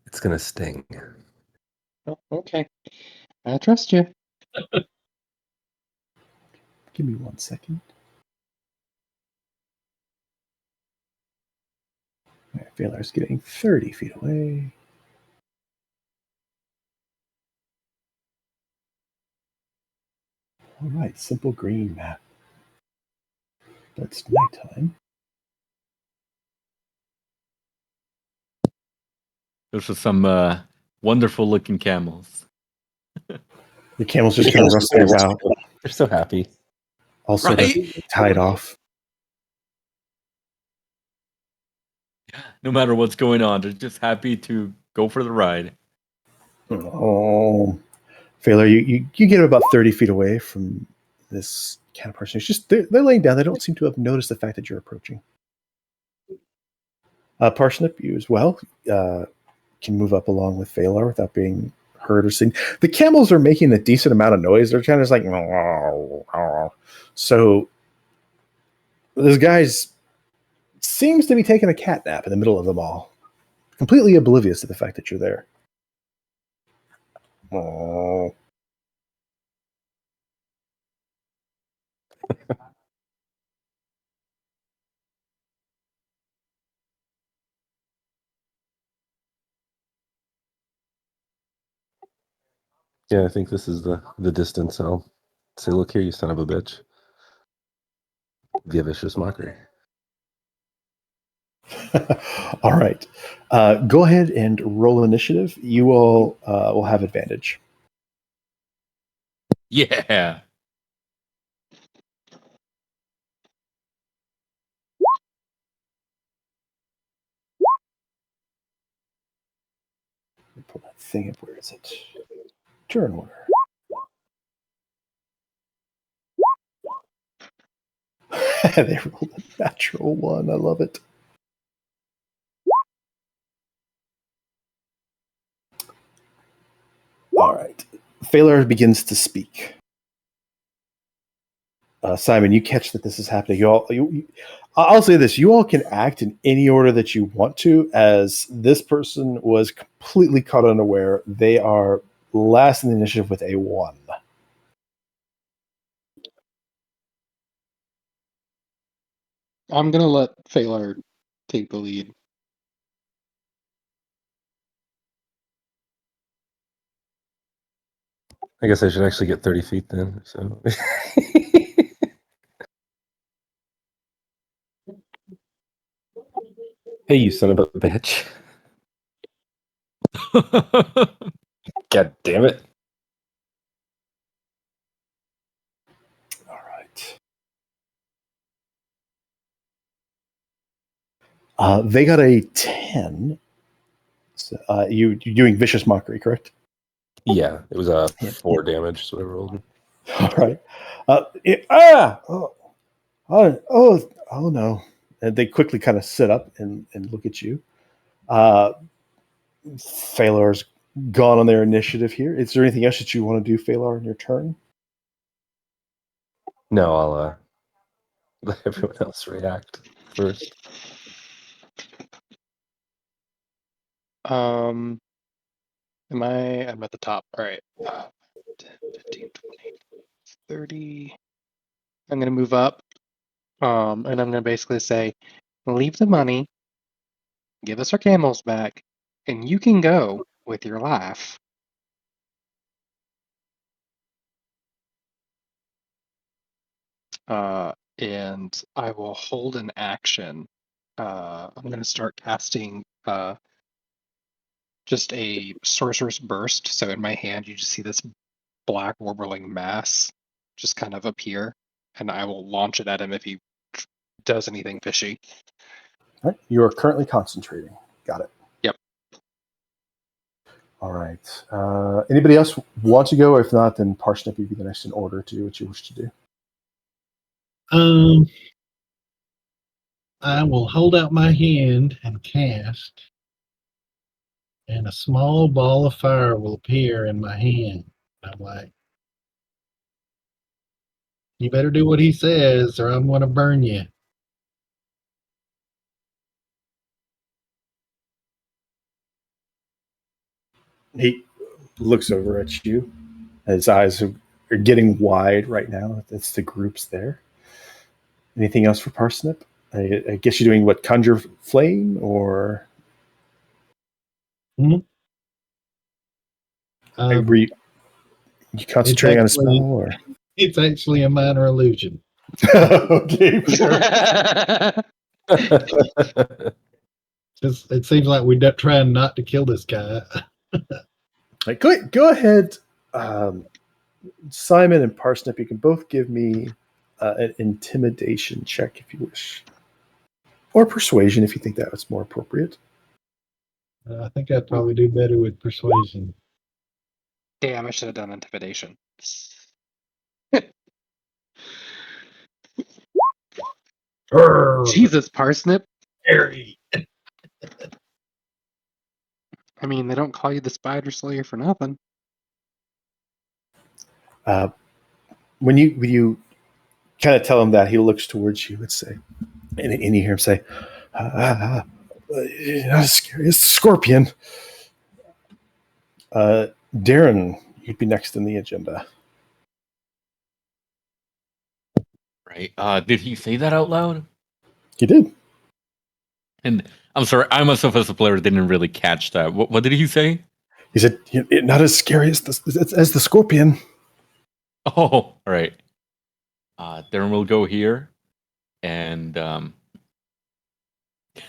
it's gonna sting. Oh, okay, I trust you. Give me 1 second. Failar's getting 30 feet away. All right, simple green map. That's nighttime. Those are some wonderful looking camels. The camels just kind of rustling about, They're so happy. all sort of tied off. No matter what's going on, they're just happy to go for the ride. Oh, Failar, you get about 30 feet away from this cat person. It's just they're laying down. They don't seem to have noticed the fact that you're approaching. Parsnip, you as well can move up along with Failar without being heard or seen. The camels are making a decent amount of noise. They're kind of just like, so this guy's seems to be taking a cat nap in the middle of them all, completely oblivious to the fact that you're there. Oh. Yeah, I think this is the distance. I'll say, look here, you son of a bitch. Via vicious mockery. All right. Go ahead and roll initiative. You all will have advantage. Yeah. Pull that thing up. Where is it? Turn order. They rolled a natural one. I love it. All right. Failar begins to speak. Simon, you catch that this is happening. I'll say this: you all can act in any order that you want to, as this person was completely caught unaware. They are last in the initiative with a 1. I'm gonna let Failar take the lead. I guess I should actually get 30 feet then. So. Hey, you son of a bitch. God damn it. All right. They got a 10. So, you're doing vicious mockery, correct? Yeah, it was a Yeah. 4 damage, so I rolled. All right. Oh no. And they quickly kind of sit up and look at you. Phalar's gone on their initiative here. Is there anything else that you want to do, Phalar, in your turn? No, I'll let everyone else react first. I'm at the top. All right. 10, 15, 20, 30. I'm going to move up. And I'm going to basically say, leave the money, give us our camels back, and you can go with your life. And I will hold an action. I'm going to start casting just a sorcerer's burst. So in my hand, you just see this black warbling mass just kind of appear, and I will launch it at him if he does anything fishy. All right. You are currently concentrating. Got it. Yep. All right. Anybody else want to go? If not, then Parsnip will be the next in order to do what you wish to do. I will hold out my hand and cast, and a small ball of fire will appear in my hand. I'm like, you better do what he says, or I'm going to burn you. He looks over at you. His eyes are getting wide right now. That's the groups there. Anything else for Parsnip? I guess you're doing what, conjure flame or Hmm? were you concentrating on a spell or? It's actually a minor illusion. Okay, sure. It seems like we're trying not to kill this guy. Like, go ahead, Simon and Parsnip. You can both give me an intimidation check if you wish, or persuasion if you think that was more appropriate. I think I'd probably do better with persuasion. Damn, I should have done intimidation. Jesus, Parsnip. Harry. I mean, they don't call you the Spider Slayer for nothing. When you kind of tell him that, he looks towards you and say, and you hear him say, not as scary as the scorpion. Darren, you'd be next in the agenda. Right. Did he say that out loud? He did. And I'm sorry, I myself as a player didn't really catch that. What did he say? He said, not as scary as the scorpion. Oh, all right. Darren will go here, and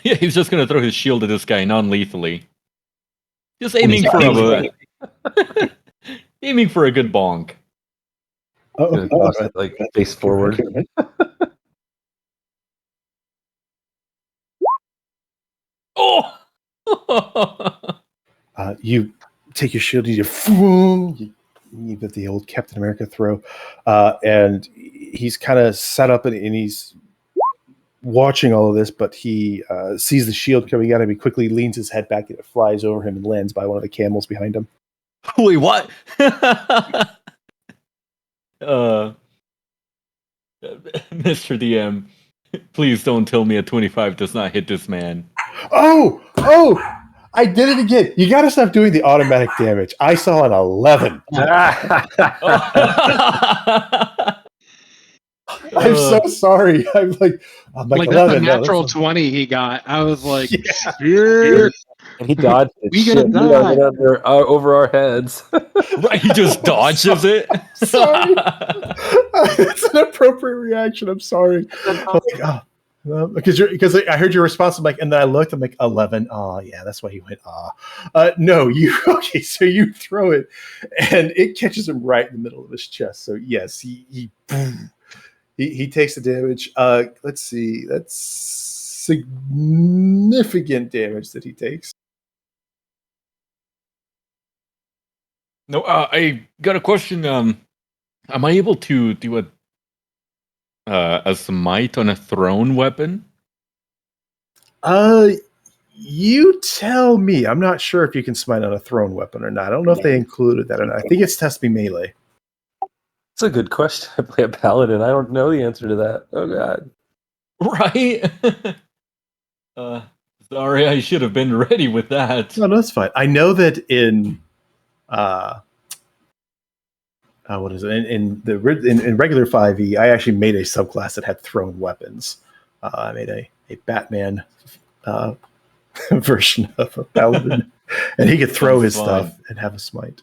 yeah, he's just gonna throw his shield at this guy non-lethally, just aiming for aiming for a good bonk. Toss it, like face forward. Oh! You take your shield, you get the old Captain America throw, and he's kind of set up and he's watching all of this, but he sees the shield coming at him. He quickly leans his head back and it flies over him and lands by one of the camels behind him. Wait, what? Mr. DM, please don't tell me a 25 does not hit this man. Oh! I did it again. You got to stop doing the automatic damage. I saw an 11. I'm so sorry. I'm like 11. That's a natural 20 he got. I was like, yeah. And he dodged it. We gonna die. Over our heads. Right, he just dodges it. Sorry. It's an appropriate reaction. I'm sorry. Because I heard your response. I'm like, and then I looked. I'm like, 11. Oh yeah, that's why he went. No, you okay? So you throw it, and it catches him right in the middle of his chest. So yes, he takes the damage. Let's see. That's significant damage that he takes. No, I got a question. Am I able to do a smite on a thrown weapon? You tell me. I'm not sure if you can smite on a thrown weapon or not. I don't know if they included that or not. I think it's test me melee. It's a good question. I play a paladin. I don't know the answer to that. Oh god. Right? Sorry, I should have been ready with that. No, that's fine. I know that in what is it? In regular 5e, I actually made a subclass that had thrown weapons. I made a Batman version of a paladin, and he could throw his stuff and have a smite.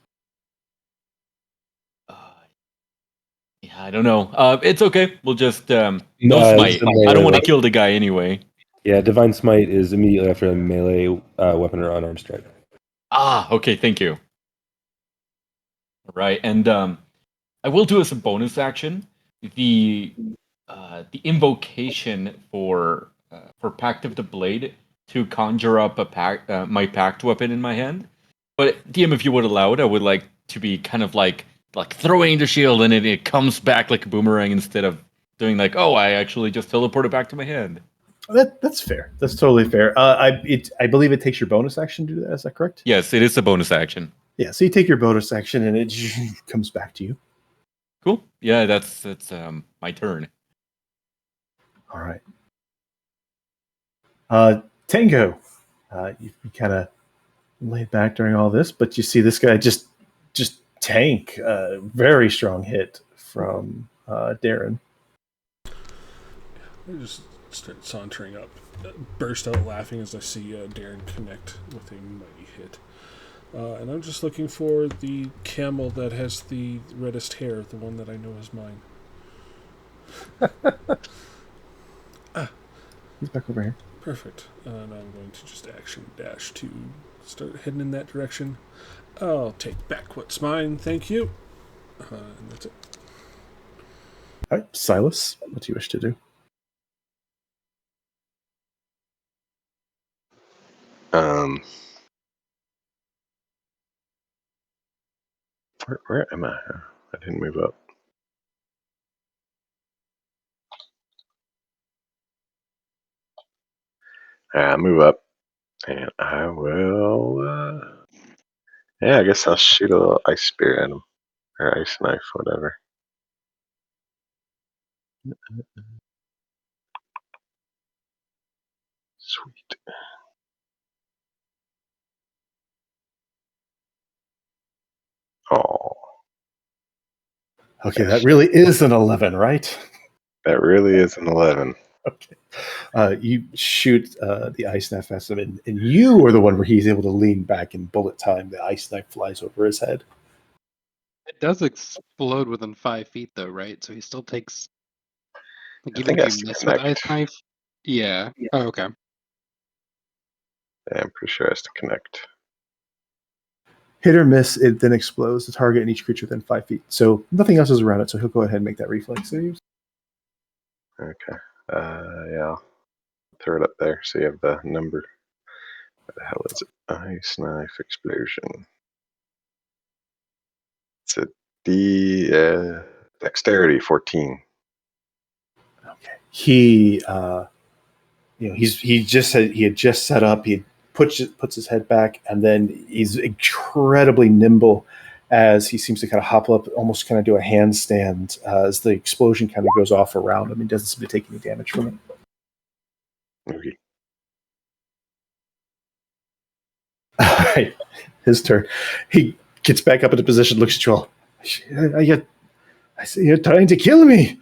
Yeah, I don't know. It's okay. We'll just no smite. I don't want to kill the guy anyway. Yeah, Divine Smite is immediately after a melee weapon or unarmed strike. Ah, okay, thank you. Right, and I will do as a bonus action the invocation for Pact of the Blade to conjure up my pact weapon in my hand. But DM, if you would allow it, I would like to be kind of like throwing the shield and it comes back like a boomerang instead of doing like, oh, I actually just teleported back to my hand. That's fair. That's totally fair. I believe it takes your bonus action to do that. Is that correct? Yes, it is a bonus action. Yeah, so you take your bonus action and it comes back to you. Cool. Yeah, that's my turn. All right. Tango, you kind of laid back during all this, but you see this guy just tank a very strong hit from Darren. I just start sauntering up, burst out laughing as I see Darren connect with a mighty hit. And I'm just looking for the camel that has the reddest hair, the one that I know is mine. He's back over here. Perfect. And I'm going to just action dash to start heading in that direction. I'll take back what's mine, thank you. And that's it. All right, Silas, what do you wish to do? Where am I? I didn't move up. I'll move up, and I will. Yeah, I guess I'll shoot a little ice spear at him, or ice knife, whatever. Sweet. Oh. Okay, that really is an 11, right? That really is an 11. Okay. You shoot the ice knife at him, and you are the one where he's able to lean back in bullet time. The ice knife flies over his head. It does explode within 5 feet, though, right? So he still takes. Like, I even think if it you has miss to with connect. ice knife. Yeah. Oh, okay. Yeah, I'm pretty sure it has to connect. Hit or miss, it then explodes the target and each creature within 5 feet. So nothing else is around it, so he'll go ahead and make that reflex save. Okay. Yeah, I'll throw it up there so you have the number. What the hell is it? Ice knife explosion. It's a dexterity 14. Okay. He had just set up. He puts his head back, and then he's incredibly nimble as he seems to kind of hop up, almost kind of do a handstand as the explosion kind of goes off around him. He doesn't seem to take any damage from it. Okay. All right, his turn. He gets back up into position, looks at you all. I see you're trying to kill me.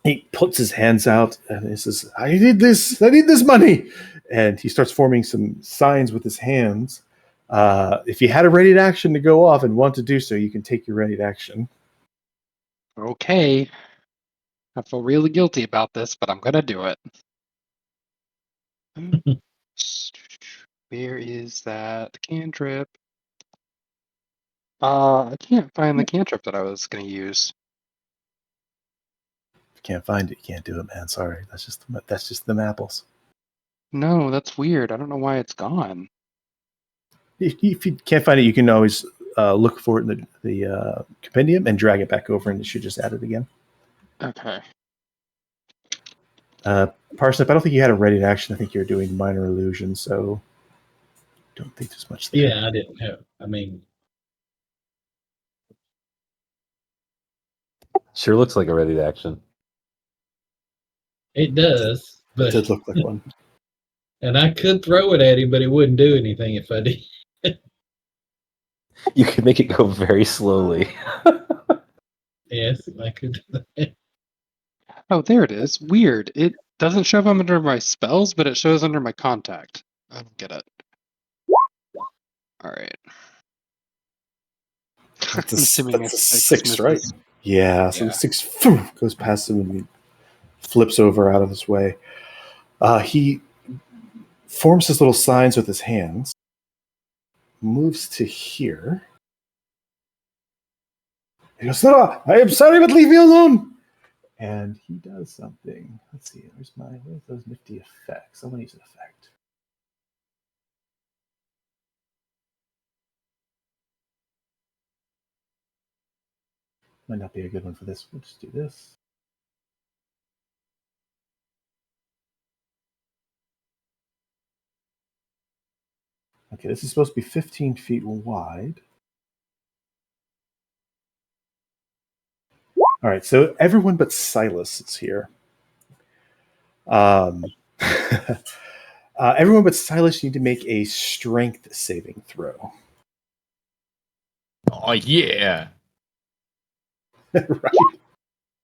He puts his hands out and he says, I need this money. And he starts forming some signs with his hands. If you had a ready action to go off and want to do so, you can take your ready action. Okay. I feel really guilty about this, but I'm gonna do it. Where is that cantrip? I can't find the cantrip that I was gonna use. Can't find it. You can't do it, man. Sorry. That's just them apples. No, that's weird. I don't know why it's gone. If you can't find it, you can always look for it in the compendium and drag it back over, and it should just add it again. Okay. Parsnip, I don't think you had a ready to action. I think you're doing minor illusion, so don't think there's much there. Yeah, I didn't have. I mean, Sure looks like a ready to action. it does, It but did look like one. and I could throw it at him, but it wouldn't do anything if I did. You could make it go very slowly. Yes, I could. Oh, there it is. Weird. It doesn't show up under my spells, but it shows under my contact. I don't get it. All right. That's I'm assuming a it's six, right? misses. Yeah, so Yeah. the 6 goes past him and he flips over out of his way. He forms his little signs with his hands, moves to here. He goes, "No, I am sorry, but leave me alone." And he does something. Let's see, where's those nifty effects? Someone needs an effect. Might not be a good one for this. We'll just do this. Okay, this is supposed to be 15 feet wide. All right, so everyone but Silas is here. Everyone but Silas need to make a strength saving throw. Oh yeah. Right.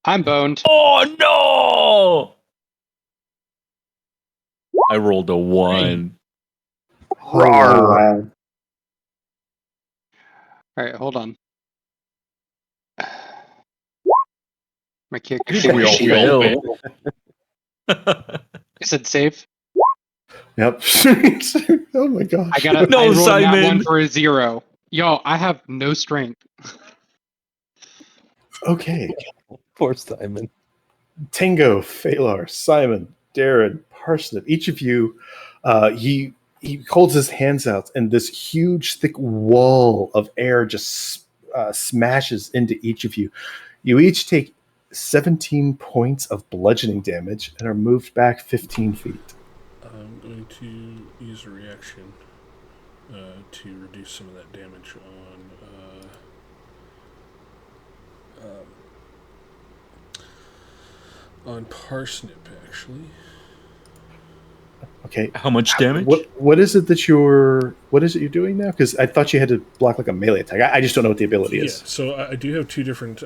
I'm boned. Oh no! I rolled a 1. Oh, wow. All right, hold on. My character I think we all failed. You said save? Yep. Oh my gosh. I No, rolled that Simon. one for a 0. Yo, I have no strength. Okay. Poor Simon. Tango, Phalar, Simon, Darren, Parsnip, each of you, he holds his hands out, and this huge, thick wall of air just smashes into each of you. You each take 17 points of bludgeoning damage and are moved back 15 feet. I'm going to use a reaction to reduce some of that damage on Parsnip, actually. Okay. How much damage? What is it you're doing now? Because I thought you had to block like a melee attack. I just don't know what the ability is. Yeah, so I do have two different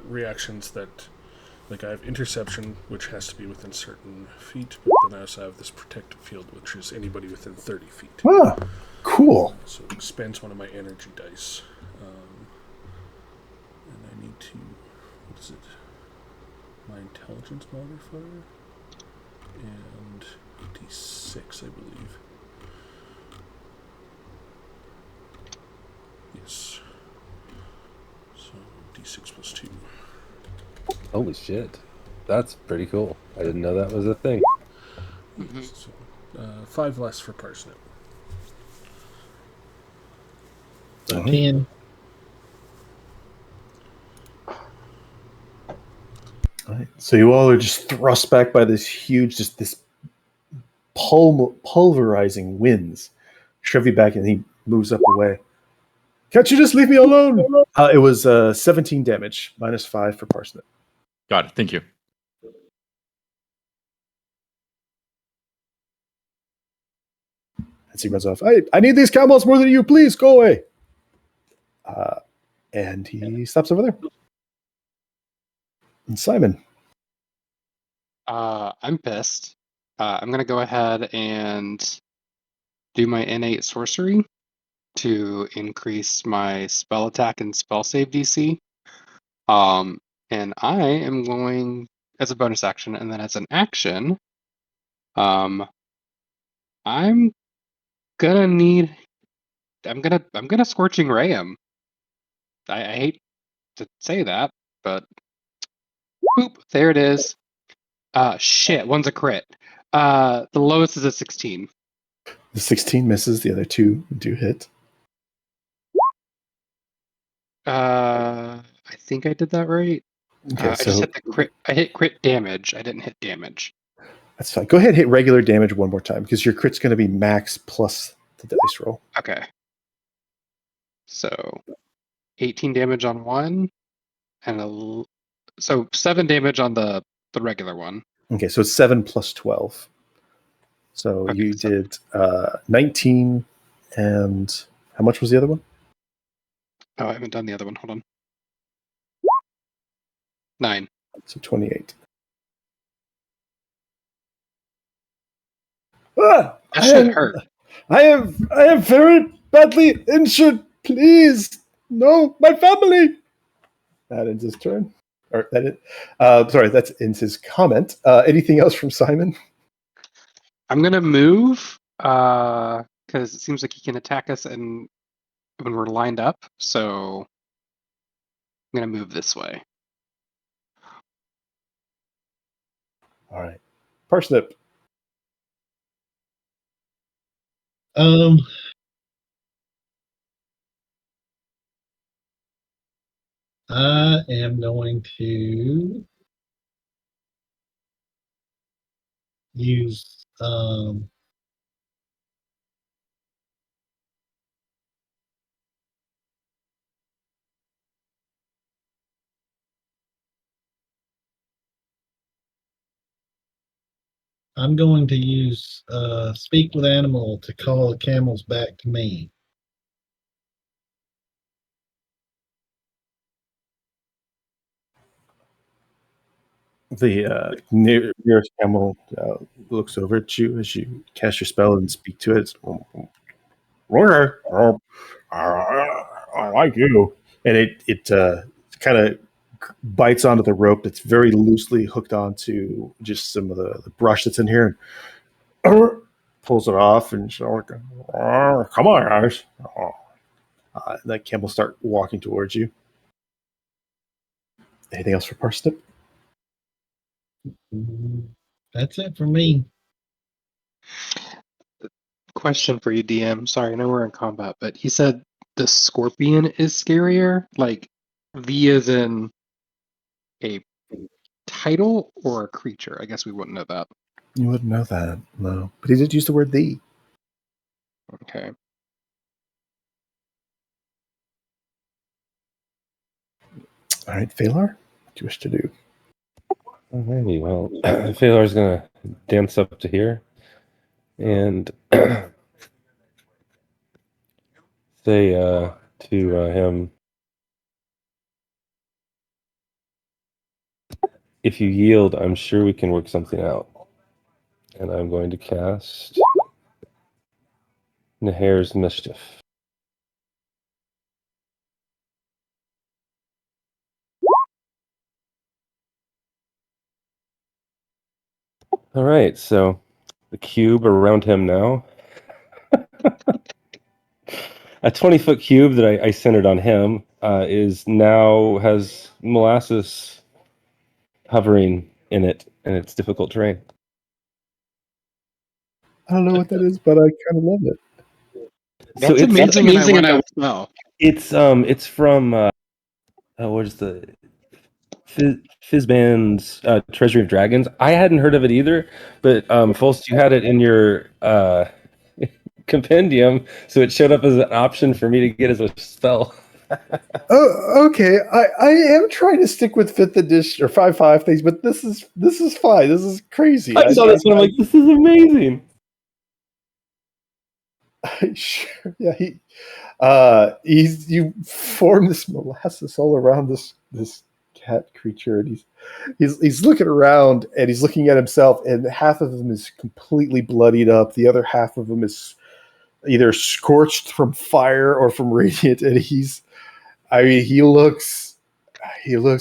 reactions that, like, I have interception, which has to be within certain feet, but then I also have this protective field, which is anybody within 30 feet. Ah, cool. So it expands one of my energy dice. And I need to, what is it? My intelligence modifier? And D6, I believe. Yes. So D6 plus 2. Holy shit. That's pretty cool. I didn't know that was a thing. Mm-hmm. So, 5 less for Parsnip. So 10. All right. So you all are just thrust back by this huge, just this pulverizing winds. Shove you back, and he moves up away. Can't you just leave me alone? It was 17 damage, minus 5 for Parsnip. Got it. Thank you. As he runs off, I need these camels more than you. Please go away. And he stops over there. And Simon. I'm pissed. I'm going to go ahead and do my innate sorcery to increase my spell attack and spell save DC. And I am going as a bonus action, and then as an action, I'm gonna scorching ray him. I hate to say that, but Boop. There it is. Shit. One's a crit. The lowest is a 16. The 16 misses. The other two do hit. I think I did that right. Okay, I just hit the crit. I hit crit damage. I didn't hit damage. That's fine. Go ahead and hit regular damage one more time because your crit's going to be max plus the dice roll. Okay. So 18 damage on one, and so 7 damage on the regular one. Okay, so it's 7 plus 12. So Okay, you did 19, and how much was the other one? Oh, I haven't done the other one. Hold on. 9. So 28. Ah, That shit hurt. I am very badly injured. Please, no, my family. That ends his turn. Or sorry, that ends his comment. Anything else from Simon? I'm gonna move because it seems like he can attack us and when we're lined up. So I'm gonna move this way. All right, Parsnip. I am going to use speak with animal to call the camels back to me. The nearest camel looks over at you as you cast your spell and speak to it. I like you, and it kind of bites onto the rope that's very loosely hooked onto just some of the brush that's in here, and pulls it off, and she's like, "Come on, guys!" That camel start walking towards you. Anything else for Parsnip? That's it for me. Question for you, DM. Sorry, I know we're in combat, but he said the scorpion is scarier. Like V is in a title or a creature. I guess we wouldn't know that. You wouldn't know that, no. But he did use the word "the." Okay. All right, Phalar, what do you wish to do? Alrighty, well, Phalar's gonna dance up to here and say to him, "If you yield, I'm sure we can work something out." And I'm going to cast Nahair's Mischief. All right, so the cube around him now. A 20-foot cube that I centered on him has molasses hovering in it, and it's difficult terrain. I don't know what that is, but I kind of love it. That's amazing, and I want to know. It's from what is the Fizban's Treasury of Dragons. I hadn't heard of it either, but Fulst, you had it in your compendium, so it showed up as an option for me to get as a spell. Oh, okay. I am trying to stick with 5th edition or 5.5 things, but this is fine. This is crazy. I saw this one. I'm like, this is amazing. Sure. Yeah, you form this molasses all around this cat creature, and he's looking around and he's looking at himself, and half of him is completely bloodied up. The other half of him is either scorched from fire or from radiant, and he looks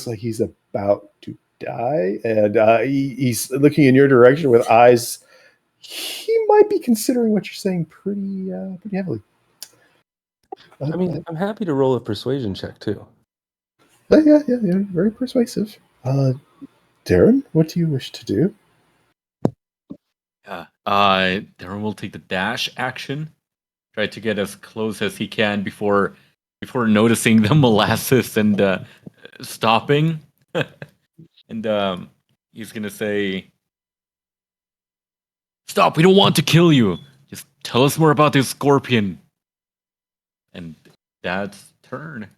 like he's about to die, and he's looking in your direction with eyes. He might be considering what you're saying pretty heavily. I mean, I'm happy to roll a persuasion check too. Yeah, very persuasive. Darren, what do you wish to do? Yeah. Darren will take the dash action. Try to get as close as he can before noticing the molasses and stopping. And he's gonna say, "Stop! We don't want to kill you. Just tell us more about this scorpion." And Dad's turn.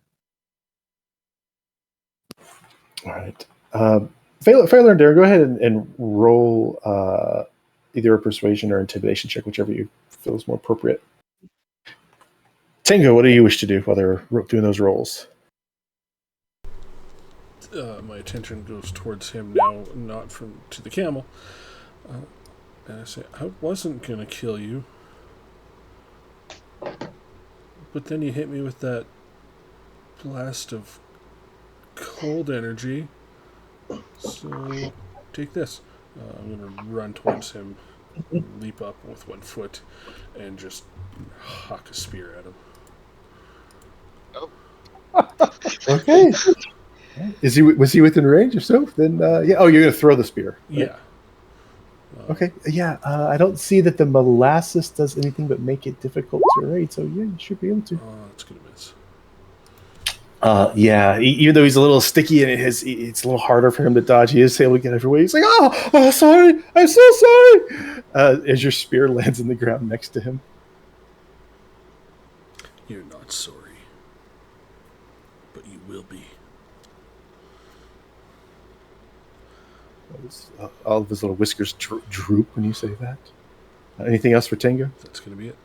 All right. Failer and Darren, go ahead and roll either a persuasion or intimidation check, whichever you feel is more appropriate. Tango, what do you wish to do while they're doing those rolls? My attention goes towards him now, not to the camel. And I say, I wasn't going to kill you. But then you hit me with that blast of cold energy. So take this. I'm going to run towards him, leap up with one foot, and just huck a spear at him. Okay. Was he within range? If so, then yeah. Oh, you're going to throw the spear. Right? Yeah. Okay. Yeah. I don't see that the molasses does anything but make it difficult to raid. So yeah, you should be able to. Oh, that's going to miss. Yeah. Even though he's a little sticky and it's a little harder for him to dodge, he is able to get everywhere. He's like, "Oh, sorry. I'm so sorry." As your spear lands in the ground next to him. You're not sorry. But you will be. All of his little whiskers droop when you say that. Anything else for Tango? That's going to be it.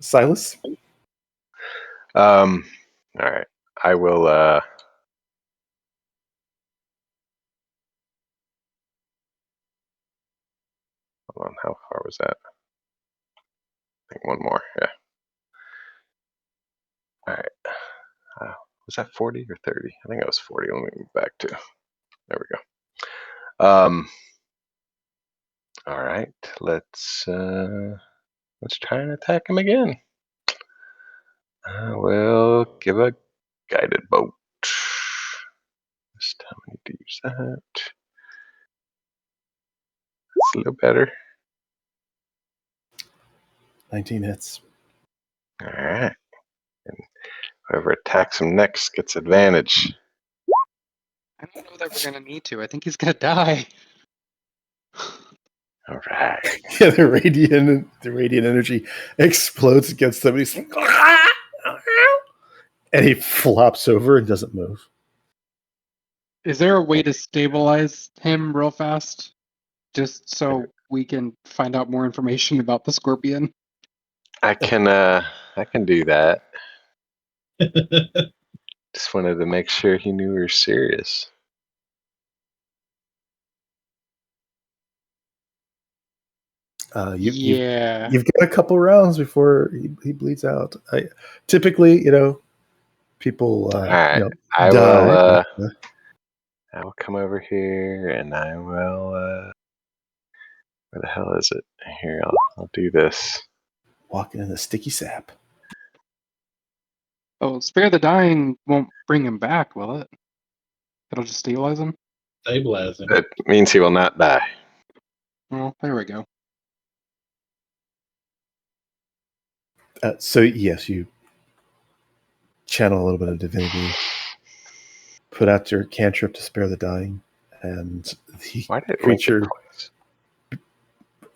Silas? All right. I will. Hold on. How far was that? I think one more. Yeah. All right. Was that 40 or 30? I think it was 40. Let me move back to. There we go. All right. Let's try and attack him again. I will give a guided bolt. This time I need to use that. It's a little better. 19 hits. All right. And whoever attacks him next gets advantage. I don't know that we're gonna need to. I think he's gonna die. All right. Yeah, the radiant energy explodes against him. He's like, and he flops over and doesn't move. Is there a way to stabilize him real fast? Just so we can find out more information about the scorpion? I can do that. Just wanted to make sure he knew we were serious. You've got a couple rounds before he bleeds out. Typically, people All right. die. I will come over here and I will. Where the hell is it? Here, I'll do this. Walking in the sticky sap. Oh, Spare the Dying won't bring him back, will it? It'll just stabilize him? Stabilize him. It means he will not die. Well, there we go. So yes, you channel a little bit of divinity, put out your cantrip to spare the dying, and the Why did it creature. link it twice?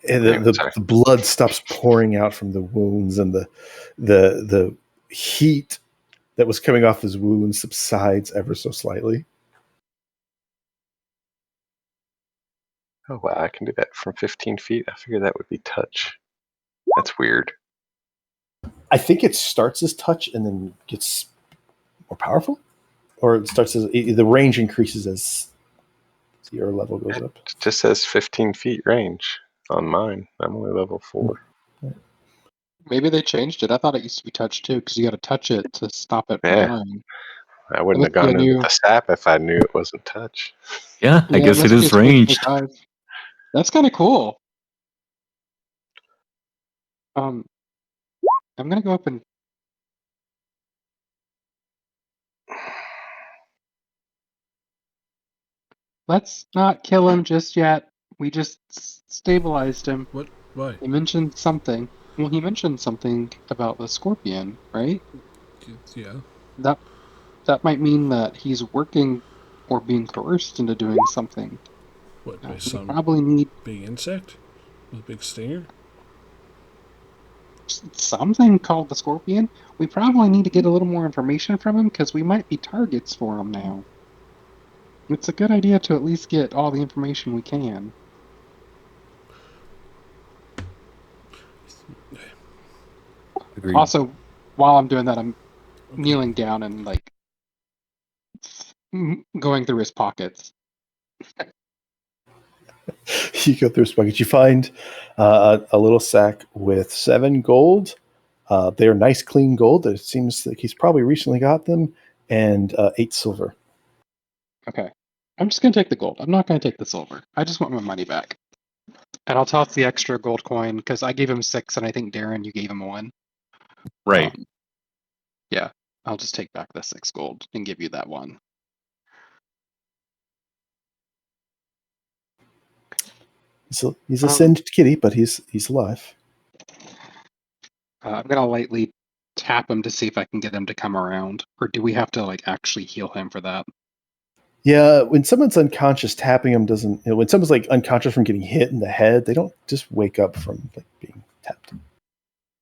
And the blood stops pouring out from the wounds, and the heat that was coming off his wounds subsides ever so slightly. Oh wow, I can do that from 15 feet. I figured that would be touch. That's weird. I think it starts as touch and then gets more powerful, or it starts as the range increases as your level goes up. It just says 15 feet range on mine. I'm only level 4. Maybe they changed it. I thought it used to be touch too, because you got to touch it to stop it from Yeah. dying. I wouldn't have gone into the sap if I knew it wasn't touch. Yeah, I guess it is ranged. That's kind of cool. I'm gonna go up and Let's not kill him just yet. We just stabilized him. What? Why? He mentioned something. Well, he mentioned something about the scorpion, right? Yeah. That might mean that he's working or being coerced into doing something. What, by We some probably need big insect? With a big stinger? something called the scorpion. We probably need to get a little more information from him because we might be targets for him now. It's a good idea to at least get all the information we can. Agreed. Also, while I'm doing that, I'm Okay. kneeling down and like going through his pockets. You go through his pockets. You find a little sack with 7 gold. They're nice, clean gold. It seems like he's probably recently got them, and 8 silver. Okay. I'm just going to take the gold. I'm not going to take the silver. I just want my money back. And I'll toss the extra gold coin because I gave him 6 and I think Darren, you gave him 1. Right. Yeah. I'll just take back the 6 gold and give you that 1. He's a singed kitty, but he's alive. I'm going to lightly tap him to see if I can get him to come around. Or do we have to like actually heal him for that? Yeah, when someone's unconscious, tapping them doesn't. When someone's like unconscious from getting hit in the head, they don't just wake up from like being tapped.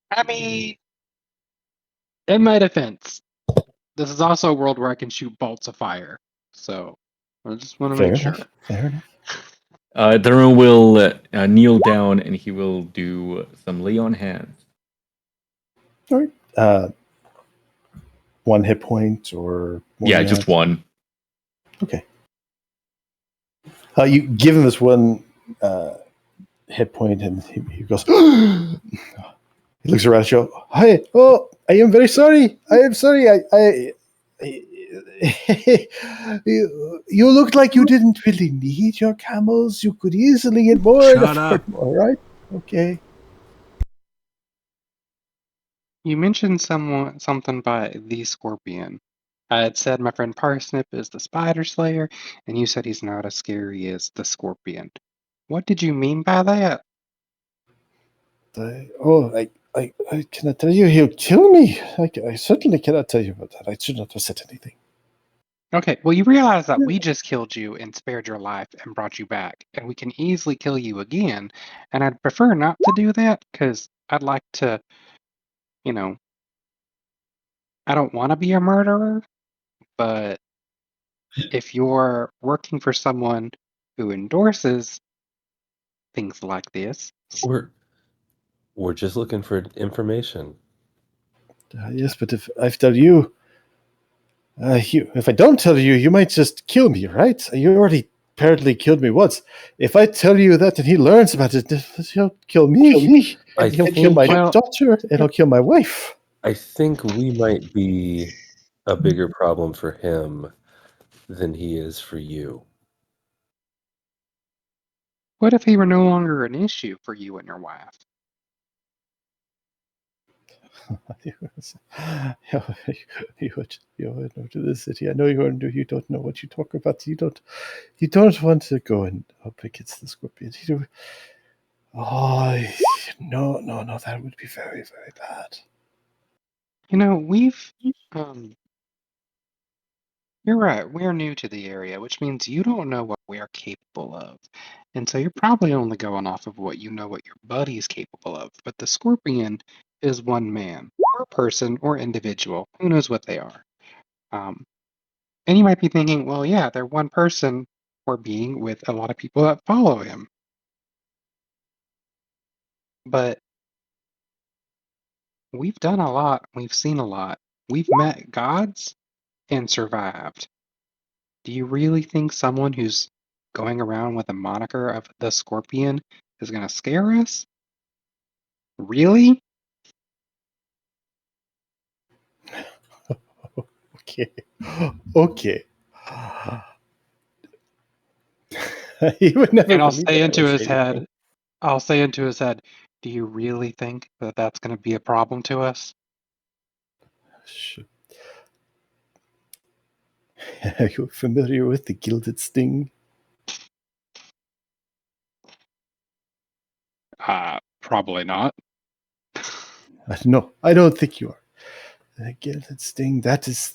I mean, in my defense, this is also a world where I can shoot bolts of fire. So I just want to make sure. Fair enough. Darren will kneel down and he will do some lay on hands. All right. 1 hit point or more Yeah, than just that? 1. Okay. You give him this 1 hit point, and he goes. He looks around at you. Hi. Oh, I am very sorry. I am sorry. You looked like you didn't really need your camels. You could easily get more. Shut up. All right. Okay. You mentioned something by the scorpion. I had said my friend Parsnip is the spider slayer, and you said he's not as scary as the scorpion. What did you mean by that? I cannot tell you. He'll kill me. I certainly cannot tell you about that. I should not have said anything. Okay, well, you realize that we just killed you and spared your life and brought you back, and we can easily kill you again, and I'd prefer not to do that, because I'd like to, I don't want to be a murderer, but if you're working for someone who endorses things like this... We're just looking for information. Yes, but if I tell you, if I don't tell you, you might just kill me, right? You already apparently killed me once. If I tell you that and he learns about it, he'll kill me. He'll kill my daughter, and he'll kill my wife. I think we might be a bigger problem for him than he is for you. What if he were no longer an issue for you and your wife? You went to the city. I know you don't know what you talk about. You don't want to go and up against the scorpion. No, that would be very, very bad. We've you're right, we're new to the area, which means you don't know what we are capable of. And so you're probably only going off of what you know what your buddy is capable of. But the scorpion is one man, or person, or individual. Who knows what they are? And you might be thinking, well, yeah, they're one person or being with a lot of people that follow him. But we've done a lot. We've seen a lot. We've met gods and survived. Do you really think someone who's going around with a moniker of the Scorpion is going to scare us? Really? Okay. He would never. And I'll say into his head, do you really think that that's going to be a problem to us? Sure. Are you familiar with the gilded sting? Probably not. No, I don't think you are. Again, that thing, that is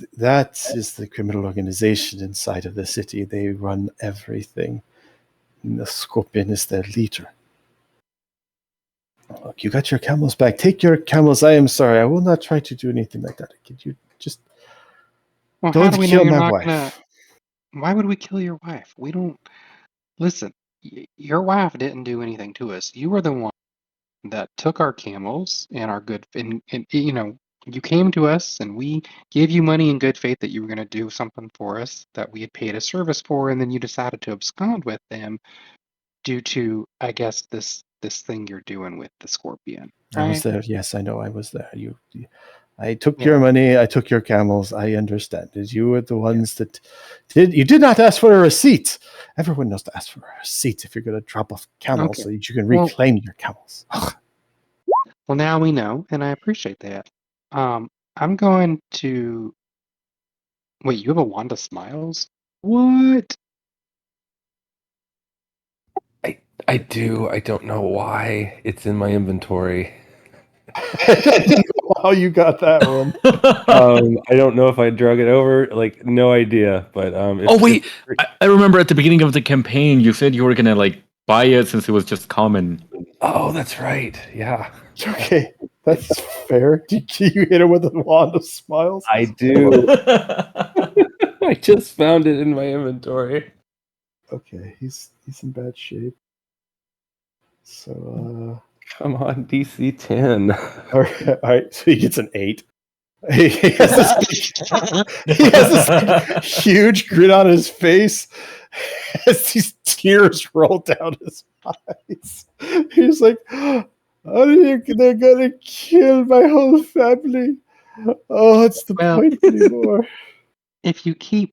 the criminal organization inside of the city. They run everything. And the Scorpion is their leader. Look, you got your camels back. Take your camels. I am sorry. I will not try to do anything like that. Could you just Well, how don't do we know kill you're my not wife? gonna? Why would we kill your wife? We don't. Listen, your wife didn't do anything to us. You were the one that took our camels and our good, and you came to us and we gave you money in good faith that you were going to do something for us that we had paid a service for, and then you decided to abscond with them due to, I guess, this thing you're doing with the Scorpion, I was right? there. Yes, I know. I was there. I took Yeah. your money. I took your camels. I understand. As you were the ones that did. You did not ask for a receipt. Everyone knows to ask for a receipt if you're going to drop off camels Okay. so that you can Well, reclaim your camels. well, now we know, and I appreciate that. I'm going to wait. You have a wand of smiles? What? I do. I don't know why it's in my inventory. I don't know how you got that one. I don't know if I drug it over. Like, no idea. But Oh wait, I remember at the beginning of the campaign, you said you were gonna like buy it since it was just common. Oh, that's right. Yeah, Okay, that's fair. Did you hit him with a wand of smiles? I do. I just found it in my inventory. Okay, he's in bad shape. So, Come on, DC 10. all right. So he gets an 8. He has this huge grin on his face as these tears roll down his eyes. He's like, they're gonna kill my whole family. Oh, what's the Well, point anymore? if you keep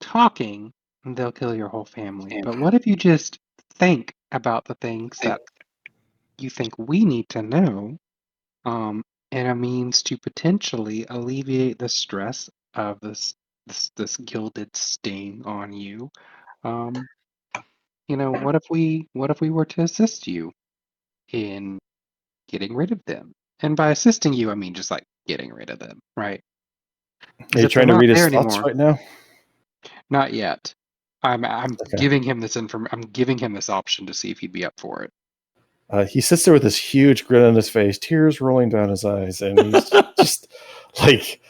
talking, they'll kill your whole family. But what if you just think about the things that you think we need to know, and a means to potentially alleviate the stress of this gilded sting on you? Um, what if we were to assist you in getting rid of them? And by assisting you, I mean just like getting rid of them, right? Are Because you if they're trying to not read there his thoughts anymore, right now? not yet. I'm Okay. giving him this I'm giving him this option to see if he'd be up for it. He sits there with this huge grin on his face, tears rolling down his eyes, and he's just like,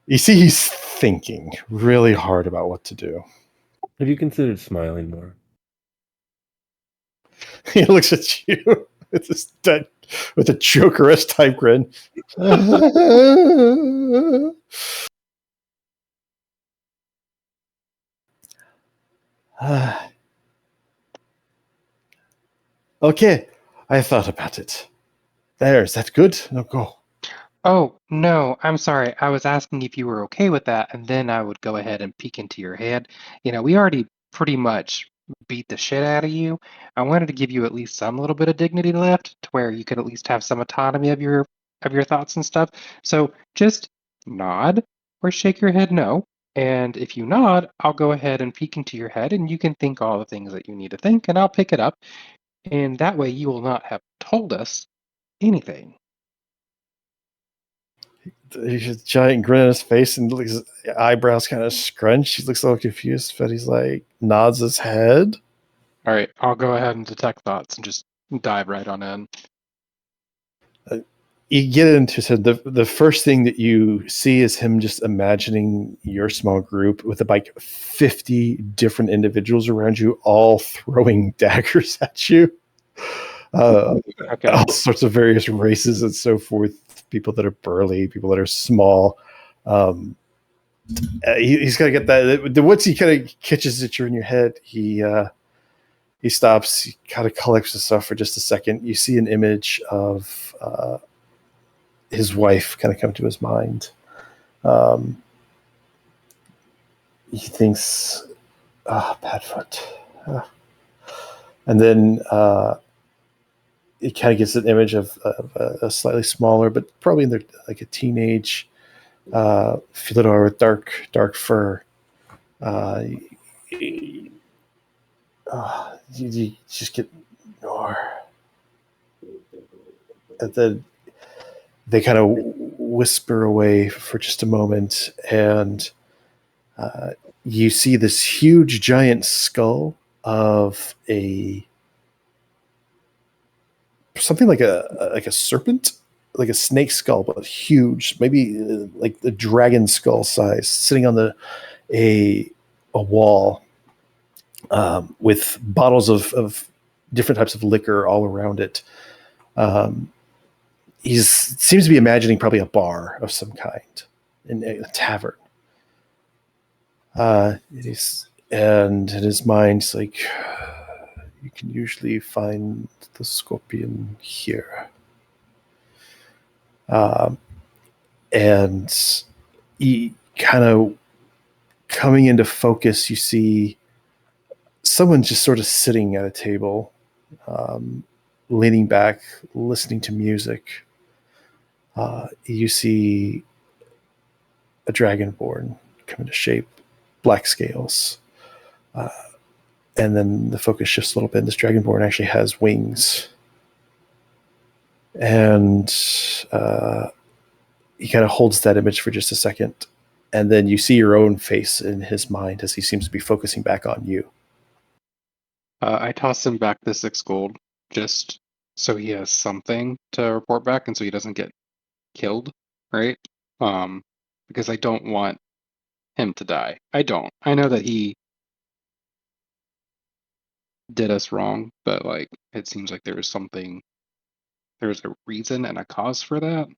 you see, he's thinking really hard about what to do. Have you considered smiling more? He looks at you with this with a Joker-esque type grin. Okay, I thought about it. There, is that good? No, go. Oh, no, I'm sorry. I was asking if you were okay with that, and then I would go ahead and peek into your head. We already pretty much beat the shit out of you. I wanted to give you at least some little bit of dignity left to where you could at least have some autonomy of your thoughts and stuff. So just nod or shake your head no. And if you nod, I'll go ahead and peek into your head and you can think all the things that you need to think, and I'll pick it up. And that way you will not have told us anything. He's a giant grin on his face, and his eyebrows kind of scrunch. He looks a little confused, but he's like nods his head. All right, I'll go ahead and detect thoughts and just dive right on in. You get into the first thing that you see is him just imagining your small group with like 50 different individuals around you, all throwing daggers at you. Okay. All sorts of various races and so forth. People that are burly, people that are small. He's got to get that. Once he kind of catches that you're in your head, he stops. He kind of collects himself for just a second. You see an image of his wife kind of come to his mind. He thinks, Padfoot. And then he kind of gets an image of a slightly smaller, but probably in their, like a teenage Philidor with dark fur. You just get more. and then they kind of whisper away for just a moment, and you see this huge giant skull of something like a serpent, like a snake skull, but huge, maybe like the dragon skull size, sitting on a wall, with bottles of different types of liquor all around it. He seems to be imagining probably a bar of some kind, in a tavern. And in his mind, it's like, you can usually find the scorpion here. And he kind of coming into focus, you see someone just sort of sitting at a table, leaning back, listening to music. You see a dragonborn come into shape, black scales. And then the focus shifts a little bit. This dragonborn actually has wings. And he kind of holds that image for just a second. And then you see your own face in his mind as he seems to be focusing back on you. I toss him back the 6 gold just so he has something to report back and so he doesn't get killed, right? Because I don't want him to die. I don't. I know that he did us wrong, but like it seems like there's a reason and a cause for that.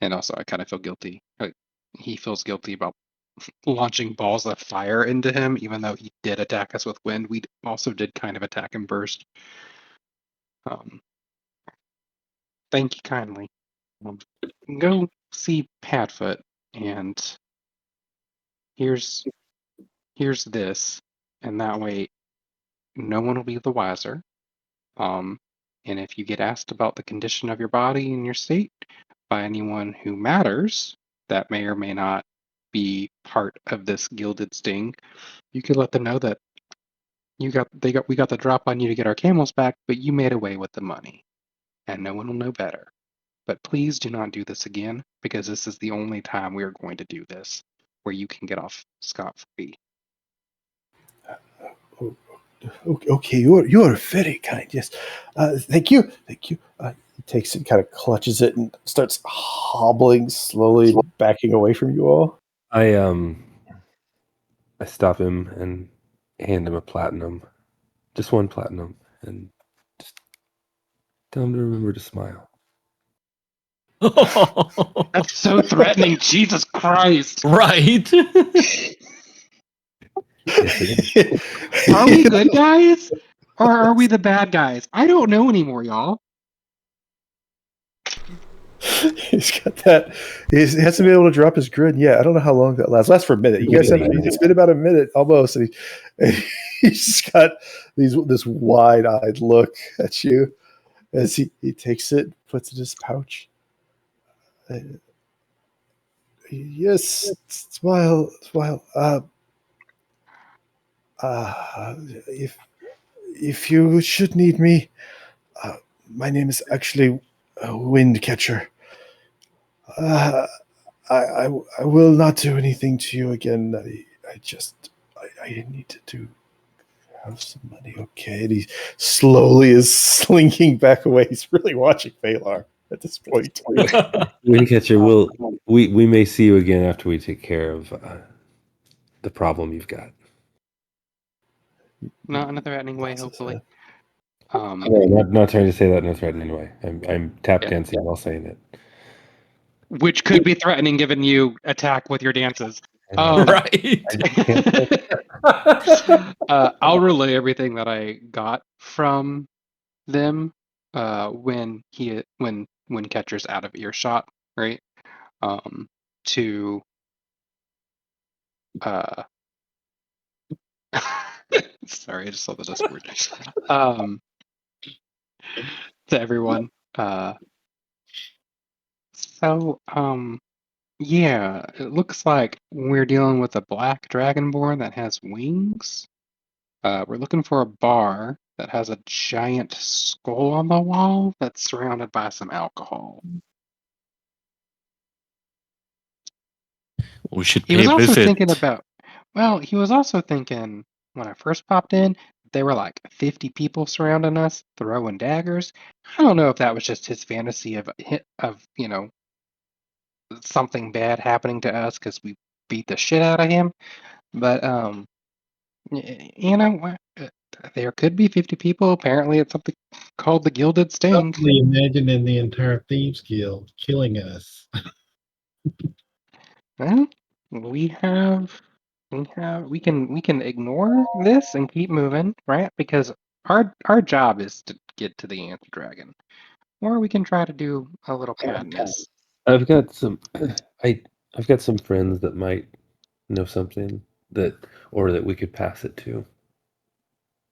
And also I kind of feel guilty. Like, he feels guilty about launching balls of fire into him, even though he did attack us with wind. We also did kind of attack him burst. Thank you kindly. Go see Padfoot, and here's this, and that way no one will be the wiser. And if you get asked about the condition of your body and your state by anyone who matters, that may or may not be part of this gilded sting, you could let them know that we got the drop on you to get our camels back, but you made away with the money, and no one will know better. But please do not do this again, because this is the only time we are going to do this, where you can get off scot-free. Okay, you are very kind. Yes, thank you. He takes it, kind of clutches it, and starts hobbling slowly, backing away from you all. I stop him and hand him a platinum, just 1 platinum, and just tell him to remember to smile. That's so threatening, Jesus Christ! Right. Are we good guys? Or are we the bad guys? I don't know anymore, y'all. He's got that. He hasn't been able to drop his grin yet. I don't know how long that lasts. Lasts for a minute. You guys have. It's been about a minute almost, and he's just got this wide-eyed look at you as he takes it, puts it in his pouch. Yes, smile. If you should need me, my name is actually Windcatcher. I will not do anything to you again. I need to have some money, okay? And he slowly is slinking back away. He's really watching Valar at this point. Windcatcher, we may see you again after we take care of the problem you've got. Not in a threatening way, hopefully. Not trying to say that in a threatening way. I'm tap dancing while saying it. Which could be threatening given you attack with your dances. Right. I'll relay everything that I got from them when Catcher's out of earshot, right? To sorry, I just saw the Discord. To everyone. Yeah, it looks like we're dealing with a black dragonborn that has wings. We're looking for a bar that has a giant skull on the wall that's surrounded by some alcohol. We should He pay was a also visit. thinking about, well, he was also thinking when I first popped in, there were like 50 people surrounding us, throwing daggers. I don't know if that was just his fantasy of something bad happening to us because we beat the shit out of him. But there could be 50 people. Apparently, it's something called the Gilded Sting. Suddenly imagining the entire Thieves Guild killing us. Well, we can ignore this and keep moving, right? Because our job is to get to the Ant Dragon, or we can try to do a little madness. I've got some I've got some friends that might know something that we could pass it to.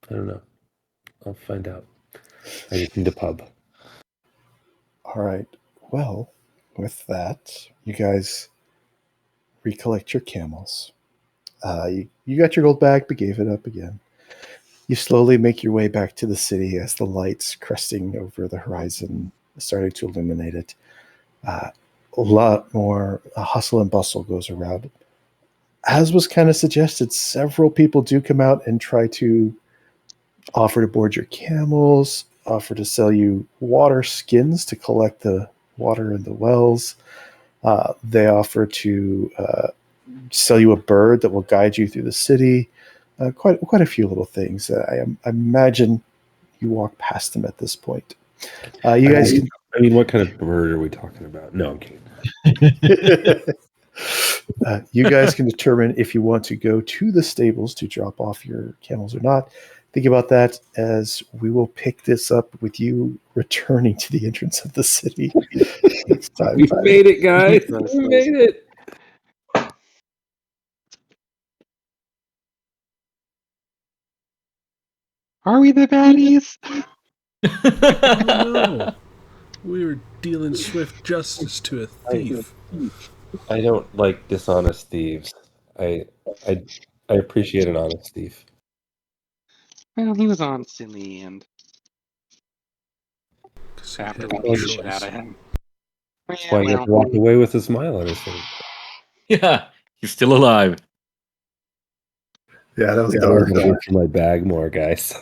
I don't know. I'll find out. I just need a pub. All right. Well, with that, you guys recollect your camels. You got your gold bag, but gave it up again. You slowly make your way back to the city as the lights cresting over the horizon starting to illuminate it. A lot more hustle and bustle goes around. As was kind of suggested, several people do come out and try to offer to board your camels, offer to sell you water skins to collect the water in the wells. They offer to sell you a bird that will guide you through the city. Quite a few little things. I imagine you walk past them at this point. You guys can. I mean, what kind of bird are we talking about? No, I'm kidding. You guys can determine if you want to go to the stables to drop off your camels or not. Think about that as we will pick this up with you returning to the entrance of the city. Next time. We made it, guys. We made it. Are we the baddies? No, we were dealing swift justice to a thief. I don't like dishonest thieves. I appreciate an honest thief. Well, he was honest in the end. 'Cause he After had we no beat the shit choice. out of him. That's Yeah, why you have to walk away with a smile on his face. Yeah, he's still alive. Yeah, that was I dark. gotta reach for my bag more, guys.